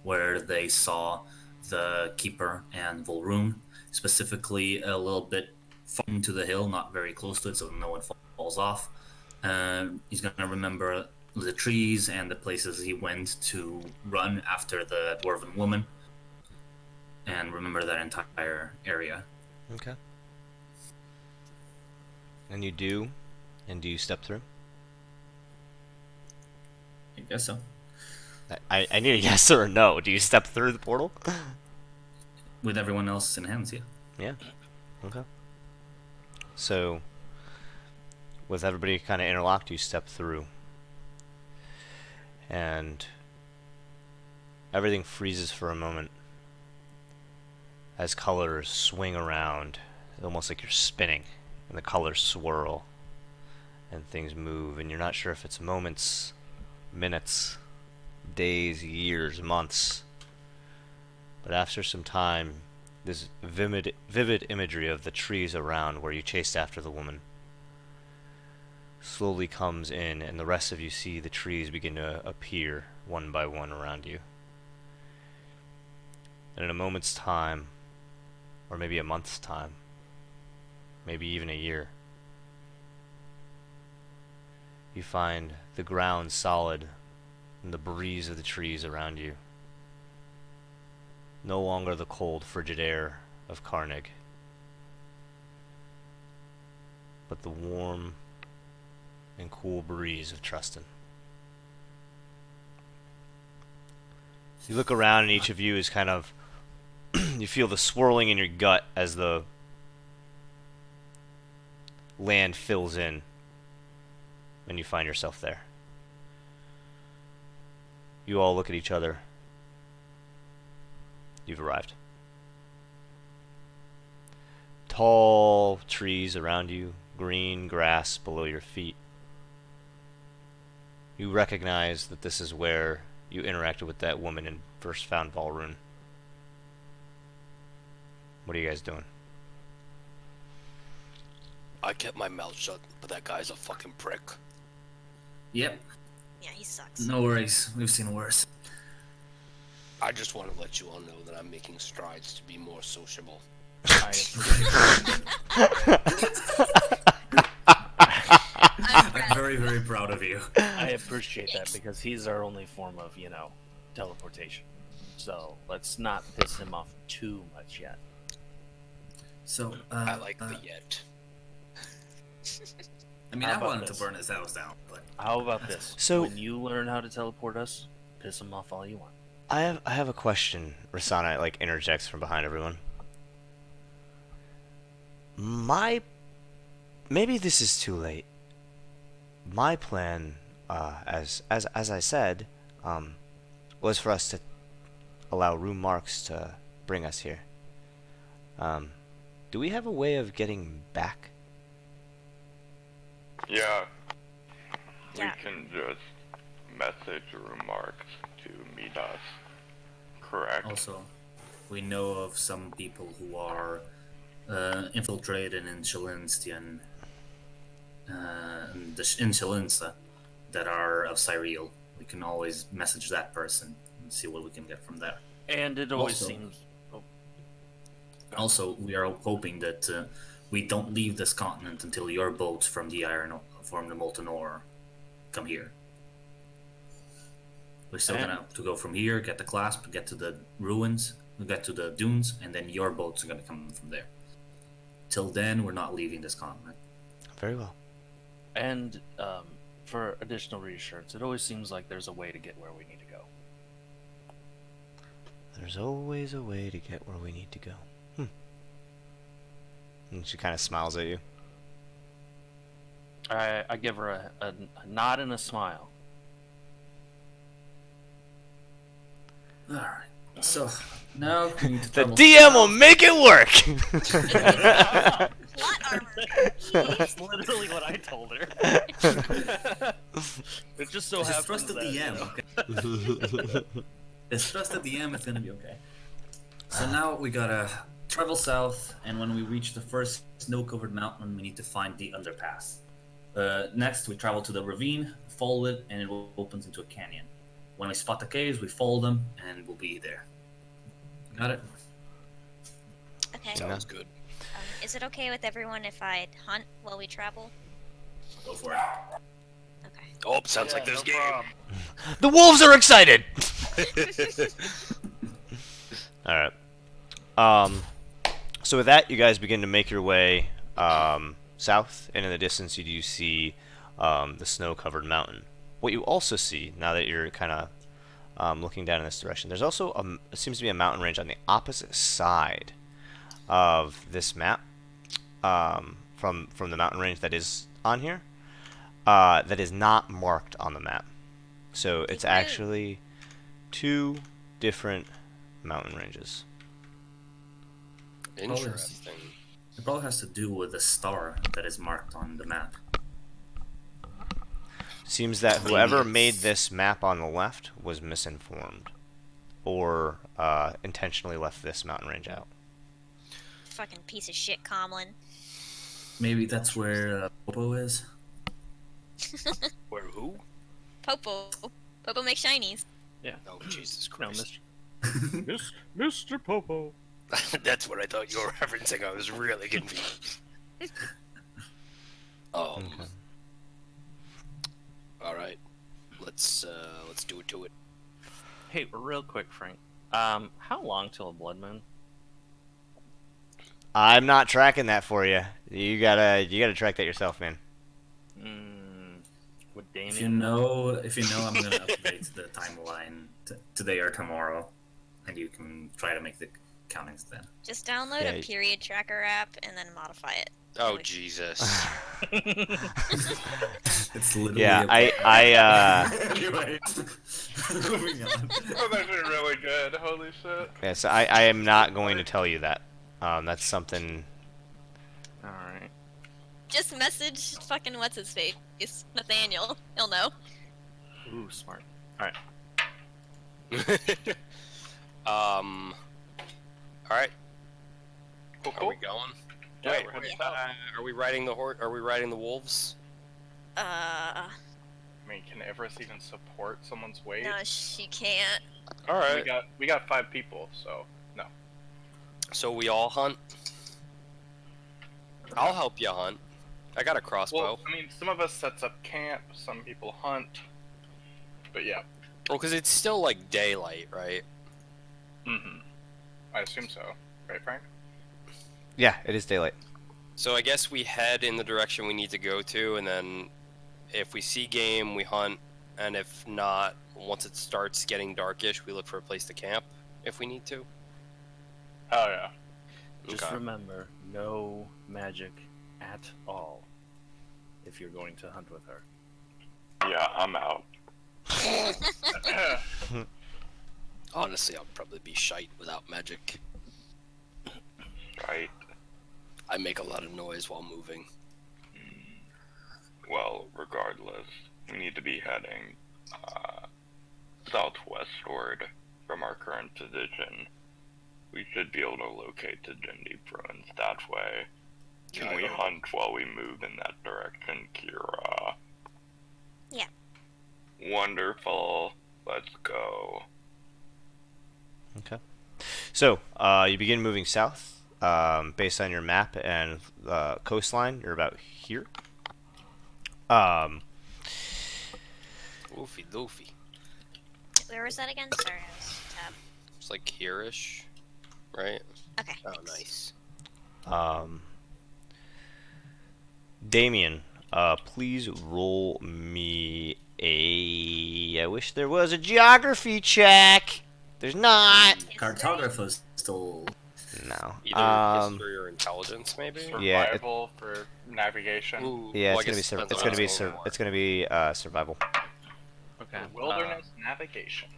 where they saw the Keeper and Volroon. Specifically, a little bit into the hill, not very close to it, so no one falls off. He's going to remember the trees and the places he went to run after the dwarven woman. And remember that entire area. Okay. And you do, and do you step through? I guess so. I need a yes or a no. Do you step through the portal? With everyone else in hands, yeah. Yeah. Okay. So, with everybody kind of interlocked, you step through. And everything freezes for a moment as colors swing around, almost like you're spinning, and the colors swirl, and things move, and you're not sure if it's moments, minutes, days, years, months. But after some time, this vivid imagery of the trees around where you chased after the woman slowly comes in, and the rest of you see the trees begin to appear one by one around you. And in a moment's time, or maybe a month's time, maybe even a year, you find the ground solid and the breeze of the trees around you. No longer the cold, frigid air of Carnig, but the warm and cool breeze of Trustin. You look around and each of you is kind of you feel the swirling in your gut as the land fills in and you find yourself there. You all look at each other. You've arrived. Tall trees around you, green grass below your feet. You recognize that this is where you interacted with that woman and first found Volroon. What are you guys doing? I kept my mouth shut, but that guy's a fucking prick. Yep. Yeah, he sucks. No worries. We've seen worse. I just want to let you all know that I'm making strides to be more sociable. I I'm very, very proud of you. appreciate that because he's our only form of, teleportation. So let's not piss him off too much yet. So, I like the yet. I mean, How I about wanted this? to burn his house down, but How about this? So- when you learn how to teleport us, piss them off all you want. I have a question. Rasana like interjects from behind everyone. Maybe this is too late. My plan, as I said, was for us to allow room marks to bring us here. Do we have a way of getting back? Yeah, Yeah. we can just message remarks to meet us. Correct. also, we know of some people who are infiltrated in Shalinstian, in Shalinsa, that are of Cyril. We can always message that person and see what we can get from there. And it always Also- seems. Oh, Also, we are hoping that we don't leave this continent until your boats from the molten ore come here. We're still And- gonna to go from here, get the clasp, get to the ruins, get to the dunes, and then your boats are gonna come from there. Till then, we're not leaving this continent. Very well. and for additional reassurance, it always seems like there's a way to get where we need to go. There's always a way to get where we need to go. And she kind of smiles at you. I give her a nod and a smile. All right. So now we need to The travel DM will south. make it work. Plot armor. That's literally what I told her. It just so Just happens trust the that, you DM. know. Okay? Just trust the DM. It's gonna be okay. So now we gotta travel south, and when we reach the first snow-covered mountain, we need to find the underpass. Next, we travel to the ravine, follow it, and it opens into a canyon. When we spot the caves, we follow them, and we'll be there. Got it? Okay. Sounds good. Is it okay with everyone if I hunt while we travel? Go for it. Okay. Oh, sounds like there's game. The wolves are excited. All right. So with that, you guys begin to make your way south, and in the distance, you do see the snow-covered mountain. What you also see, now that you're kind of looking down in this direction, there's also it seems to be a mountain range on the opposite side of this map from the mountain range that is on here, that is not marked on the map. So it's Big move. actually two different mountain ranges. Interesting. It probably has to do with the star that is marked on the map. Seems that Maybe whoever it's- made this map on the left was misinformed, or intentionally left this mountain range out. Fucking piece of shit, Comlin. Maybe that's where Popo is. Where who? Popo. Popo makes shinies. Oh, Jesus No, Christ. Mr. Popo. That's what I thought you were referencing. I was really confused. Okay. All right. Let's do it to it. Hey, real quick, Frank. How long till a blood moon? I'm not tracking that for you. You gotta track that yourself, man. Would If Damien? you know, I'm gonna update the timeline today or tomorrow, and you can try to make the countings then. Just download Yeah, a period tracker app and then modify it. Oh, Jesus. It's literally. Yeah, Anyway, moving on. Oh, that's really good. Holy shit. yes, I am not going to tell you that. That's something. All right. Just message fucking what's his face, Nathaniel. He'll know. Ooh, smart. All right. All right. Cool, Are cool. we going? Yeah, Wait, we're heading Yeah. south. are we riding the horse? Are we riding the wolves? I mean, can Everest even support someone's weight? No, she can't. All right. We got 5 people, so no. So we all hunt. I'll help you hunt. I got a crossbow. Well, I mean, some of us sets up camp, some people hunt. But yeah. Well, because it's still like daylight, right? Mm-hmm. I assume so. Right, Frank? Yeah, it is daylight. So I guess we head in the direction we need to go to, and then if we see game, we hunt, and if not, once it starts getting darkish, we look for a place to camp if we need to. Oh yeah. Just Okay. remember, no magic at all if you're going to hunt with her. Yeah, I'm out. Honestly, I'll probably be shite without magic. Right. I make a lot of noise while moving. Well, regardless, we need to be heading southwestward from our current position. We should be able to locate the Jindy ruins that way. Can Yeah, we hunt while we move in that direction, Kira? Yeah. Wonderful. Let's go. Okay. So, you begin moving south. Based on your map and coastline, you're about here. Oofy doofy. Where was that again? Sorry, I was tab. It's like here-ish, right? Okay. Oh, thanks. nice. Damien, please roll me a. I wish there was a geography check. There's not. Cartographer's still. No. Either history or intelligence, maybe? Yeah, it- Survival for navigation. Ooh, Yeah, well, I it's gonna be guess it depends it's on gonna be what's going on. it's gonna be survival. Okay. Wilderness navigation.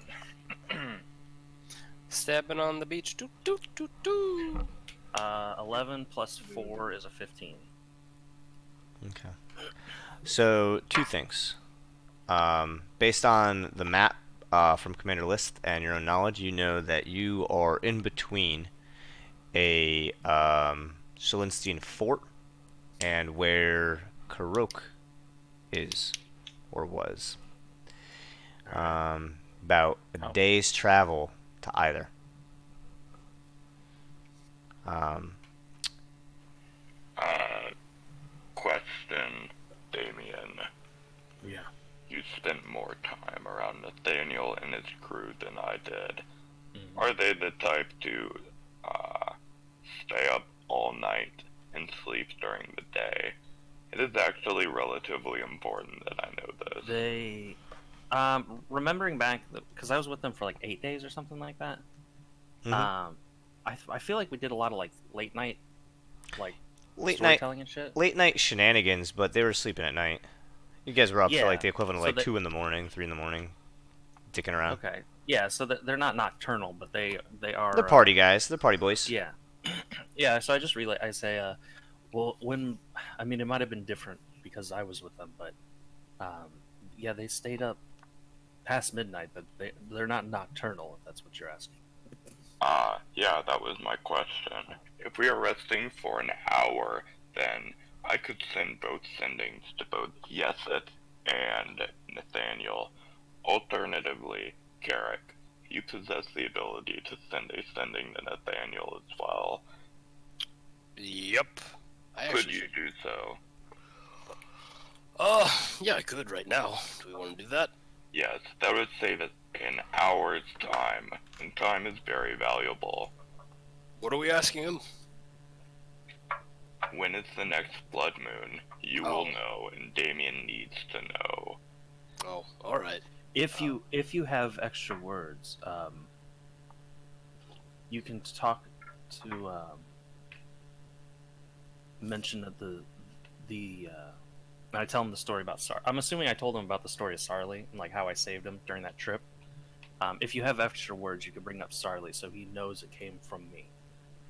Stabbing on the beach. Doo, doo, doo, doo. 11 plus 4 is a 15. Okay. So two things. Based on the map from Commander List and your own knowledge, you know that you are in between a Shalinstian fort and where Karok is or was. About a day's travel to either. Question, Damien. Yeah. You spent more time around Nathaniel and his crew than I did. Are they the type to stay up all night and sleep during the day? It is actually relatively important that I know this. They, remembering back, because I was with them for like 8 days or something like that. Mhm. I feel like we did a lot of like late night, like Late night storytelling and shit. late night shenanigans, but they were sleeping at night. You guys were up Yeah, for like the equivalent of so like they- 2 in the morning, 3 in the morning, dicking around. Okay. Yeah, so they're not nocturnal, but they are. They're party guys. They're party boys. Yeah. Yeah. So I just relay. I say, well, when I mean, it might have been different because I was with them, but yeah, they stayed up past midnight, but they're not nocturnal. If that's what you're asking. Yeah, that was my question. If we are resting for an hour, then I could send both sendings to both Yeset and Nathaniel. Alternatively, Carrick, you possess the ability to send a sending to Nathaniel as well. Yep. I Could actually you should. do so? Yeah, I could right now. Do we want to do that? Yes, that would save us an hour's time, and time is very valuable. What are we asking him? When is the next blood moon? You will know, and Damien needs to know. Oh, all right. If you have extra words, you can talk to mention that the I tell him the story about Sar. I'm assuming I told him about the story of Sarley and like how I saved him during that trip. If you have extra words, you could bring up Sarley so he knows it came from me.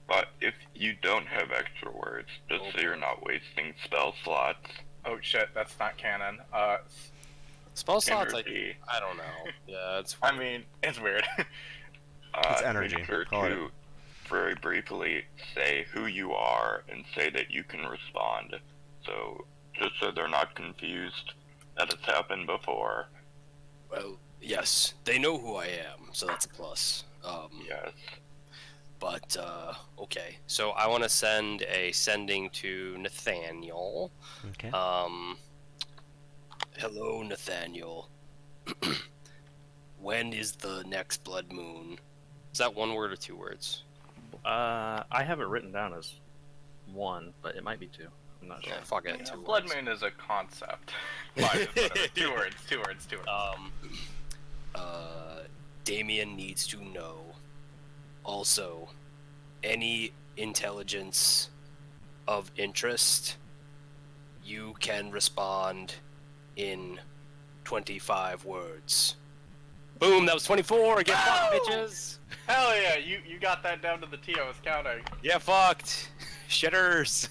But if you don't have extra words, just so you're not wasting spell slots, Oh shit, that's not canon. Spell slots, energy. I don't know. Yeah, it's I mean, it's weird. It's energy. Make sure Call it. to very briefly say who you are and say that you can respond. So, just so they're not confused, that has happened before. well, yes, they know who I am, so that's a plus. Yes. But okay, so I want to send a sending to Nathaniel. Okay. Hello, Nathaniel. When is the next blood moon? Is that one word or two words? I have it written down as one, but it might be two. I'm not sure. Yeah, fuck it. Two Blood words. moon is a concept. Fine, whatever. Two words. Two words. Two words. Damien needs to know. Also, any intelligence of interest, you can respond in 25 words. Boom, that was 24. Get fucked, bitches. Hell yeah, you got that down to the T. I was counting. Get fucked. Shitters.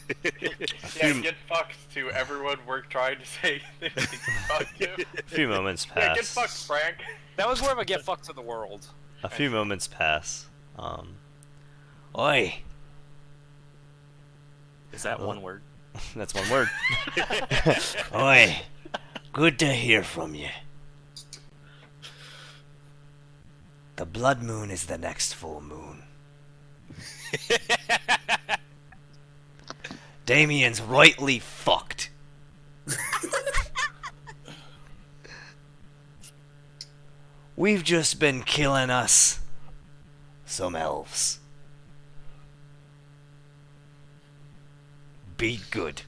Yeah, get fucked to everyone we're trying to say fuck you. A few moments Yeah, get pass. fucked, Frank. That was more of a get fucked to the world. A few moments pass. Oi! Is that one word? That's one word. Oi! Good to hear from you. The blood moon is the next full moon. Damien's rightly fucked. We've just been killing us some elves. Be good.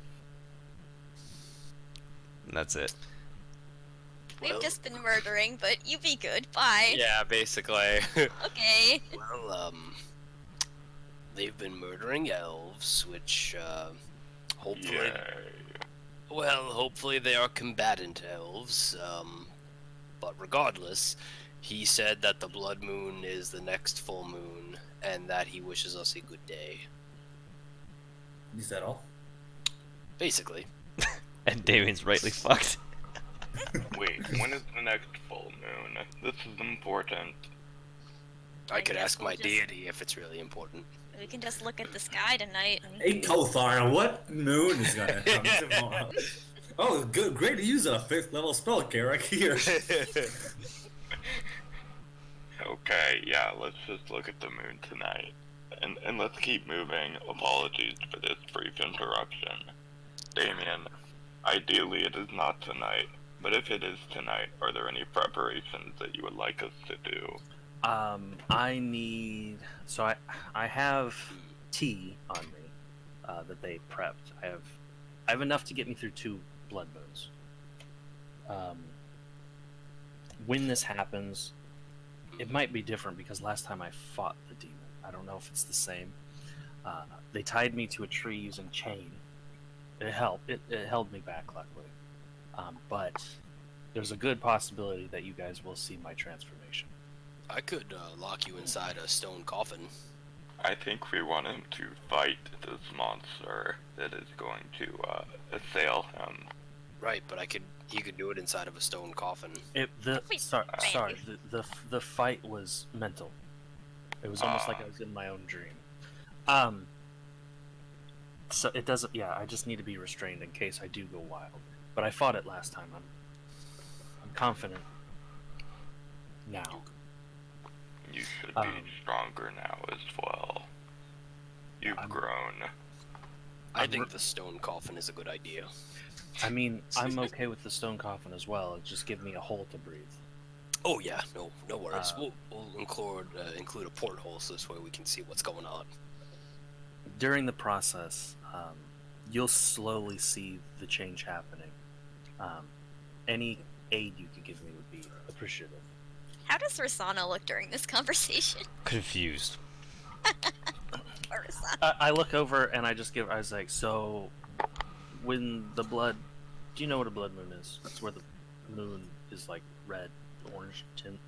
And that's it. We've just been murdering, but you be good. Bye. Yeah, basically. Okay. Well, they've been murdering elves, which, hopefully... Yay. Well, hopefully they are combatant elves, but regardless, he said that the blood moon is the next full moon, and that he wishes us a good day. Is that all? Basically. And Damien's rightly fucked. Wait, when is the next full moon? This is important. I could guess ask we'll my just- deity if it's really important. We can just look at the sky tonight. And... Hey, Kothar, what moon is gonna come tomorrow? Oh, good, great to use a 5th level spell, Carrick. Here. Okay, yeah, let's just look at the moon tonight. And let's keep moving. Apologies for this brief interruption. Damien, ideally it is not tonight, but if it is tonight, are there any preparations that you would like us to do? I need. So I have tea on me that they prepped. I have enough to get me through 2 blood moons. When this happens, it might be different because last time I fought the demon, I don't know if it's the same. They tied me to a tree using chain. It helped. It held me back, luckily. But there's a good possibility that you guys will see my transformation. I could lock you inside a stone coffin. I think we want him to fight this monster that is going to assail him. Right, but he could do it inside of a stone coffin. Wait, Sorry, Randy. the fight was mental. It was almost like I was in my own dream. So it doesn't. Yeah, I just need to be restrained in case I do go wild. But I fought it last time. I'm confident now. You should be stronger now as well. You've grown. I think the stone coffin is a good idea. I mean, I'm okay with the stone coffin as well. Just give me a hole to breathe. Oh yeah, no worries. We'll include a porthole so this way we can see what's going on. During the process, you'll slowly see the change happening. Any aid you could give me would be appreciative. How does Rosana look during this conversation? Confused. Poor Rosana. I look over and I was like, so when the blood, do you know what a blood moon is? It's where the moon is like red, orange tint.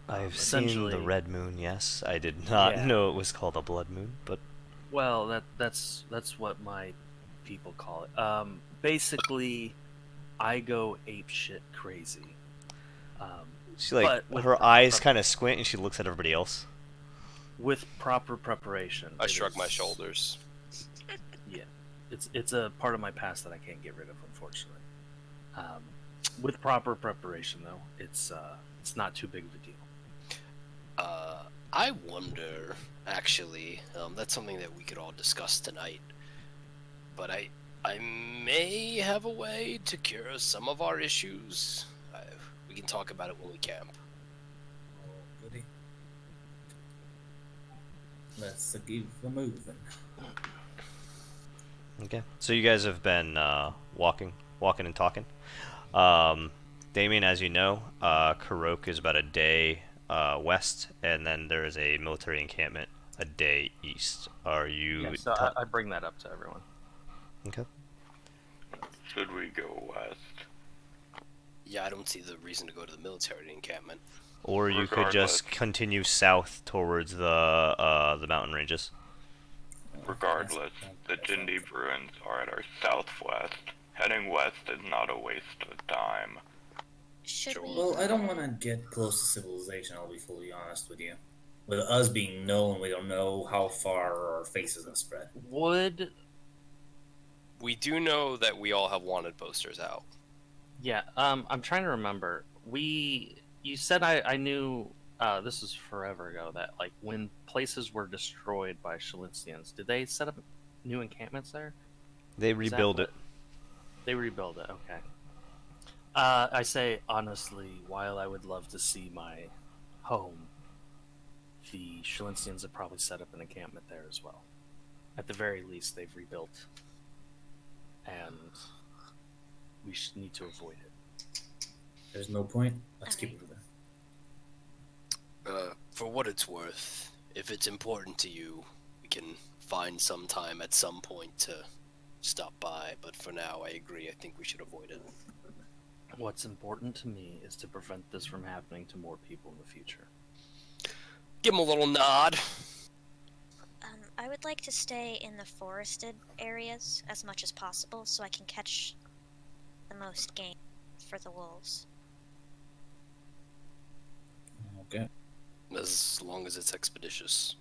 I've seen the essentially- red moon, yes. I did not Yeah. know it was called a blood moon, but Well, that's what my people call it. Basically, I go ape shit crazy. she like But with her the eyes prep- kind of squint and she looks at everybody else. With proper preparation. I it shrug my is- shoulders. Yeah, it's a part of my past that I can't get rid of, unfortunately. With proper preparation, though, it's not too big of a deal. I wonder, actually, that's something that we could all discuss tonight. But I may have a way to cure some of our issues. We can talk about it when we camp. Oh, goody. Let's keep moving. Okay. So you guys have been walking and talking. Um, Damien, as you know, Karok is about a day west, and then there is a military encampment a day east. Are you? Yeah, so I bring that up to everyone. Okay. Should we go west? Yeah, I don't see the reason to go to the military encampment. Or you could just continue south towards the mountain ranges. Regardless, the Jindeep ruins are at our southwest. Heading west is not a waste of time. Should we? Well, I don't want to get close to civilization, I'll be fully honest with you. With us being known, we don't know how far our faces have spread. We do know that we all have wanted posters out. Yeah, I'm trying to remember. You said I knew, this was forever ago, that, like, when places were destroyed by Shalinstians, did they set up new encampments there? They rebuild it. They rebuild it, okay. I say, honestly, while I would love to see my home, the Shalinstians have probably set up an encampment there as well. At the very least, they've rebuilt. And we should need to avoid it. There's no point. Let's keep moving. For what it's worth, if it's important to you, we can find some time at some point to stop by. But for now, I agree. I think we should avoid it. What's important to me is to prevent this from happening to more people in the future. Give him a little nod. I would like to stay in the forested areas as much as possible so I can catch the most game for the wolves. Okay. As long as it's expeditious.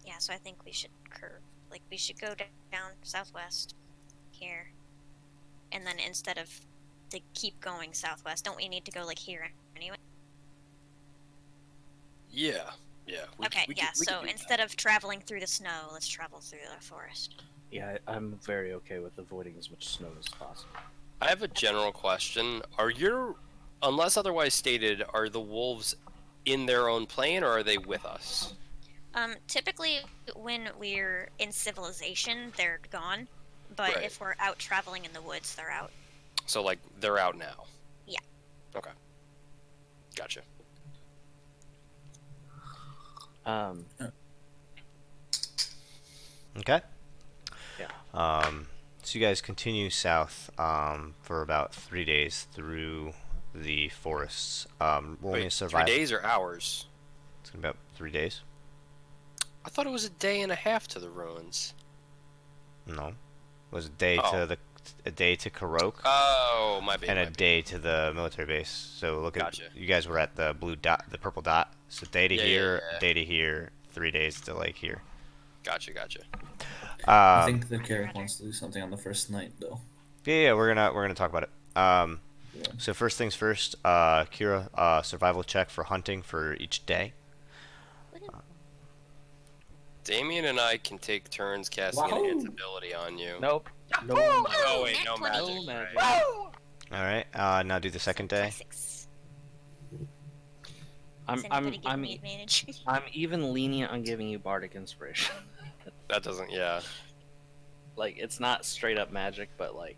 Yeah, so I think we should curve. Like, we should go down southwest here. And then instead of to keep going southwest, don't we need to go, like, here anyway? Yeah. So instead of traveling through the snow, let's travel through the forest. Yeah, I'm very okay with avoiding as much snow as possible. I have a general question. Unless otherwise stated, are the wolves in their own plane or are they with us? Typically when we're in civilization, they're gone. But Right. if we're out traveling in the woods, they're out. So, like, they're out now? Yeah. Okay. Gotcha. Okay. Yeah. So you guys continue south for about 3 days through the forests. Roll me a Wait, survival. 3 days or hours? It's gonna be about 3 days. I thought it was a day and a half to the ruins. No, it was a day Oh. a day to Karok. Oh, my bad. And a day to the military base. So look Gotcha. at you guys were at the blue dot, the purple dot. So day to here, yeah. day to here, 3 days to like here. Gotcha. I think the Carrick wants to do something on the first night, though. Yeah, we're gonna talk about it. Yeah. So first things first, Kira, survival check for hunting for each day. Damien and I can take turns casting enhance ability on you. Nope. No. Oh, wait, no Nat 20. magic. No magic. All right. Now do the second day. 26. I'm Does anybody give me advantage? I'm even lenient on giving you bardic inspiration. That doesn't, yeah. Like, it's not straight up magic, but like,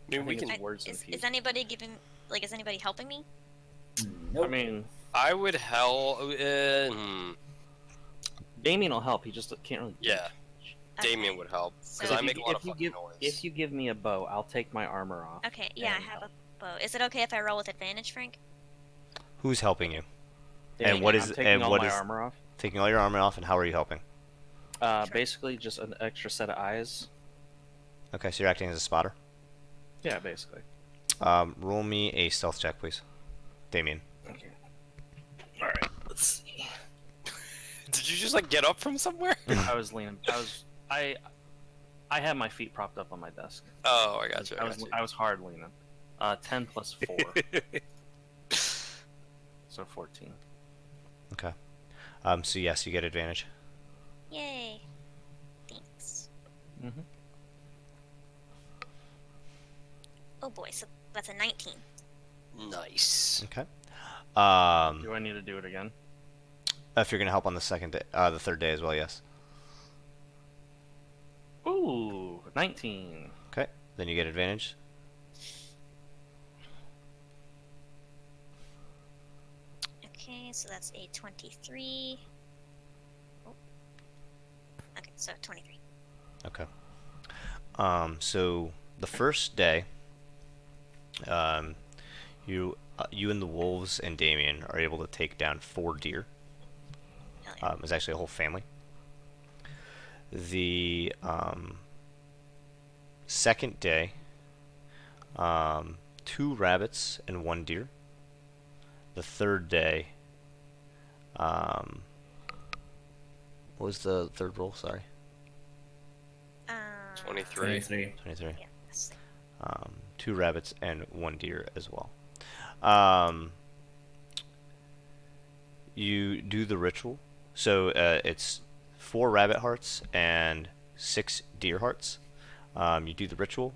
I mean, we think can. it's words Is infused. anybody giving, like, is anybody helping me? Nope. I mean, I would Damien will help. He just can't really. yeah, Okay. Damien would help because So I make a lot of you fucking give, noise. If you give me a bow, I'll take my armor off. Okay, yeah, I have a bow. Is it okay if I roll with advantage, Frank? Who's helping you? Damien, And what I'm is taking and all what my is armor off? taking all your armor off? And how are you helping? Basically just an extra set of eyes. Okay, so you're acting as a spotter. Yeah, basically. Roll me a stealth check, please, Damien. Okay. All right. Let's see. Did you just like get up from somewhere? I was leaning. I had my feet propped up on my desk. Oh, I got you. I was hard leaning. 10 plus 4. So 14. Okay. So yes, you get advantage. Yay. Thanks. Mm-hmm. Oh boy, so that's a 19. Nice. Okay. Do I need to do it again? If you're gonna help on the second day, the third day as well, yes. Ooh, 19. Okay. Then you get advantage. Okay, so that's a 23. Oh. Okay, so 23. Okay. So the first day, you and the wolves and Damien are able to take down 4 deer. Hell yeah. It's actually a whole family. The second day, 2 rabbits and 1 deer. The third day, what was the third roll? Sorry. 23. 23. Yeah, that's 2 rabbits and 1 deer as well. You do the ritual. So it's 4 rabbit hearts and 6 deer hearts. You do the ritual.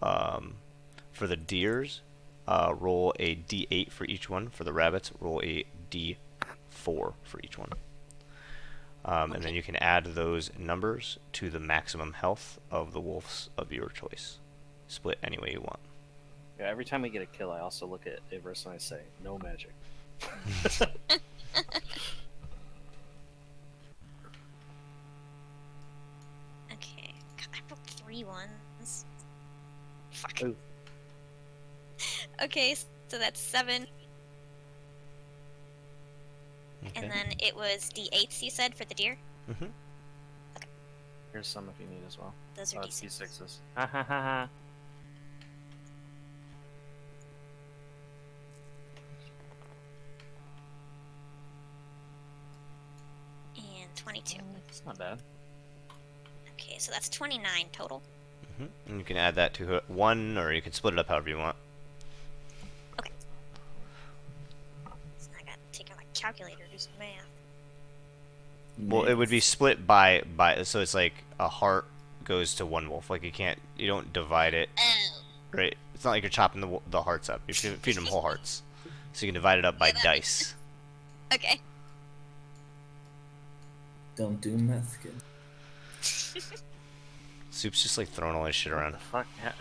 For the deers, roll a d8 for each one. For the rabbits, roll a d4 for each one. And then you can add those numbers to the maximum health of the wolves of your choice. Split any way you want. Yeah, every time we get a kill, I also look at Iris and I say, no magic. okay. God, I broke 3 ones. Fuck. Ooh. Okay, so that's 7. Okay. And then it was d8s you said for the deer? Mm-hmm. Here's some if you need as well. Those are It's d6s. D6s. Ha ha ha ha. And 22. It's not bad. Okay, so that's 29 total. Mm-hmm. And you can add that to 1, or you can split it up however you want. Okay. So I got to take out my calculator to do some math. Well, it would be split by so it's like a heart goes to 1 wolf. Like you don't divide it, Oh. right? It's not like you're chopping the hearts up. You're feeding them whole hearts, so you can divide it up by dice. Okay. Don't do meth, kid. Soup's just like throwing all his shit around. The fuck? Yeah.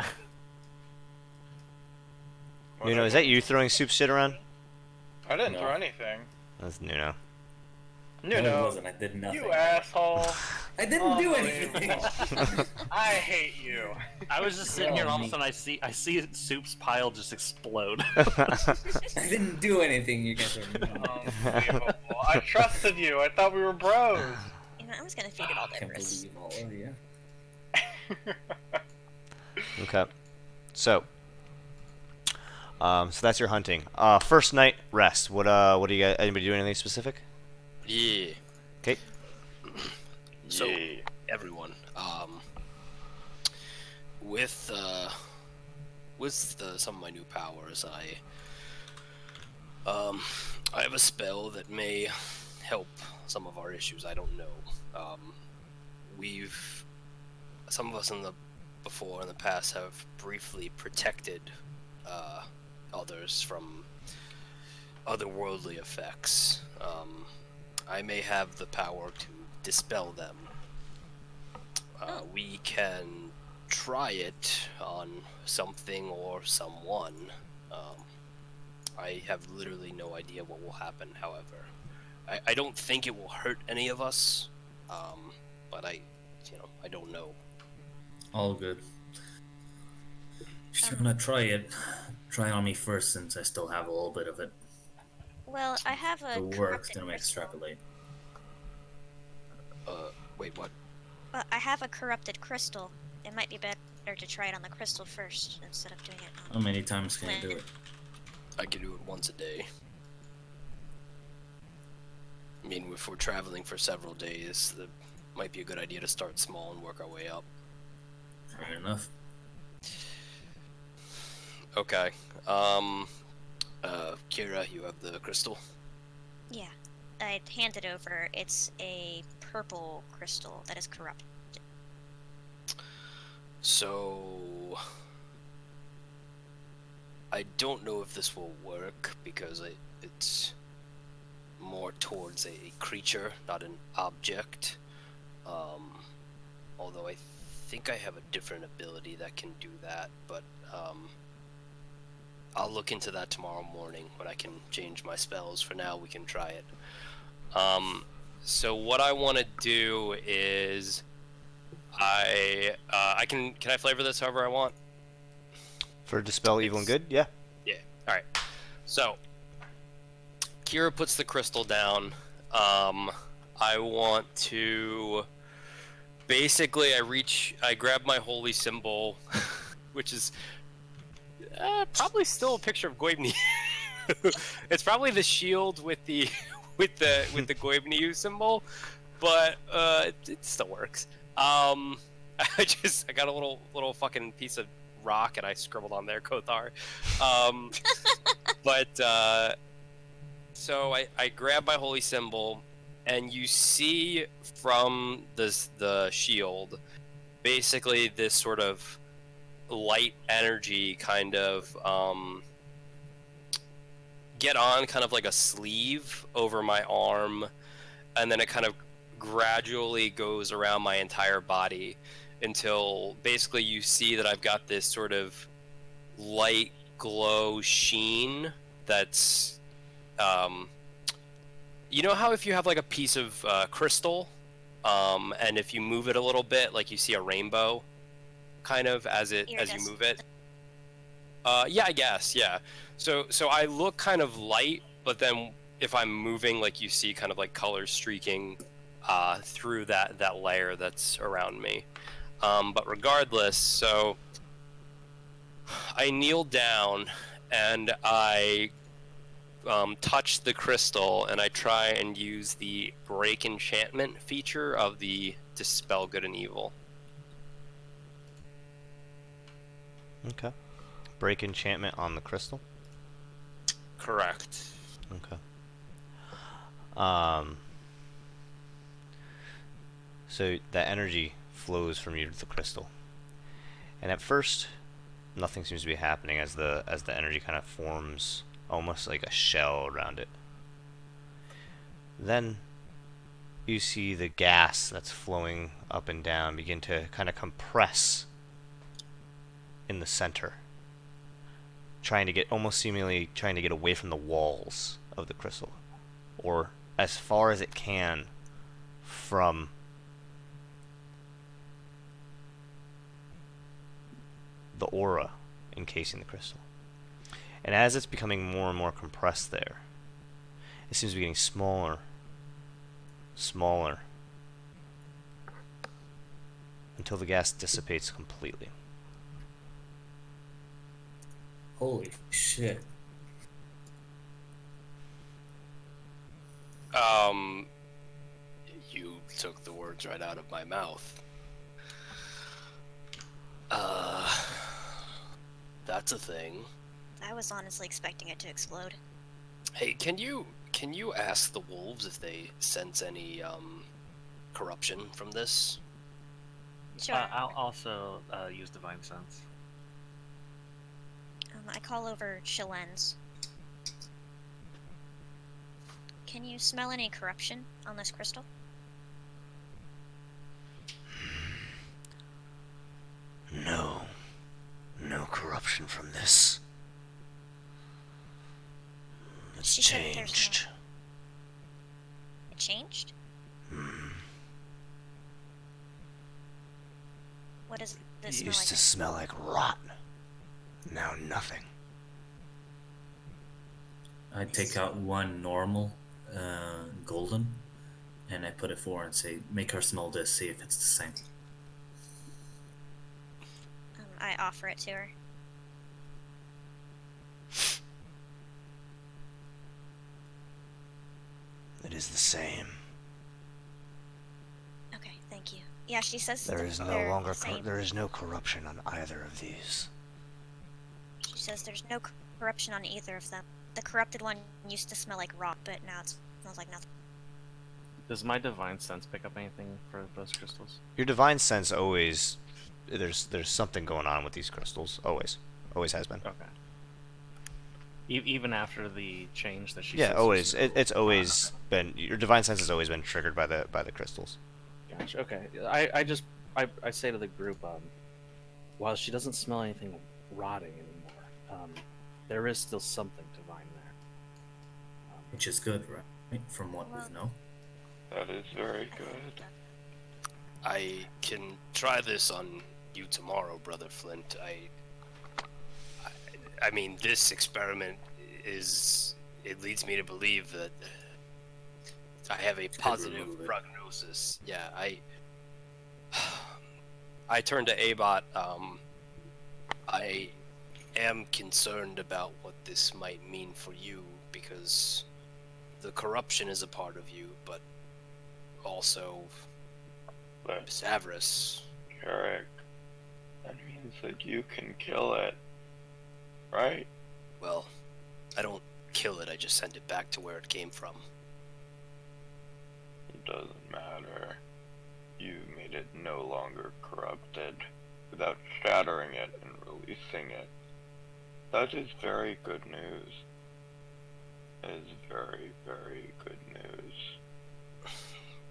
Nuno, is that you throwing Soup shit around? I didn't No. throw anything. That's Nuno. No, It no. wasn't. I did nothing. You asshole. I didn't do anything. I hate you. I was just sitting here, and all of a me. sudden I see Soup's pile just explode. I didn't do anything. You guys are Unbelievable. I trusted you. I thought we were bros. You know, I was gonna feed it all I to can't Iris. believe all of you. Okay. So that's your hunting. First night rest. What do you guys? Anybody do anything specific? Yeah. Okay. So, Yeah. everyone, with some of my new powers, I have a spell that may help some of our issues. I don't know. Some of us in the past have briefly protected others from otherworldly effects. I may have the power to dispel them. We can try it on something or someone. I have literally no idea what will happen, however. I don't think it will hurt any of us, but I don't know. All good. If you wanna try it, try on me first since I still have a little bit of it. Well, I have a If it works, corrupted then we crystal. extrapolate. Wait, what? Well, I have a corrupted crystal. It might be better to try it on the crystal first instead of doing it How on. many times can you do it? I can do it once a day. I mean, if we're traveling for several days, it might be a good idea to start small and work our way up. Fair enough. Okay. Kira, you have the crystal? Yeah, I hand it over. It's a purple crystal that is corrupted. So... I don't know if this will work, because it's more towards a creature, not an object. Although I think I have a different ability that can do that, but I'll look into that tomorrow morning when I can change my spells. For now, we can try it. So what I want to do is I can I flavor this however I want? For dispel evil and good, yeah. Yeah. All right. So Kira puts the crystal down. I want to basically I grab my holy symbol, which is probably still a picture of Goibni. It's probably the shield with the Goibniu symbol, but it still works. I got a little fucking piece of rock and I scribbled on there Kothar. So I grab my holy symbol, and you see from the shield, basically this sort of light energy kind of get on kind of like a sleeve over my arm, and then it kind of gradually goes around my entire body until basically you see that I've got this sort of light glow sheen that's you know how if you have like a piece of crystal and if you move it a little bit, like you see a rainbow kind of as you move it. Yeah, I guess, yeah. So I look kind of light, but then if I'm moving, like you see kind of like colors streaking through that layer that's around me. But regardless, so I kneel down and I touch the crystal and I try and use the break enchantment feature of the dispel good and evil. Okay. Break enchantment on the crystal? Correct. Okay. So that energy flows from you to the crystal. And at first, nothing seems to be happening as the energy kind of forms almost like a shell around it. Then you see the gas that's flowing up and down begin to kind of compress in the center, seemingly trying to get away from the walls of the crystal, or as far as it can from the aura encasing the crystal. And as it's becoming more and more compressed there, it seems to be getting smaller, smaller, until the gas dissipates completely. Holy shit. You took the words right out of my mouth. That's a thing. I was honestly expecting it to explode. Hey, can you ask the wolves if they sense any corruption from this? Sure. I'll also use Divine Sense. I call over Shalens. Can you smell any corruption on this crystal? No. No corruption from this. It's She said there's changed. It changed? What does this It smell used like? to smell like rot. Now nothing. I take out one normal golden and I put it forward and say, make her smell this, see if it's the same. I offer it to her. It is the same. Okay, thank you. Yeah, she says There is no they're longer the same. there is no corruption on either of these. She says there's no corruption on either of them. The corrupted one used to smell like rot, but now it smells like nothing. Does my Divine Sense pick up anything for those crystals? Your divine sense always there's something going on with these crystals. Always has been. Okay. Even after the change that she Yeah, says always. was- It's always been your divine sense has always been triggered by the crystals. Gotcha. Okay. I just I say to the group, while she doesn't smell anything rotting anymore, there is still something divine there. Which is good, right? From what Well- we know. That is very I think good. that- I can try this on you tomorrow, Brother Flint. I mean, this experiment it leads me to believe that I have a positive remove it. prognosis. Yeah, I turned to Abot. I am concerned about what this might mean for you because the corruption is a part of you, but also But Savras. Carrick, that means that you can kill it, right? Well, I don't kill it, I just send it back to where it came from. It doesn't matter. You made it no longer corrupted without shattering it and releasing it. That is very good news. That is very, very good news.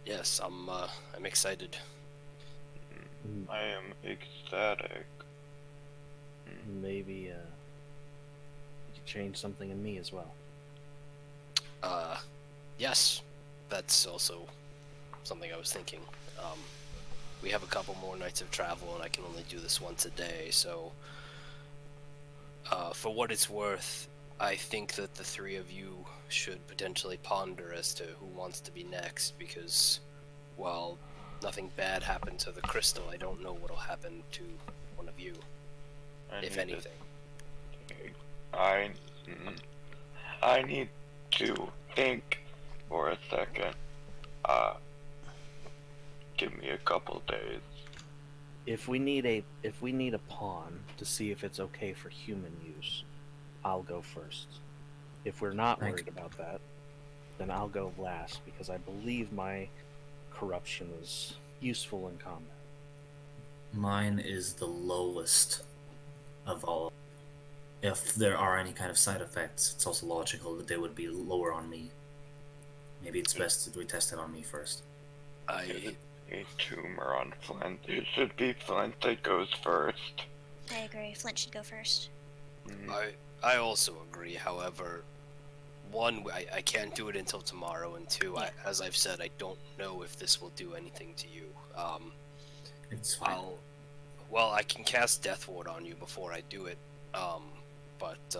Yes, I'm excited. I am ecstatic. Maybe you change something in me as well. Yes, that's also something I was thinking. We have a couple more nights of travel, and I can only do this once a day, so for what it's worth, I think that the three of you should potentially ponder as to who wants to be next, because while nothing bad happened to the crystal, I don't know what'll happen to one of you, if need to- anything. I need to think for a second. Give me a couple days. If we need a pawn to see if it's okay for human use, I'll go first. If we're not Thank worried about that, then I'll go last because I believe my corruption is useful in combat. Mine is the lowest of all. If there are any kind of side effects, it's also logical that they would be lower on me. Maybe it's best to retest it on me first. A tumor on Flint. It should be Flint that goes first. I agree. Flint should go first. I also agree. However, one, I can't do it until tomorrow, and two, Yeah. as I've said, I don't know if this will do anything to you. It's fine. I can cast Death Ward on you before I do it, but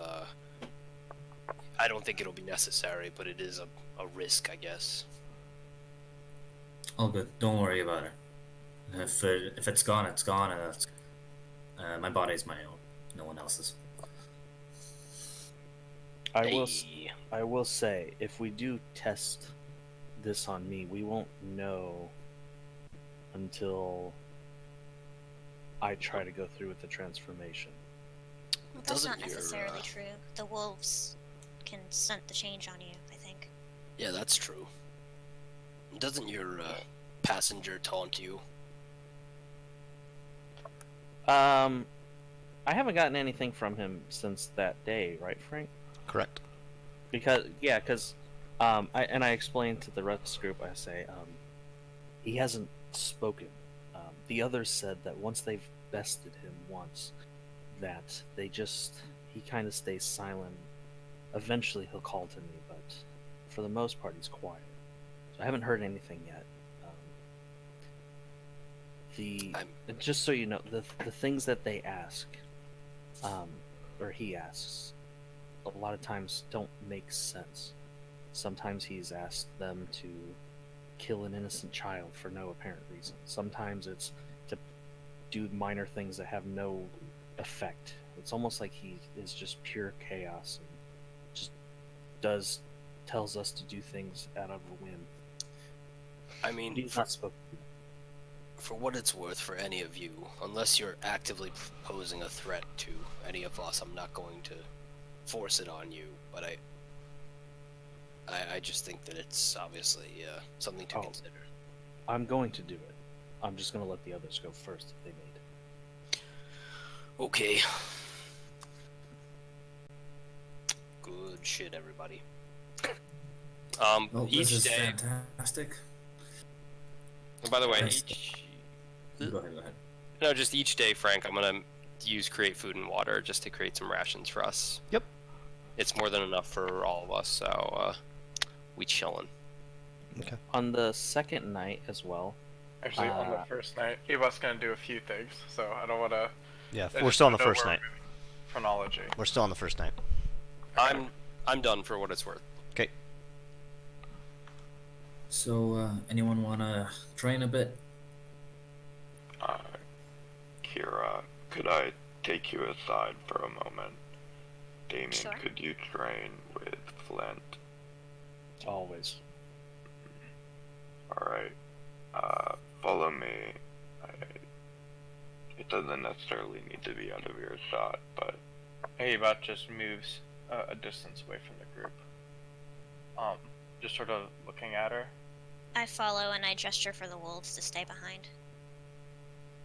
I don't think it'll be necessary. But it is a risk, I guess. All good. Don't worry about it. If it's gone, it's gone. My body's my own. No one else's. I will say, if we do test this on me, we won't know until I try to go through with the transformation. Well, that's Doesn't not your, necessarily true. The wolves can scent the change on you, I think. Yeah, that's true. Doesn't your passenger taunt you? I haven't gotten anything from him since that day, right, Frank? Correct. Because I explained to the rest group. I say, he hasn't spoken. The others said that once they've bested him once, that he kind of stays silent. Eventually, he'll call to me, but for the most part, he's quiet. So I haven't heard anything yet. Just so you know, the things that they ask, or he asks, a lot of times don't make sense. Sometimes he's asked them to kill an innocent child for no apparent reason. Sometimes it's to do minor things that have no effect. It's almost like he is just pure chaos and just tells us to do things out of a whim. I mean, He's not spoken. for what it's worth, for any of you, unless you're actively posing a threat to any of us, I'm not going to force it on you. But I just think that it's obviously something to consider. I'm going to do it. I'm just going to let the others go first if they need. Okay. Good shit, everybody. Well, Each this is day. fantastic. By the way, Yes. Go ahead, go ahead. No, just each day, Frank, I'm gonna use create food and water just to create some rations for us. Yep. It's more than enough for all of us, so we chillin'. Okay. On the second night as well. Actually, on the first night, Eva's gonna do a few things, so I don't want to. Yeah, we're still on the first night. Chronology. We're still on the first night. I'm done for what it's worth. Okay. So, anyone want to train a bit? Kira, could I take you aside for a moment? Damien, Sure. could you train with Flint? Always. Alright. Follow me. It doesn't necessarily need to be out of earshot, but Eva just moves a distance away from the group. Just sort of looking at her. I follow and I gesture for the wolves to stay behind.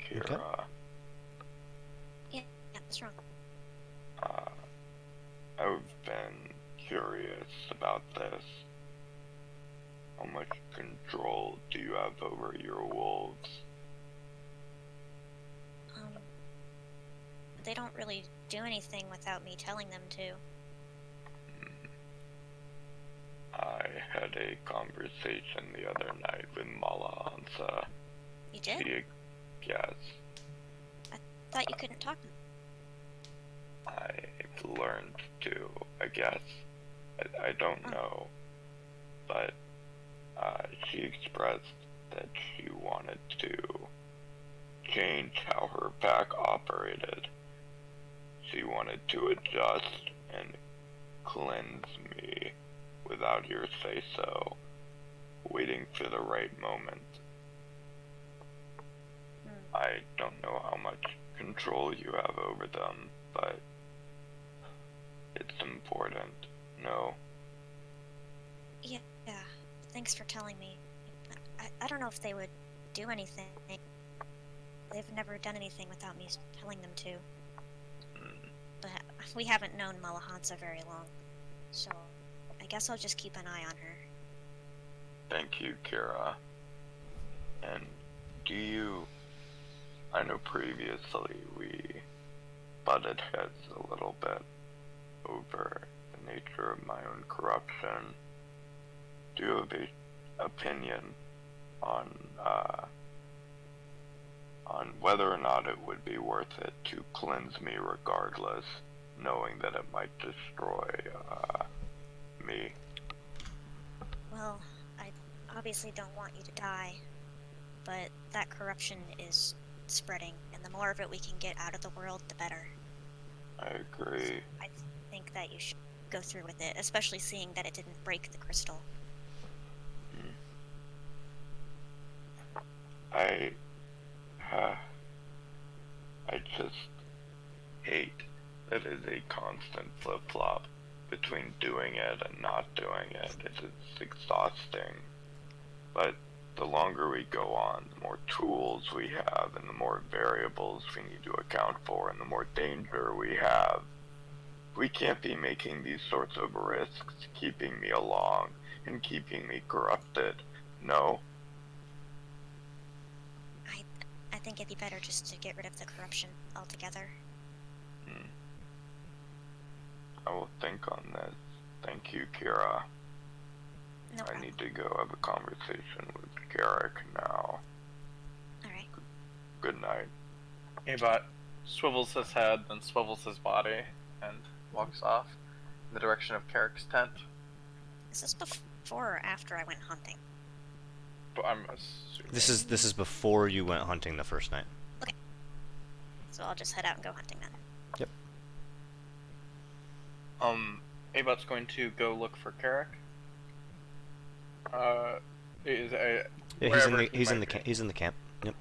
Kira, Yeah, what's wrong? I've been curious about this. How much control do you have over your wolves? They don't really do anything without me telling them to. I had a conversation the other night with Mala Hansa. You did? Yes, Thought you couldn't talk. I've learned to, I guess. I don't know. But she expressed that she wanted to change how her pack operated. She wanted to adjust and cleanse me without your say-so, waiting for the right moment. I don't know how much control you have over them, but it's important. No? Yeah. Thanks for telling me. I don't know if they would do anything. They've never done anything without me telling them to. But we haven't known Malahansa very long, so I guess I'll just keep an eye on her. Thank you, Kira. And do you... I know previously we butted heads a little bit over the nature of my own corruption. Do you have an opinion on whether or not it would be worth it to cleanse me regardless, knowing that it might destroy me? Well, I obviously don't want you to die, but that corruption is spreading, and the more of it we can get out of the world, the better. I agree. So I think that you should go through with it, especially seeing that it didn't break the crystal. I just hate that it's a constant flip-flop between doing it and not doing it. It's exhausting. But the longer we go on, the more tools we have and the more variables we need to account for and the more danger we have. We can't be making these sorts of risks, keeping me along and keeping me corrupted. No? I think it'd be better just to get rid of the corruption altogether. I will think on this. Thank you, Kira. No I problem. need to go have a conversation with Garrick now. Alright. Good night. Eva swivels his head, then swivels his body, and walks off in the direction of Carrick's tent. Is this before or after I went hunting? But I'm assuming... This is before you went hunting the first night. So I'll just head out and go hunting then. Yep. Avot's going to go look for Carrick. Is a Yeah, he's in the camp. Yep.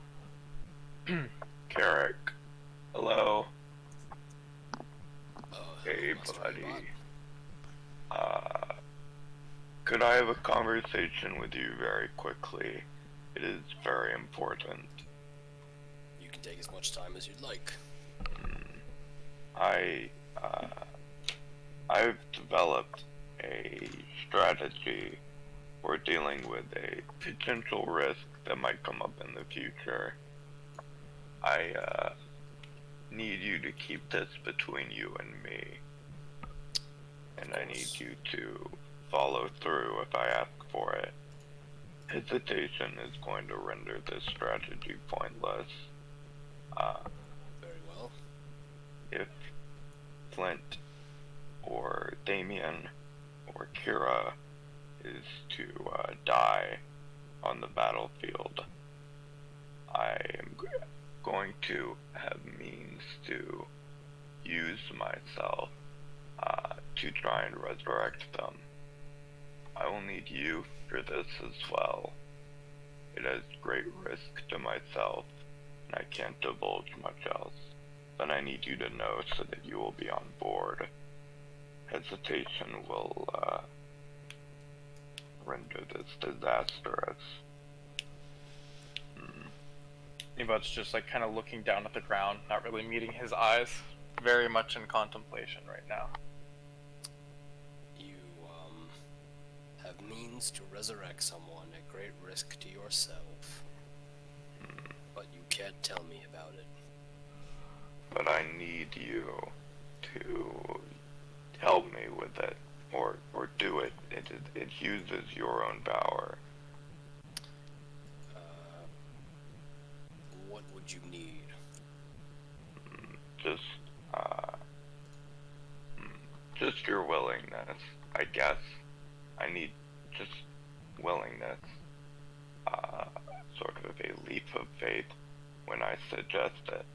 Carrick. Hello. Hey, buddy. Could I have a conversation with you very quickly? It is very important. You can take as much time as you'd like. I've developed a strategy for dealing with a potential risk that might come up in the future. I need you to keep this between you and me. And I need you to follow through if I ask for it. Hesitation is going to render this strategy pointless. Very well. If Flint or Damien or Kira is to die on the battlefield, I am going to have means to use myself to try and resurrect them. I will need you for this as well. It has great risk to myself, and I can't divulge much else, but I need you to know so that you will be on board. Hesitation will render this disastrous. Ebot's just like kind of looking down at the ground, not really meeting his eyes, very much in contemplation right now. You have means to resurrect someone at great risk to yourself, but you can't tell me about it. But I need you to help me with it, or do it. It uses your own power. What would you need? Just, just your willingness, I guess. I need just willingness. Sort of a leap of faith when I suggest it.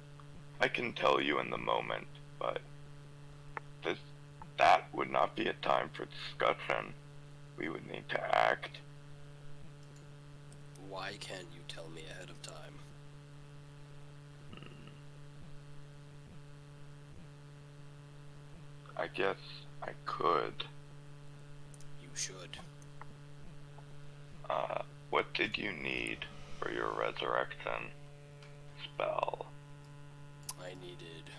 I can tell you in the moment, but that would not be a time for discussion. We would need to act. Why can't you tell me ahead of time? I guess I could. You should. What did you need for your resurrection spell? I needed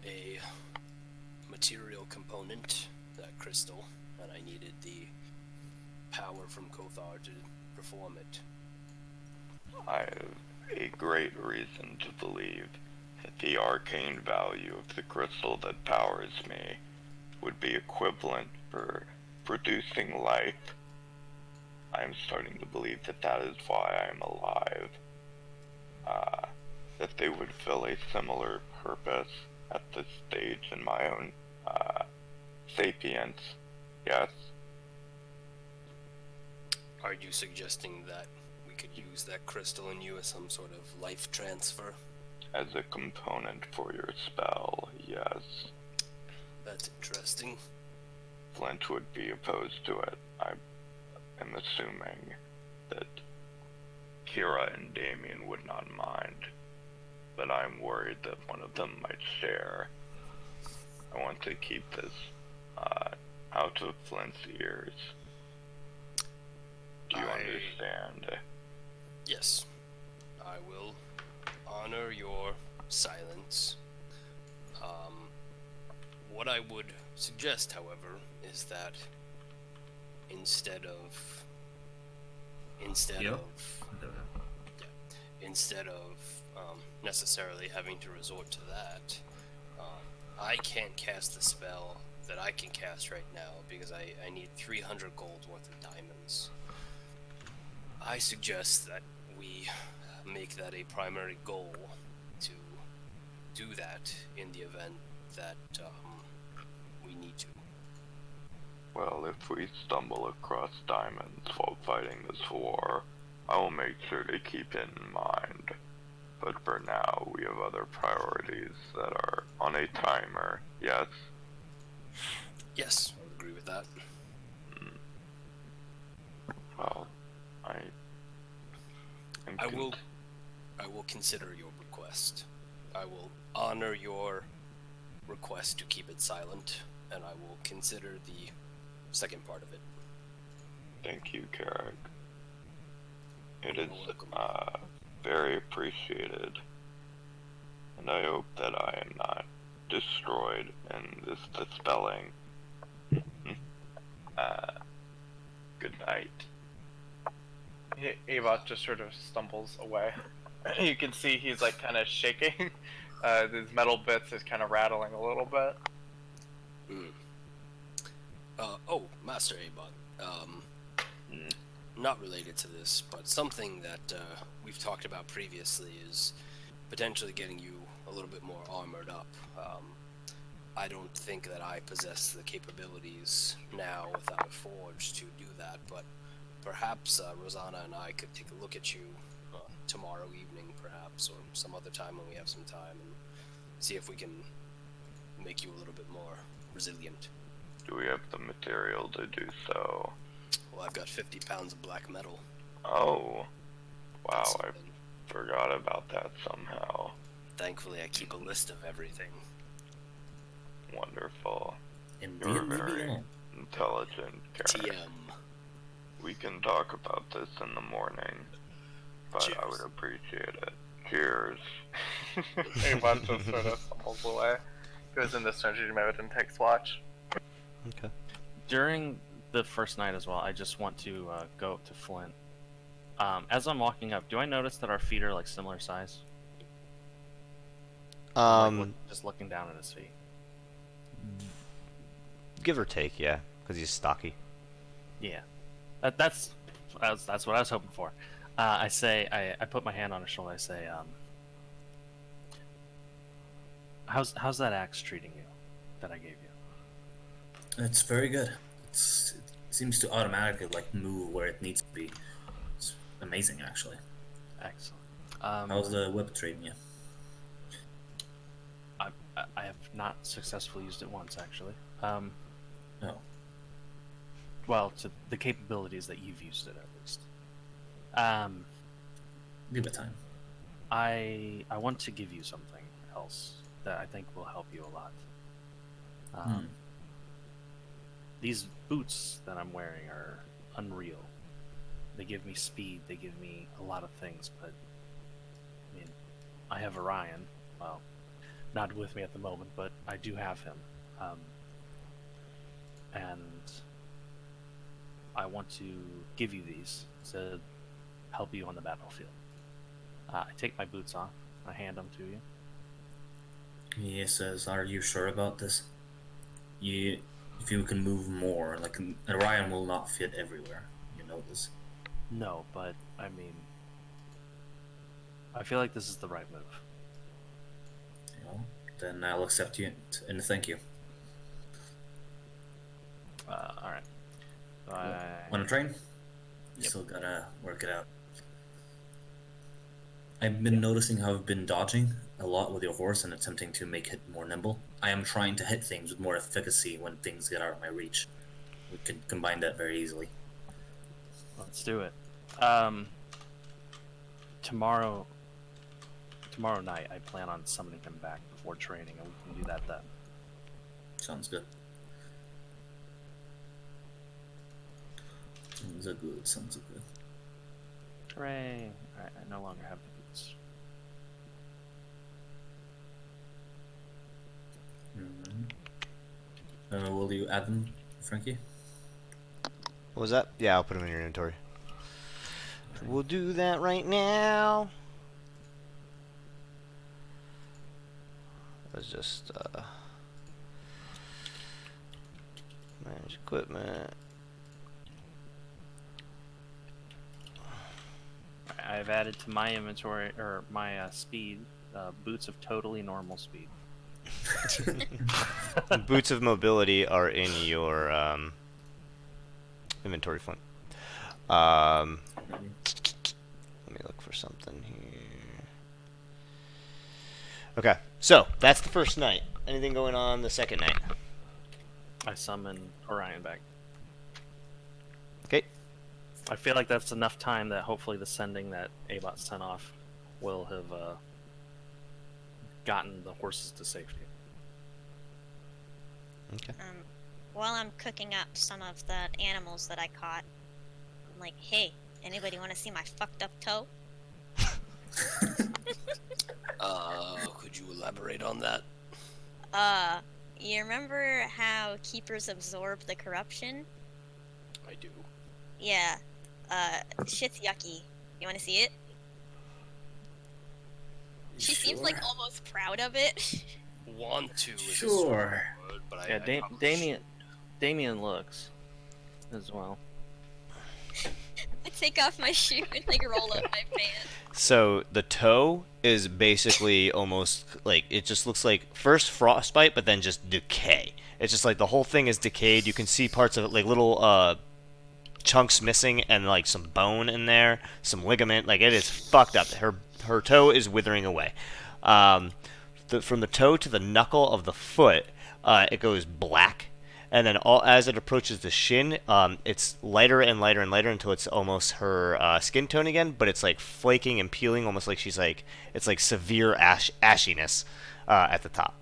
a material component, that crystal, and I needed the power from Kothar to perform it. I have a great reason to believe that the arcane value of the crystal that powers me would be equivalent for producing life. I am starting to believe that that is why I am alive. That they would fill a similar purpose at this stage in my own sapience. Yes. Are you suggesting that we could use that crystal in you as some sort of life transfer? As a component for your spell, yes. That's interesting. Flint would be opposed to it. I am assuming that Kira and Damien would not mind, but I'm worried that one of them might share. I want to keep this out of Flint's ears. Do you understand? Yes. I will honor your silence. What I would suggest, however, is that instead of necessarily having to resort to that, I can't cast the spell that I can cast right now because I need 300 gold worth of diamonds. I suggest that we make that a primary goal to do that in the event that we need to. Well, if we stumble across diamonds while fighting this war, I will make sure to keep it in mind. But for now, we have other priorities that are on a timer, yes? Yes, I would agree with that. Well, I will consider your request. I will honor your request to keep it silent, and I will consider the second part of it. Thank you, Carrick. It is You're welcome. very appreciated, and I hope that I am not destroyed in this dispelling. Good night. Avot just sort of stumbles away. You can see he's like kind of shaking. His metal bits is kind of rattling a little bit. Mm. Oh, Master Abon. Not related to this, but something that we've talked about previously is potentially getting you a little bit more armored up. I don't think that I possess the capabilities now without a forge to do that, but perhaps Rosanna and I could take a look at you tomorrow evening, perhaps, or some other time when we have some time, and see if we can make you a little bit more resilient. Do we have the material to do so? Well, I've got 50 pounds of black metal. Oh. Wow, I Something. forgot about that somehow. Thankfully, I keep a list of everything. Wonderful. Indeed, You're we very belong. intelligent, Garrett. TM. We can talk about this in the morning, but I Cheers. would appreciate it. Cheers. Avon just sort of stumbles away, goes into strategy mode, and takes watch. Okay. During the first night as well, I just want to go up to Flint. As I'm walking up, do I notice that our feet are like similar size? Just looking down at his feet. Give or take, yeah, because he's stocky. Yeah, that's what I was hoping for. I say, I put my hand on his shoulder. I say, how's that axe treating you that I gave you? It's very good. It seems to automatically like move where it needs to be. It's amazing, actually. Excellent. How's the whip treating you? I have not successfully used it once, actually. Oh, Well, to the capabilities that you've used it, at least. give it time. I want to give you something else that I think will help you a lot. These boots that I'm wearing are unreal. They give me speed, they give me a lot of things, but I mean, I have Orion. Well, not with me at the moment, but I do have him. And I want to give you these to help you on the battlefield. I take my boots off, I hand them to you. He says, "Are you sure about this? If you can move more, like Orion will not fit everywhere. You know this." No, but I mean, I feel like this is the right move. Well, then I'll accept you and thank you. All right. Want to train? You Yep. still gotta work it out. I've been noticing how I've been dodging a lot with your horse and attempting to make it more nimble. I am trying to hit things with more efficacy when things get out of my reach. We can combine that very easily. Let's do it. Tomorrow night, I plan on summoning him back before training, and we can do that then. Sounds good. Sounds good. Hooray! Alright, I no longer have the boots. Will you add them, Frankie? What was that? Yeah, I'll put them in your inventory. We'll do that right now. That was just manage equipment. I've added to my inventory, or my speed, boots of totally normal speed. Boots of mobility are in your inventory, Flint. Let me look for something here. Okay, so that's the first night. Anything going on the second night? I summon Orion back. Okay. I feel like that's enough time that hopefully the sending that Abot sent off will have gotten the horses to safety. Okay. While I'm cooking up some of the animals that I caught, I'm like, hey, anybody want to see my fucked up toe? Could you elaborate on that? You remember how keepers absorb the corruption? I do. Yeah. Shit's yucky. You want to see it? She seems like almost proud of it. Want to is a Sure. strong word, but Yeah, I probably Damien looks as well. I take off my shoe and like roll up my pants. So the toe is basically almost like it just looks like first frostbite, but then just decay. It's just like the whole thing is decayed. You can see parts of it, like little chunks missing, and like some bone in there, some ligament. Like it is fucked up. Her toe is withering away. From the toe to the knuckle of the foot, it goes black. And then as it approaches the shin, it's lighter and lighter and lighter until it's almost her skin tone again, but it's like flaking and peeling, almost like it's like severe ashiness at the top.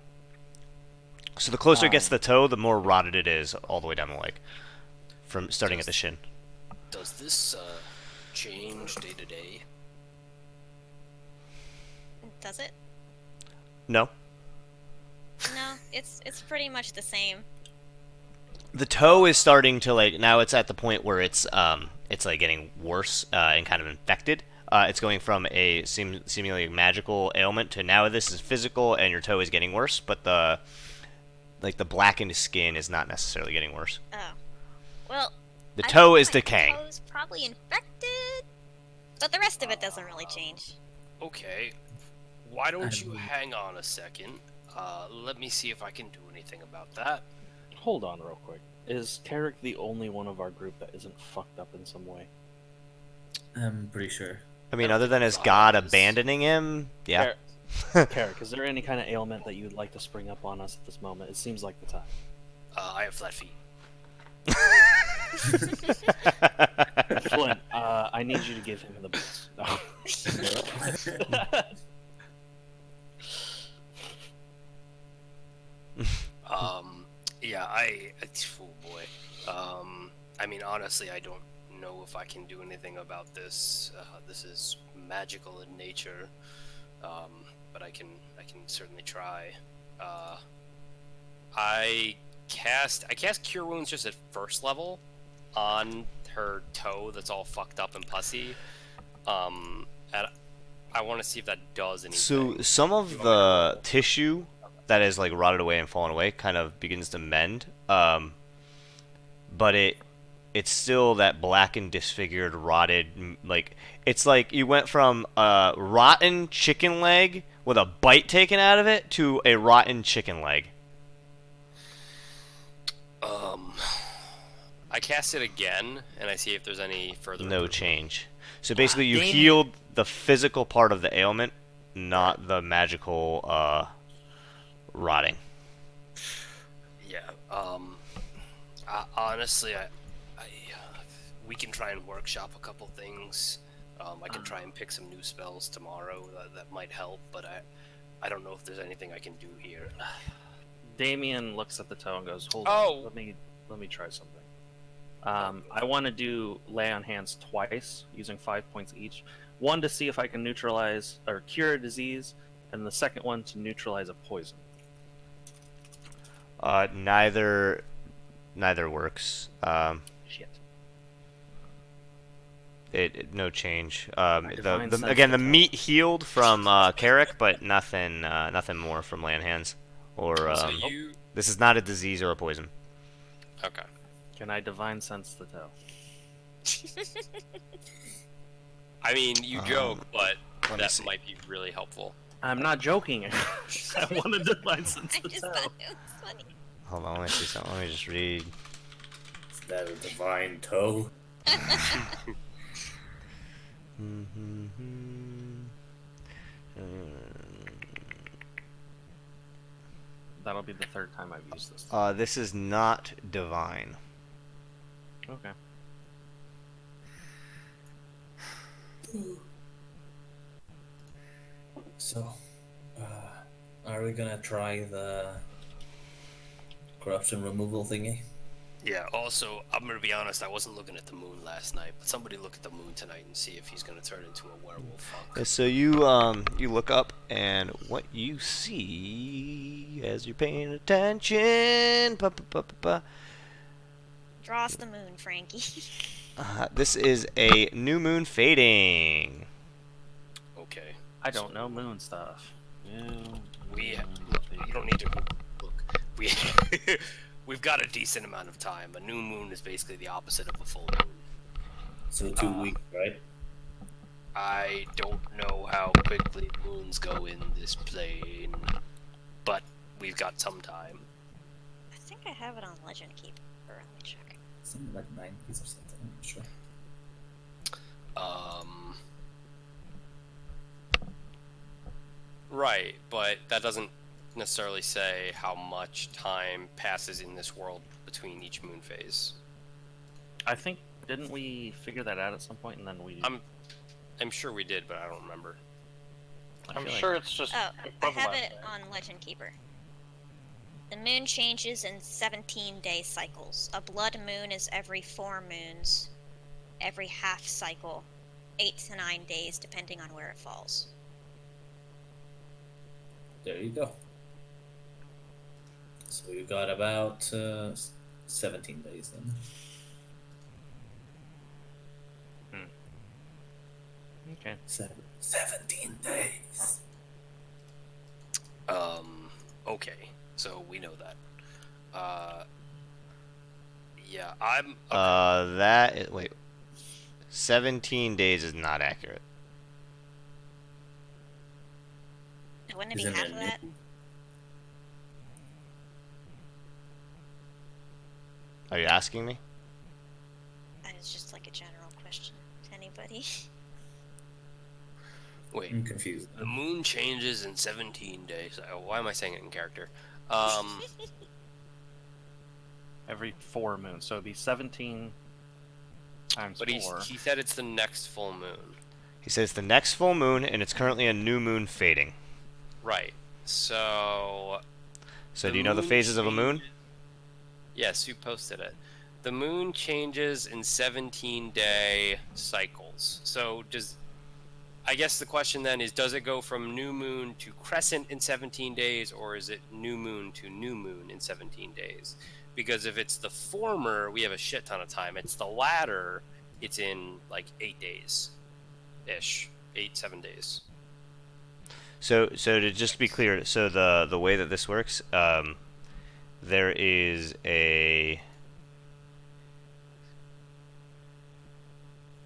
So the closer it gets to the toe, the more rotted it is all the way down the leg, from starting at the shin. Does this change day to day? Does it? No. No, it's pretty much the same. The toe is starting to now it's at the point where it's like getting worse and kind of infected. It's going from a seemingly magical ailment to now this is physical and your toe is getting worse, but the blackened skin is not necessarily getting worse. Oh, well. The toe is decaying. The toe's probably infected, but the rest of it doesn't really change. Okay. Why don't you hang on a second? Let me see if I can do anything about that. Hold on real quick. Is Carrick the only one of our group that isn't fucked up in some way? I'm pretty sure. I mean, other than his god abandoning him, yeah. Carrick, is there any kind of ailment that you'd like to spring up on us at this moment? It seems like the time. I have flat feet. Flint, I need you to give him the boots. No. Yeah, oh boy. I mean, honestly, I don't know if I can do anything about this. This is magical in nature, but I can certainly try. I cast Cure Wounds just at first level on her toe that's all fucked up and pussy. And I want to see if that does anything. So some of the tissue that is like rotted away and fallen away kind of begins to mend, but it's still that black and disfigured, rotted, like it's like you went from a rotten chicken leg with a bite taken out of it to a rotten chicken leg. I cast it again, and I see if there's any further. No change. So basically, you healed the physical part of the ailment, not the magical rotting. Yeah. Honestly, we can try and workshop a couple things. I can try and pick some new spells tomorrow that might help, but I don't know if there's anything I can do here. Damien looks at the toe and goes, "Hold Oh. on, let me try something." I want to do lay on hands twice, using 5 points each. One to see if I can neutralize or cure a disease, and the second one to neutralize a poison. Neither works. Shit. No change. Divine sense Again, the to tell. meat healed from Carrick, but nothing more from laying hands. Or So you. this is not a disease or a poison. Okay. Can I divine sense the toe? I mean, you joke, but let me that see. might be really helpful. I'm not joking. I want to divine sense I the just toe. thought it was funny. Hold on, let me see something. Let me just read. Is that a divine toe? That'll be the third time I've used this. This is not divine. Okay. So, are we gonna try the corruption removal thingy? Yeah, also, I'm gonna be honest, I wasn't looking at the moon last night, but somebody look at the moon tonight and see if he's gonna turn into a werewolf fuck. So you look up, and what you see as you're paying attention, Draw us the moon, Frankie. this is a new moon fading. Okay. I don't know moon stuff. You don't need to look. We've got a decent amount of time. A new moon is basically the opposite of a full moon. So 2 weeks, right? I don't know how quickly moons go in this plane, but we've got some time. I think I have it on Legend Keeper. Let me check. Something like 9 days or something. I'm not sure. Right, but that doesn't necessarily say how much time passes in this world between each moon phase. I think didn't we figure that out at some point, and then we? I'm sure we did, but I don't remember. I'm sure it's just Oh, I equivalent. have it on Legend Keeper. The moon changes in 17-day cycles. A blood moon is every 4 moons, every half cycle, 8 to 9 days, depending on where it falls. There you go. So you got about 17 days then. Okay. 17 days. Okay, so we know that. Yeah, I'm. Okay. Wait. 17 days is not accurate. Wouldn't it be Isn't half it of that? Are you asking me? That is just like a general question to anybody. Wait, I'm confused. the moon changes in 17 days. Why am I saying it in character? Every 4 moons, so it'd be 17 times But 4. he said it's the next full moon. He says the next full moon, and it's currently a new moon fading. Right. So. So do you know the phases of a moon? Yes, you posted it. The moon changes in 17-day cycles. So I guess the question then is, does it go from new moon to crescent in 17 days, or is it new moon to new moon in 17 days? Because if it's the former, we have a shit ton of time. It's the latter, it's in like 8 days-ish. 7 days. So to just be clear, so the way that this works, there is a...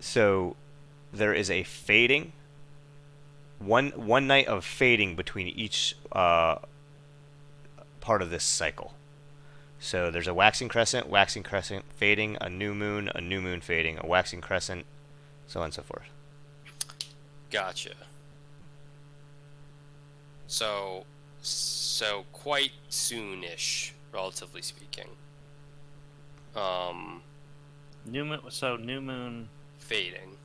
So there is a fading, one night of fading between each part of this cycle. So there's a waxing crescent, fading, a new moon fading, a waxing crescent, so on and so forth. Gotcha. So quite soon-ish, relatively speaking. New moon. So new moon Fading.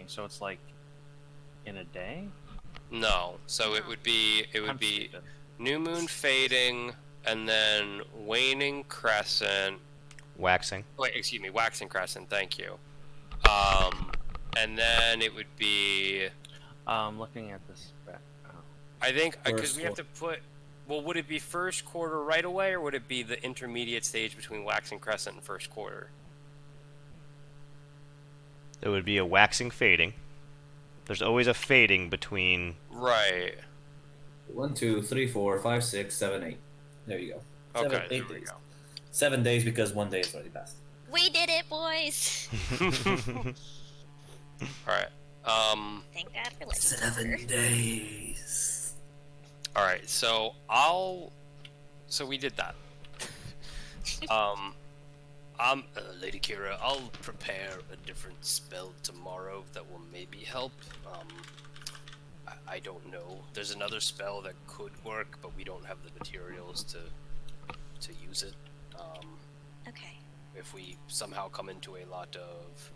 So it's like in a day. No. So it would be Stupid. new moon fading, and then waning crescent. Waxing. Wait, excuse me, waxing crescent. Thank you. And then it would be. Looking at this. I think because First we have to put. Well, would it be first quarter right away, or would it be the intermediate stage between waxing crescent and first quarter? It would be a waxing fading. There's always a fading between... Right. 1, 2, 3, 4, 5, 6, 7, 8. There you go. Okay. 8 There we days. go. 7 days because 1 day is already passed. We did it, boys! All right. Thank God for Legend Keeper. 7 days. All right. So we did that. Lady Kira, I'll prepare a different spell tomorrow that will maybe help. I don't know. There's another spell that could work, but we don't have the materials to use it. Okay. If we somehow come into a lot of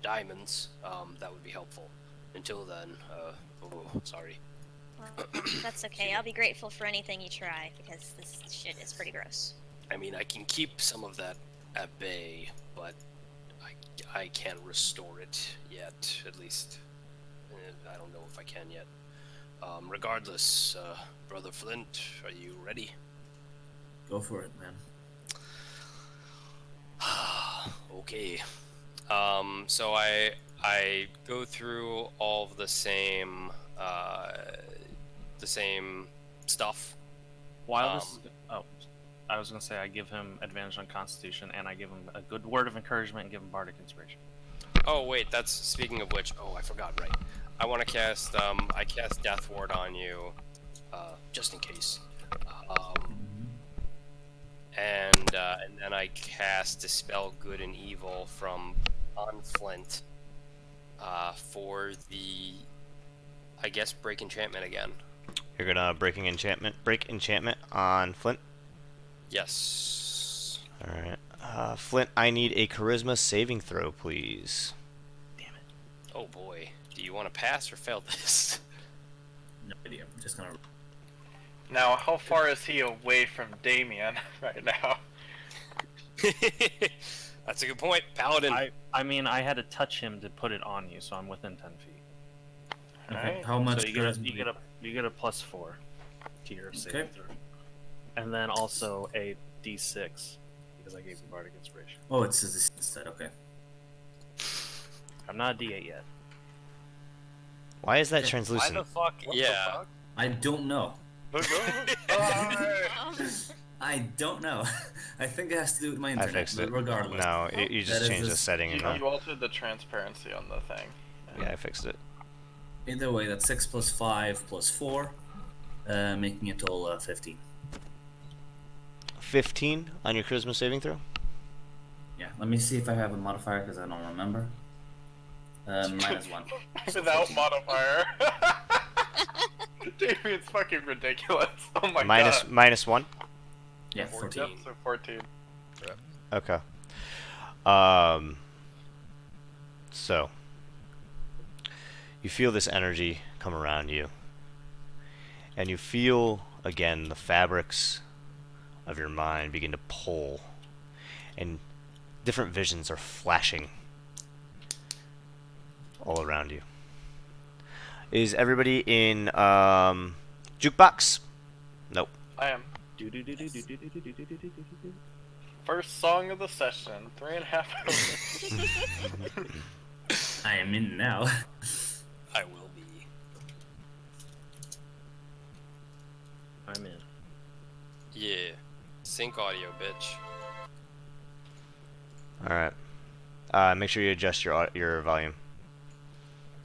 diamonds, that would be helpful. Until then, sorry. Well, that's okay. I'll be grateful for anything you try, because this shit is pretty gross. I mean, I can keep some of that at bay, but I can't restore it yet. At least, I don't know if I can yet. Regardless, Brother Flint, are you ready? Go for it, man. Okay. So I go through all of the same stuff. While this, oh, I was gonna say I give him advantage on Constitution, and I give him a good word of encouragement and give him Bardic Inspiration. Oh wait, that's speaking of which. Oh, I forgot. Right, I want to cast. I cast Death Ward on you, just in case. And then I cast Dispel Good and Evil on Flint. For the, I guess, break enchantment again. You're gonna break enchantment on Flint. Yes. All right, Flint. I need a Charisma saving throw, please. Damn it. Oh boy. Do you want to pass or fail this? No idea. I'm just gonna. Now, how far is he away from Damien right now? That's a good point, Paladin. I mean, I had to touch him to put it on you, so I'm within 10 feet. Okay. Alright. How much? So you get a +4 to your saving Okay. throw, and then also a D6 because I gave him Bardic Inspiration. Oh, it's this instead. Okay. I'm not a D8 yet. Why is that Okay. translucent? Why the fuck? What Yeah. The fuck? I don't know. Alright. I don't know. I think it has to do with my I internet. fixed but it. regardless. No, you That just is changed the just- setting. You, And you altered the transparency on the thing. yeah, I fixed it. Either way, that's 6 plus 5 plus 4, making a total of 15. 15 on your Charisma saving throw. Yeah. Let me see if I have a modifier because I don't remember. -1. So Without 14. modifier. Damien's fucking ridiculous. Oh my Minus god. -1. Yeah, 14. 14. Yep, so 14. Okay. So you feel this energy come around you, and you feel again the fabrics of your mind begin to pull, and different visions are flashing all around you. Is everybody in jukebox? Nope. I am. First song of the session. 3.5 hours. I am in now. I will be. I'm in. Yeah. Sync audio, bitch. All right. Make sure you adjust your volume.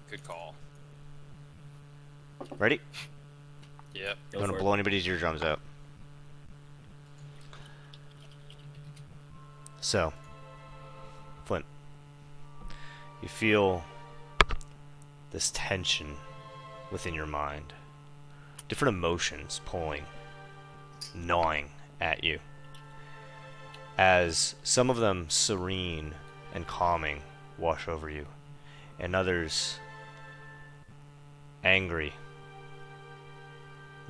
Good call. Ready? Yep. Go You want for to it. blow anybody's eardrums out. So, Flint, you feel this tension within your mind. Different emotions pulling, gnawing at you. As some of them serene and calming wash over you, and others angry,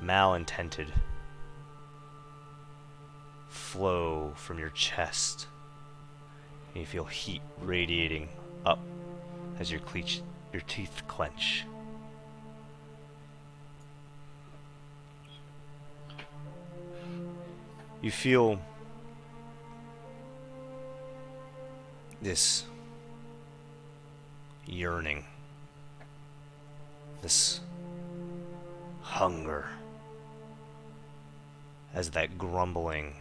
malintended, flow from your chest, and you feel heat radiating up as your teeth clench. You feel this yearning, this hunger, as that grumbling,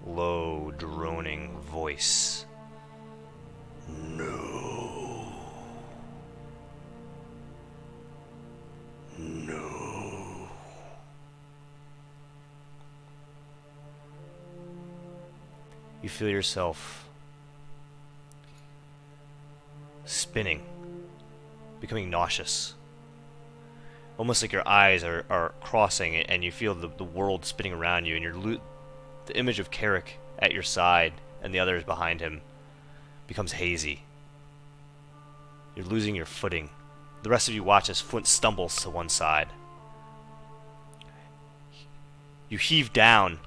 low, droning voice. No. No. You feel yourself spinning, becoming nauseous. Almost like your eyes are crossing and you feel the world spinning around you, and the image of Carrick at your side and the others behind him becomes hazy. You're losing your footing. The rest of you watch as Flint stumbles to one side. You heave down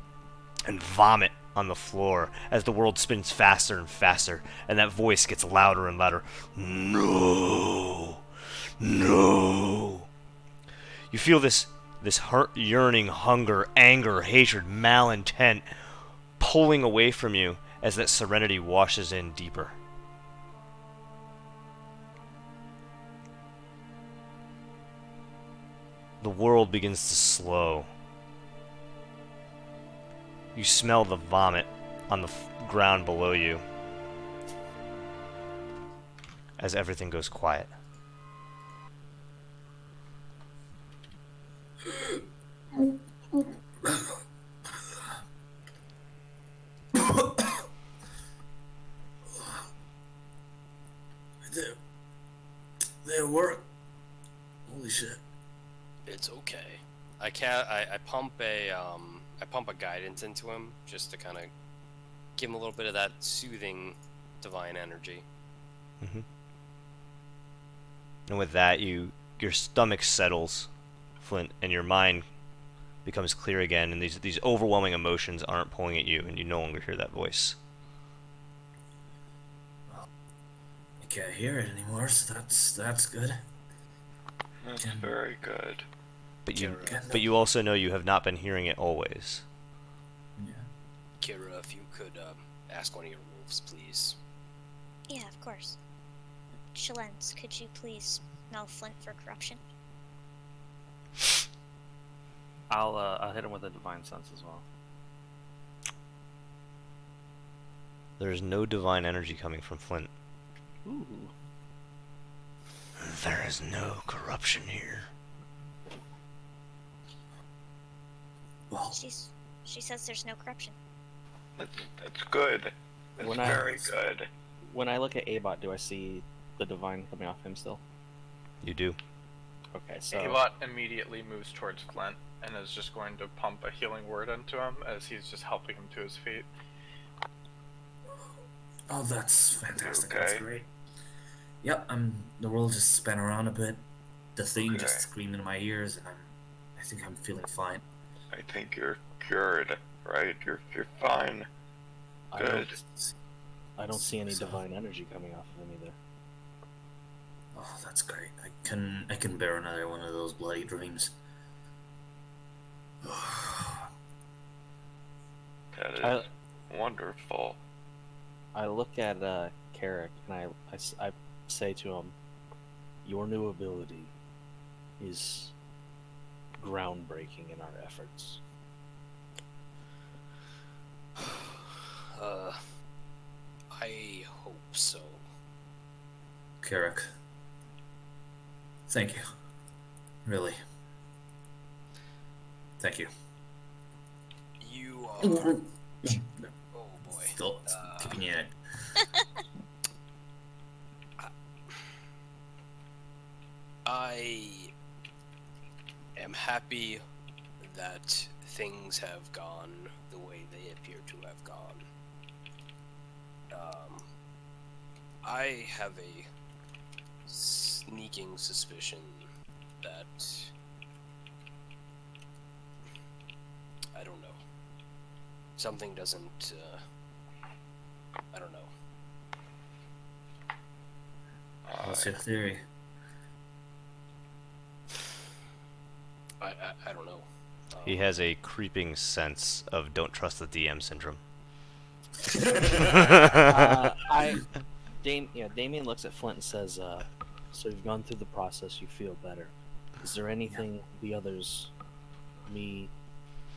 and vomit on the floor as the world spins faster and faster, and that voice gets louder and louder. No. No. You feel this yearning, hunger, anger, hatred, malintent pulling away from you as that serenity washes in deeper. The world begins to slow. You smell the vomit on the ground below you as everything goes quiet. They work. Holy shit. It's okay. I can't. I pump a guidance into him just to kind of give him a little bit of that soothing divine energy. And with that, your stomach settles, Flint, and your mind becomes clear again, and these overwhelming emotions aren't pulling at you, and you no longer hear that voice. I can't hear it anymore, so that's good. That's very good. But you also know you have not been hearing it always. Yeah. Kira, if you could ask one of your wolves, please. Yeah, of course. Shalens, could you please smell Flint for corruption? I'll hit him with a divine sense as well. There is no divine energy coming from Flint. Ooh. There is no corruption here. Well, She says there's no corruption. That's good. That's When very good. When I look at Abot, do I see the divine coming off him still? You do. Okay, so Avot immediately moves towards Flint and is just going to pump a healing word into him as he's just helping him to his feet. oh, that's fantastic. That's Okay. great. Yep, the world just spun around a bit. The thing Okay. just screamed in my ears, and I think I'm feeling fine. I think you're cured, right? You're fine. Good. I don't see any So- divine energy coming off of him either. Oh, that's great. I can bear another one of those bloody dreams. That is I- wonderful. I look at Carrick and I say to him, "Your new ability is groundbreaking in our efforts." I hope so. Carrick, thank you. Really. Thank you. You are. Oh boy. Still keeping it. I am happy that things have gone the way they appear to have gone. I have a sneaking suspicion that I don't know. Something doesn't. I don't know. What's your theory? I don't know. He has a creeping sense of don't trust the DM syndrome. Damien looks at Flint and says, "So you've gone through the process. You feel better. Is there anything the others, me,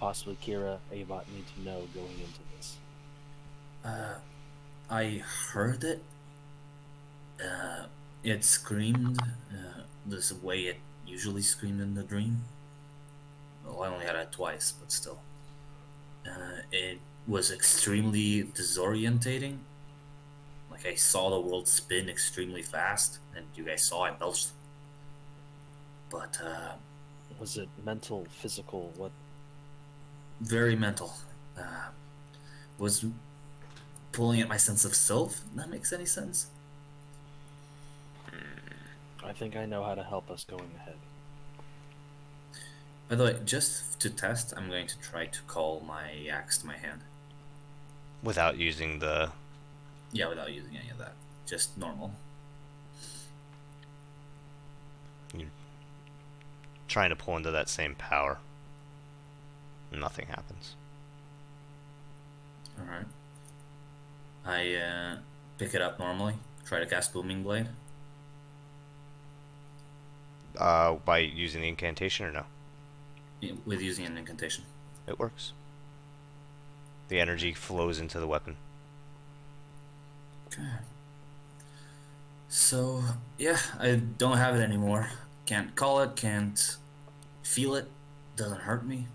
possibly Kira, Avot, need to know going into this?" I heard it. It screamed this way it usually screamed in the dream. Well, I only had it twice, but still. It was extremely disorientating. Like, I saw the world spin extremely fast, and you guys saw I belched. But, Was it mental, physical? What? very mental. Was pulling at my sense of self, if that makes any sense. I think I know how to help us going ahead. By the way, just to test, I'm going to try to call my axe to my hand. Without using the... Yeah, without using any of that. Just normal. You're trying to pull into that same power. Nothing happens. Alright. I pick it up normally. Try to cast Booming Blade. By using the incantation or no? with using an incantation. It works. The energy flows into the weapon. Okay. So, yeah, I don't have it anymore. Can't call it, can't feel it, doesn't hurt me.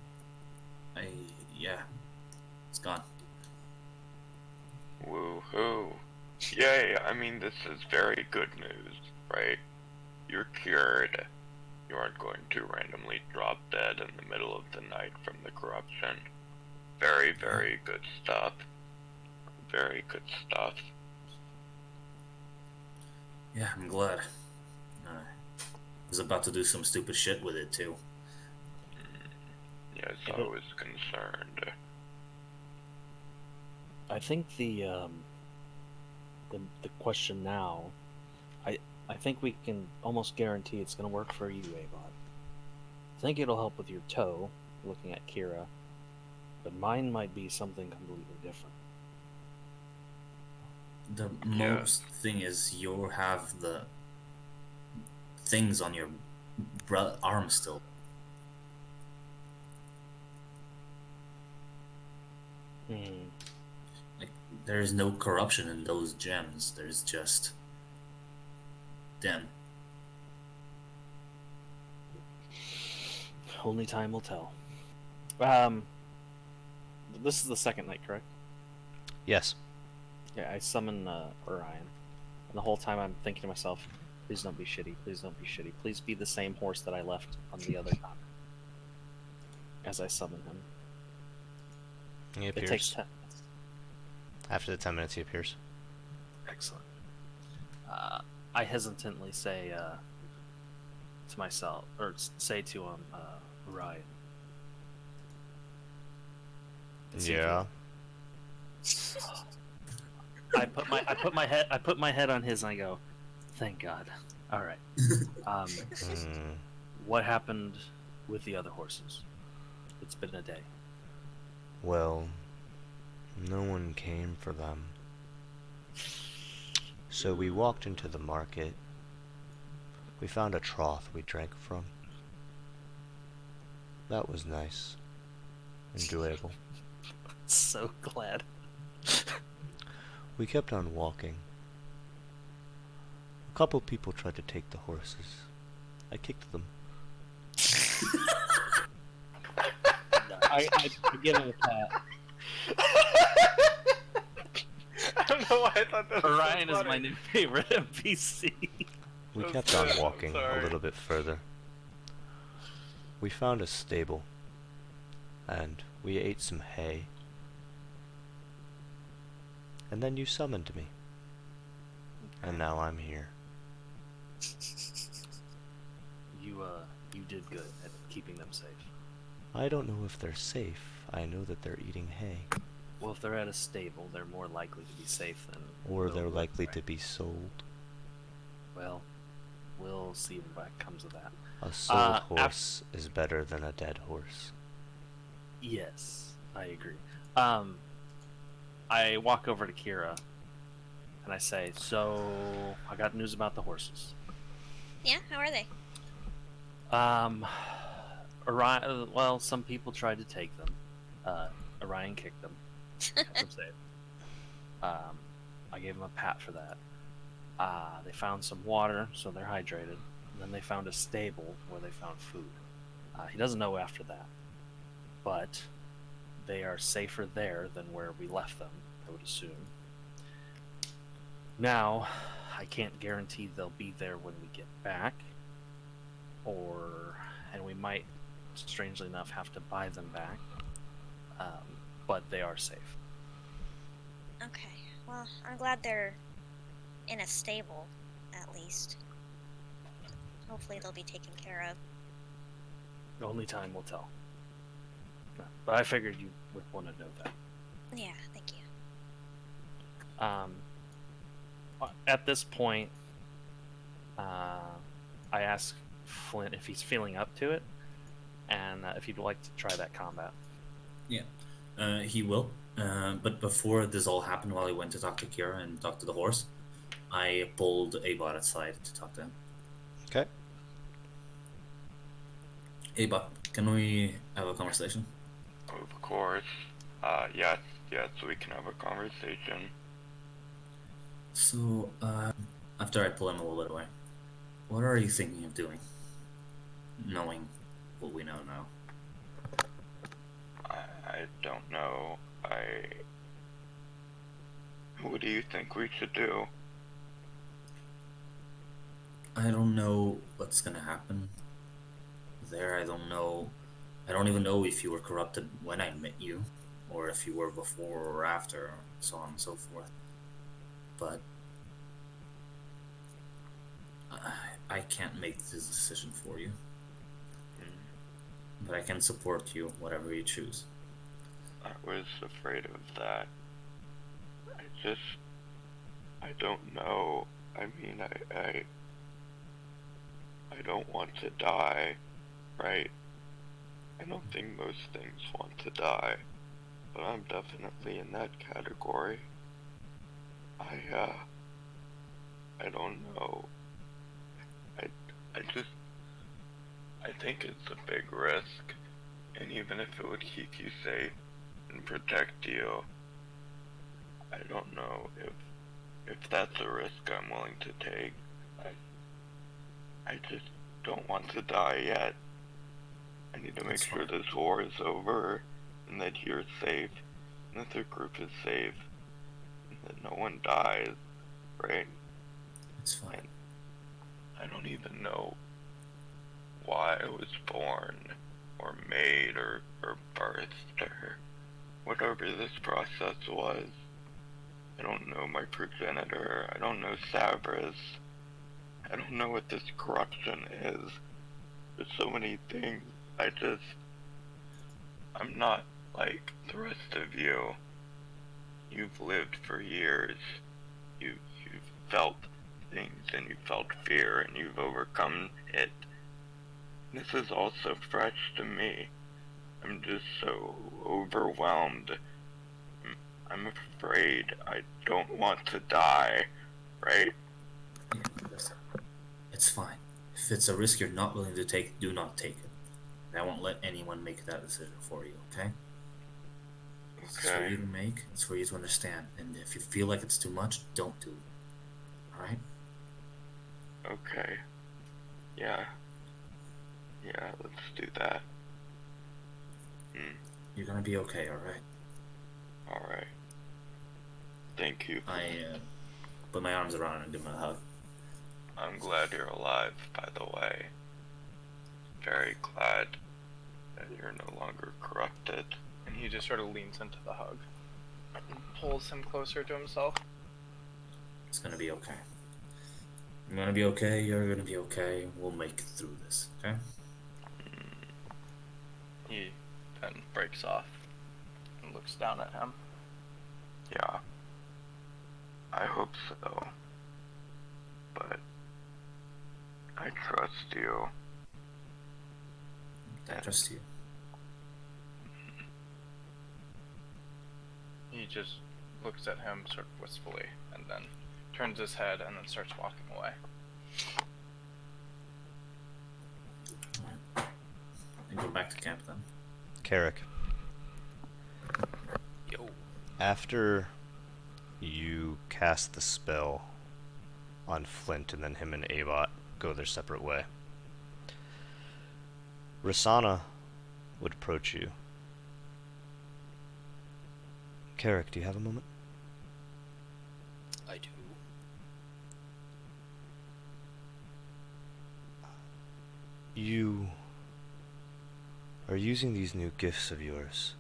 Yeah, it's gone. Woohoo. Yay, I mean, this is very good news, right? You're cured. You aren't going to randomly drop dead in the middle of the night from the corruption. Very, very good stuff. Very good stuff. Yeah, I'm glad. I was about to do some stupid shit with it, too. Yes, I was concerned. I think the question now, I think we can almost guarantee it's going to work for you, Avon. I think it'll help with your toe, looking at Kira, but mine might be something completely different. The Yeah. most thing is you have the things on your arm still. Like, there's no corruption in those gems. There's just them. Only time will tell. This is the second night, correct? Yes. Yeah, I summon Orion, and the whole time I'm thinking to myself, please don't be shitty, please don't be shitty, please be the same horse that I left on the other time. As I summon him. He It appears. takes 10 minutes. After the 10 minutes, he appears. Excellent. I hesitantly say to myself, or say to Orion. Is he Yeah. I put my head on his and I go, thank God. All right. What happened with the other horses? It's been a day. Well, no one came for them. So we walked into the market. We found a trough we drank from. That was nice. Enjoyable. So glad. We kept on walking. A couple people tried to take the horses. I kicked them. I give him a pat. I don't know why I thought that was Orion so is funny. my new favorite NPC. We That's kept good, on I'm walking a sorry. little bit further. We found a stable. And we ate some hay. And then you summoned me. And now I'm here. You did good at keeping them safe. I don't know if they're safe. I know that they're eating hay. Well, if they're at a stable, they're more likely to be safe than. Or those they're who are likely right. to be sold. Well, we'll see what comes of that. A sold horse is better than a dead horse. Yes, I agree. I walk over to Kira and I say, "So, I got news about the horses. Yeah, how are they? Orion. Well, some people tried to take them. Orion kicked them. Kept them safe. I gave him a pat for that. They found some water, so they're hydrated. And then they found a stable where they found food. He doesn't know after that, but they are safer there than where we left them, I would assume. Now, I can't guarantee they'll be there when we get back, and we might, strangely enough, have to buy them back. But they are safe. Okay, well, I'm glad they're in a stable, at least. Hopefully they'll be taken care of. Only time will tell. But I figured you would want to know that. Yeah, thank you. At this point, I ask Flint if he's feeling up to it, and if he'd like to try that combat. Yeah, he will. But before this all happened, while he went to talk to Kira and talk to the horse, I pulled Abot aside to talk to him. Okay. Abot, Can we have a conversation? Of course. Yes, yes, we can have a conversation. So, after I pull him a little bit away, what are you thinking of doing? Knowing what we know now. I don't know. What do you think we should do? I don't know what's gonna happen there. I don't know. I don't even know if you were corrupted when I met you, or if you were before or after, or so on and so forth. But I can't make this decision for you. But I can support you, whatever you choose. I was afraid of that. I don't know. I mean, I don't want to die, right? I don't think most things want to die, but I'm definitely in that category. I don't know. I, I think it's a big risk, and even if it would keep you safe and protect you, I don't know if that's a risk I'm willing to take. I just don't want to die yet. I need to make That's sure fine. this war is over, and that you're safe, and that the group is safe, and that no one dies, right? It's fine. I don't even know why I was born, or made, or birthed, or whatever this process was. I don't know my progenitor, I don't know Savras, I don't know what this corruption is. There's so many things. I'm not like the rest of you. You've lived for years. You've felt things, and you've felt fear, and you've overcome it. This is also fresh to me. I'm just so overwhelmed. I'm afraid. I don't want to die, right? Yeah, listen. It's fine. If it's a risk you're not willing to take, do not take it. And I won't let anyone make that decision for you, okay? It's for Okay. you to make, it's for you to understand. And if you feel like it's too much, don't do it. Alright? Okay. Yeah. Yeah, let's do that. You're gonna be okay, alright? Alright. Thank you. I put my arms around him and give him a hug. I'm glad you're alive, by the way. Very glad that you're no longer corrupted. And he just sort of leans into the hug and pulls him closer to himself. It's gonna be okay. I'm gonna be okay, you're gonna be okay. We'll make it through this, okay? He then breaks off and looks down at him. Yeah. I hope so. But I trust you. I trust you. He just looks at him sort of wistfully and then turns his head and then starts walking away. And go back to camp then. Carrick, Yo. after you cast the spell on Flint and then him and Avot go their separate way, Rasana would approach you. Carrick, do you have a moment? I do. You are using these new gifts of yours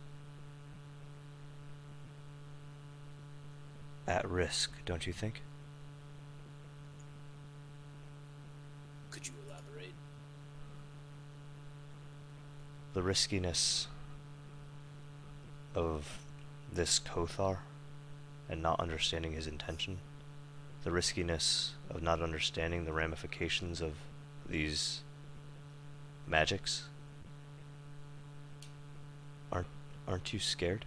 at risk, don't you think? Could you elaborate? The riskiness of this Kothar and not understanding his intention, the riskiness of not understanding the ramifications of these magics. Aren't you scared?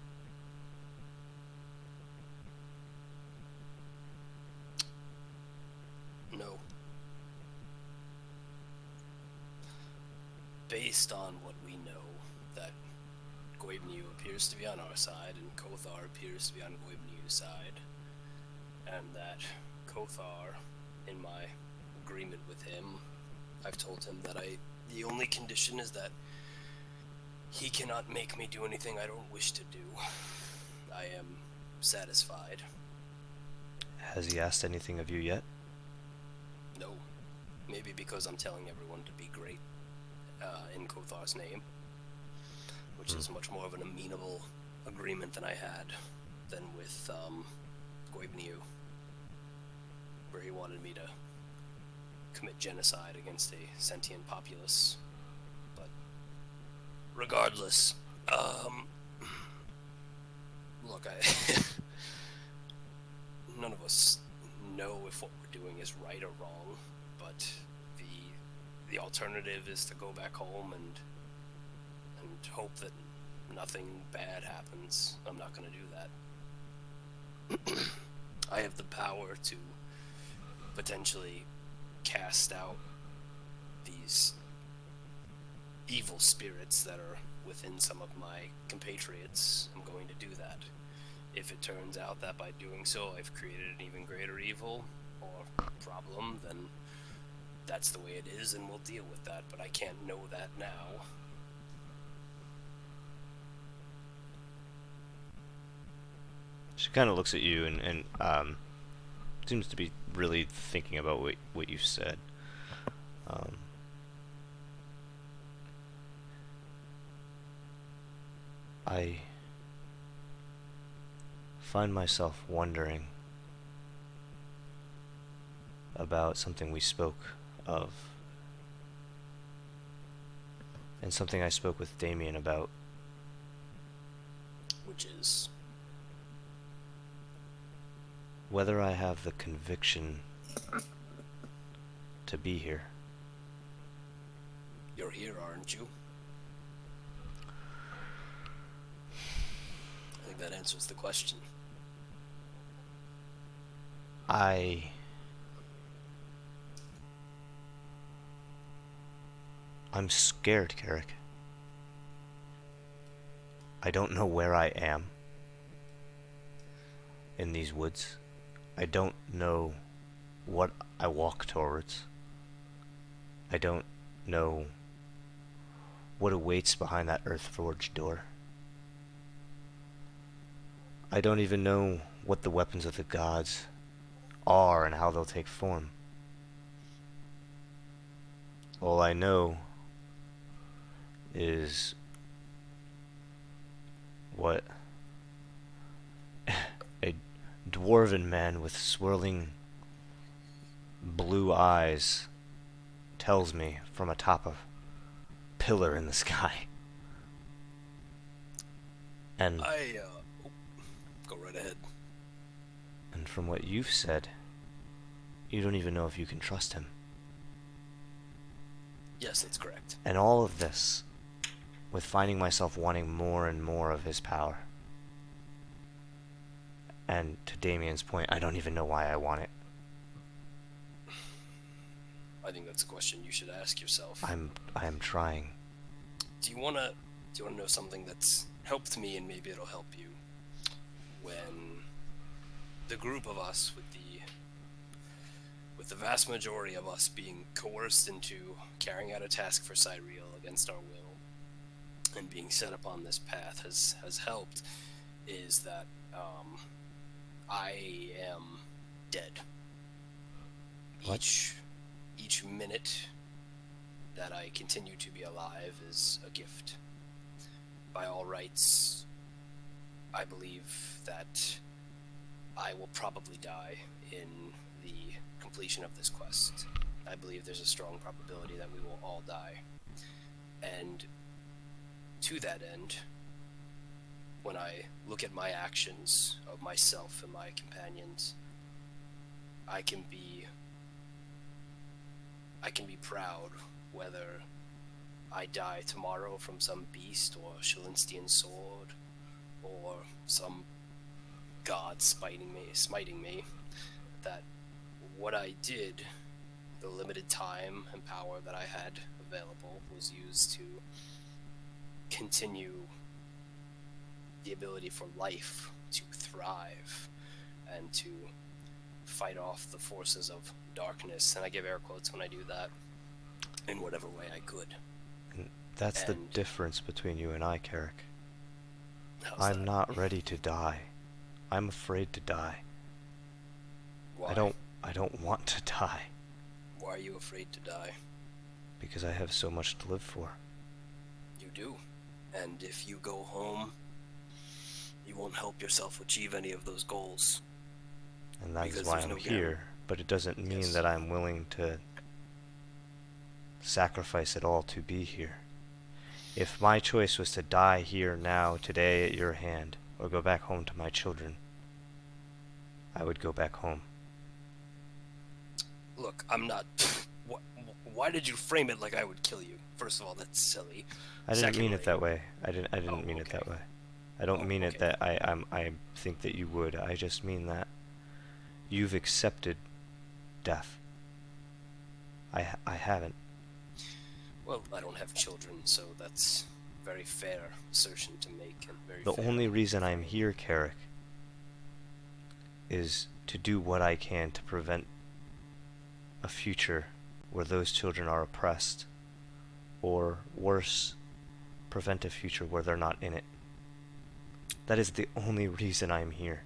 No. Based on what we know, Goibniu appears to be on our side, and Kothar appears to be on Goibniu's side, and that Kothar, in my agreement with him, I've told him that the only condition is that he cannot make me do anything I don't wish to do. I am satisfied. Has he asked anything of you yet? No. Maybe because I'm telling everyone to be great in Kothar's name, which is much more of an amenable agreement than I had than with Goibniu, where he wanted me to commit genocide against a sentient populace. But regardless, look, none of us know if what we're doing is right or wrong, but the alternative is to go back home and hope that nothing bad happens. I'm not going to do that. I have the power to potentially cast out these evil spirits that are within some of my compatriots. I'm going to do that. If it turns out that by doing so I've created an even greater evil or problem, then that's the way it is and we'll deal with that, but I can't know that now. She kind of looks at you and seems to be really thinking about what you said. I find myself wondering about something we spoke of, and something I spoke with Damien about. Which is? Whether I have the conviction to be here. You're here, aren't you? I think that answers the question. I'm scared, Carrick. I don't know where I am in these woods. I don't know what I walk towards. I don't know what awaits behind that earth-forged door. I don't even know what the weapons of the gods are and how they'll take form. All I know is what a dwarven man with swirling blue eyes tells me from atop a pillar in the sky. And go right ahead. And from what you've said, you don't even know if you can trust him. Yes, that's correct. And all of this, with finding myself wanting more and more of his power. And to Damien's point, I don't even know why I want it. I think that's a question you should ask yourself. I am trying. Do you wanna know something that's helped me and maybe it'll help you? When the group of us, with the vast majority of us being coerced into carrying out a task for Cyril against our will, and being set upon this path has helped, is that I am dead. What? Each minute that I continue to be alive is a gift. By all rights, I believe that I will probably die in the completion of this quest. I believe there's a strong probability that we will all die. And to that end, when I look at my actions of myself and my companions, I can be proud whether I die tomorrow from some beast or Shalinstian sword or some god smiting me, that what I did, the limited time and power that I had available, was used to continue the ability for life to thrive and to fight off the forces of darkness. And I give air quotes when I do that, in whatever way I could. And that's the And- difference between you and I, Carrick. How's I'm that? not ready to die. I'm afraid to die. Why? I don't want to die Why are you afraid to die? because I have so much to live for. You do. And if you go home, you won't help yourself achieve any of those goals. And that is Because why there's I'm no here, but it doesn't mean Yes. that I'm willing to sacrifice it all to be here. If my choice was to die here now, today, at your hand, or go back home to my children, I would go back home. Look, I'm not. Why did you frame it like I would kill you? First of all, that's silly. I didn't mean it Secondly- that way. I didn't Oh, mean it that okay. way. I don't Oh, mean it okay. that I think that you would. I just mean that you've accepted death. I haven't. Well, I don't have children, so that's a very fair assertion to make, and very The fair. only reason I'm here, Carrick, is to do what I can to prevent a future where those children are oppressed, or worse, prevent a future where they're not in it. That is the only reason I'm here.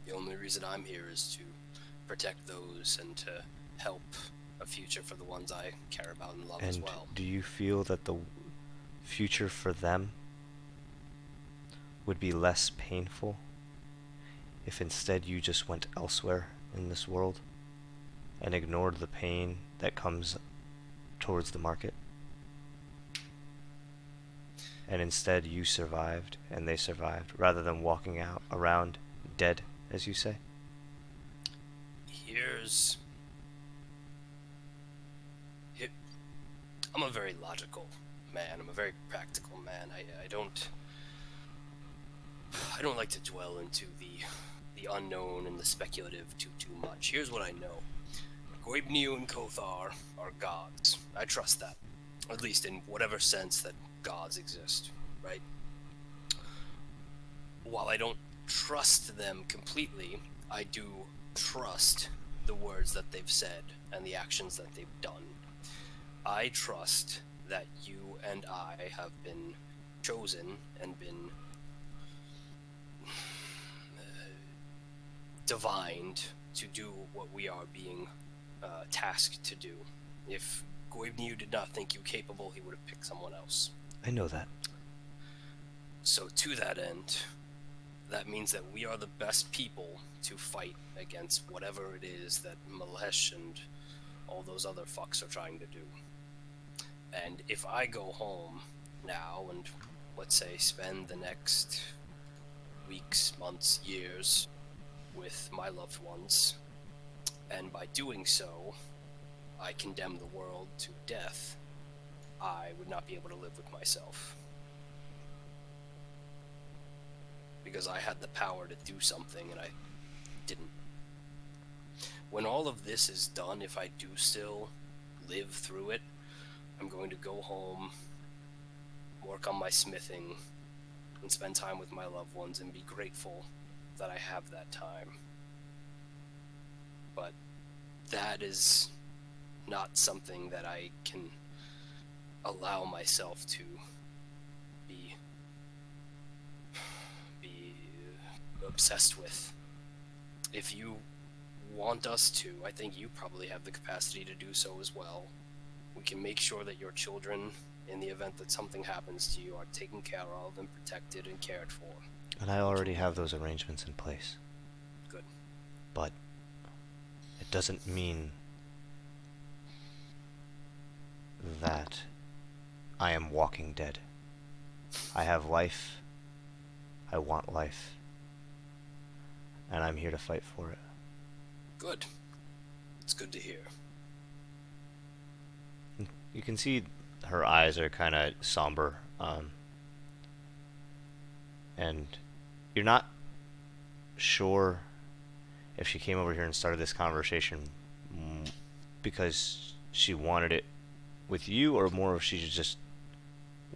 The only reason I'm here is to protect those and to help a future for the ones I care about and love as And well. do you feel that the future for them would be less painful if instead you just went elsewhere in this world and ignored the pain that comes towards the market? And instead you survived and they survived, rather than walking out around dead, as you say? Here's... Here... I'm a very logical man. I'm a very practical man. I don't like to dwell into the unknown and the speculative too much. Here's what I know. Goibniu and Kothar are gods. I trust that. At least in whatever sense that gods exist, right? While I don't trust them completely, I do trust the words that they've said and the actions that they've done. I trust that you and I have been chosen and been divined to do what we are being tasked to do. If Goibniu did not think you capable, he would have picked someone else. I know that. So to that end, that means that we are the best people to fight against whatever it is that Malesh and all those other fucks are trying to do. And if I go home now and, let's say, spend the next weeks, months, years with my loved ones, and by doing so, I condemn the world to death, I would not be able to live with myself. Because I had the power to do something and I didn't. When all of this is done, if I do still live through it, I'm going to go home, work on my smithing, and spend time with my loved ones and be grateful that I have that time. But that is not something that I can allow myself to be obsessed with. If you want us to, I think you probably have the capacity to do so as well. We can make sure that your children, in the event that something happens to you, are taken care of and protected and cared for. And I already have those arrangements in place. Good. But it doesn't mean that I am walking dead. I have life. I want life. And I'm here to fight for it. Good. It's good to hear. You can see her eyes are kind of somber. And you're not sure if she came over here and started this conversation because she wanted it with you, or more if she just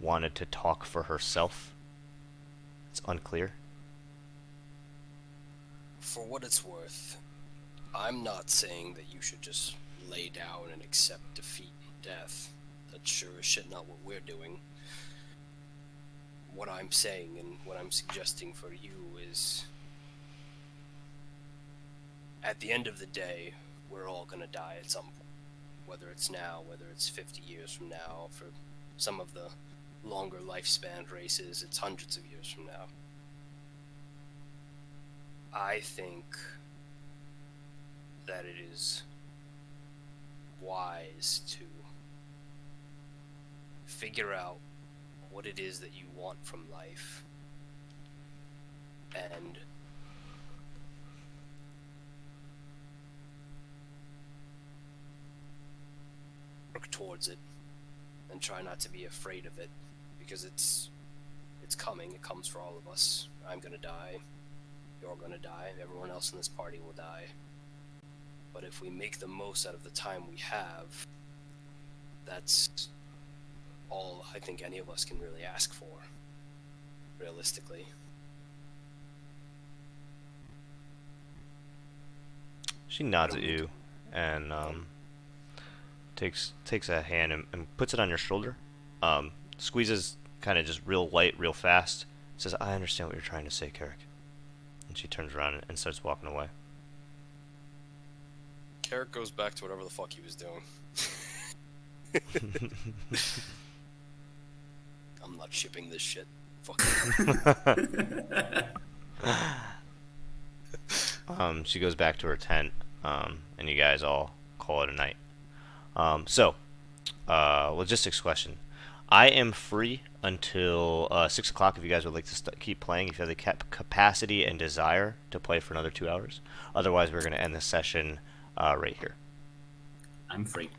wanted to talk for herself. It's unclear. For what it's worth, I'm not saying that you should just lay down and accept defeat and death. That's sure as shit not what we're doing. What I'm saying and what I'm suggesting for you is, at the end of the day, we're all gonna die at some point. Whether it's now, whether it's 50 years from now, for some of the longer lifespan races, it's hundreds of years from now. I think that it is wise to figure out what it is that you want from life and work towards it and try not to be afraid of it, because it's coming. It comes for all of us. I'm gonna die, you're gonna die, everyone else in this party will die. But if we make the most out of the time we have, that's all I think any of us can really ask for, realistically. She nods at you and takes a hand and puts it on your shoulder. Squeezes kind of just real light, real fast. Says, "I understand what you're trying to say, Carrick." And she turns around and starts walking away. Carrick goes back to whatever the fuck he was doing. I'm not shipping this shit. Fuck. She goes back to her tent, and you guys all call it a night. Logistics question. I am free until 6 o'clock if you guys would like to keep playing, if you have the capacity and desire to play for another 2 hours. Otherwise, we're going to end the session right here. I'm free.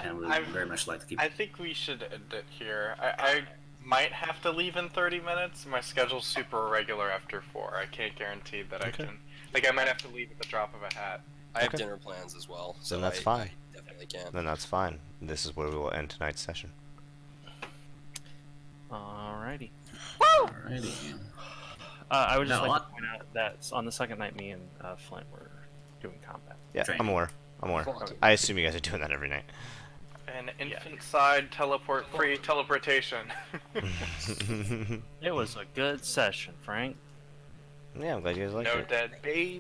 And we would very much like to keep. I think we should end it here. I might have to leave in 30 minutes. My schedule's super irregular after 4. I can't guarantee that I can. Like, I might have to leave at the drop of a hat. I have dinner plans as well, so Then that's fine. I definitely can. Then that's fine. This is where we will end tonight's session. Alrighty. Alrighty. I would just No, like to point out that on the second night, me and Flint were doing combat. Yeah, Training. I'm aware. I assume you guys are doing that every night. An infant side free teleportation. It was a good session, Frank. Yeah, I'm glad you guys liked No it. dead baby.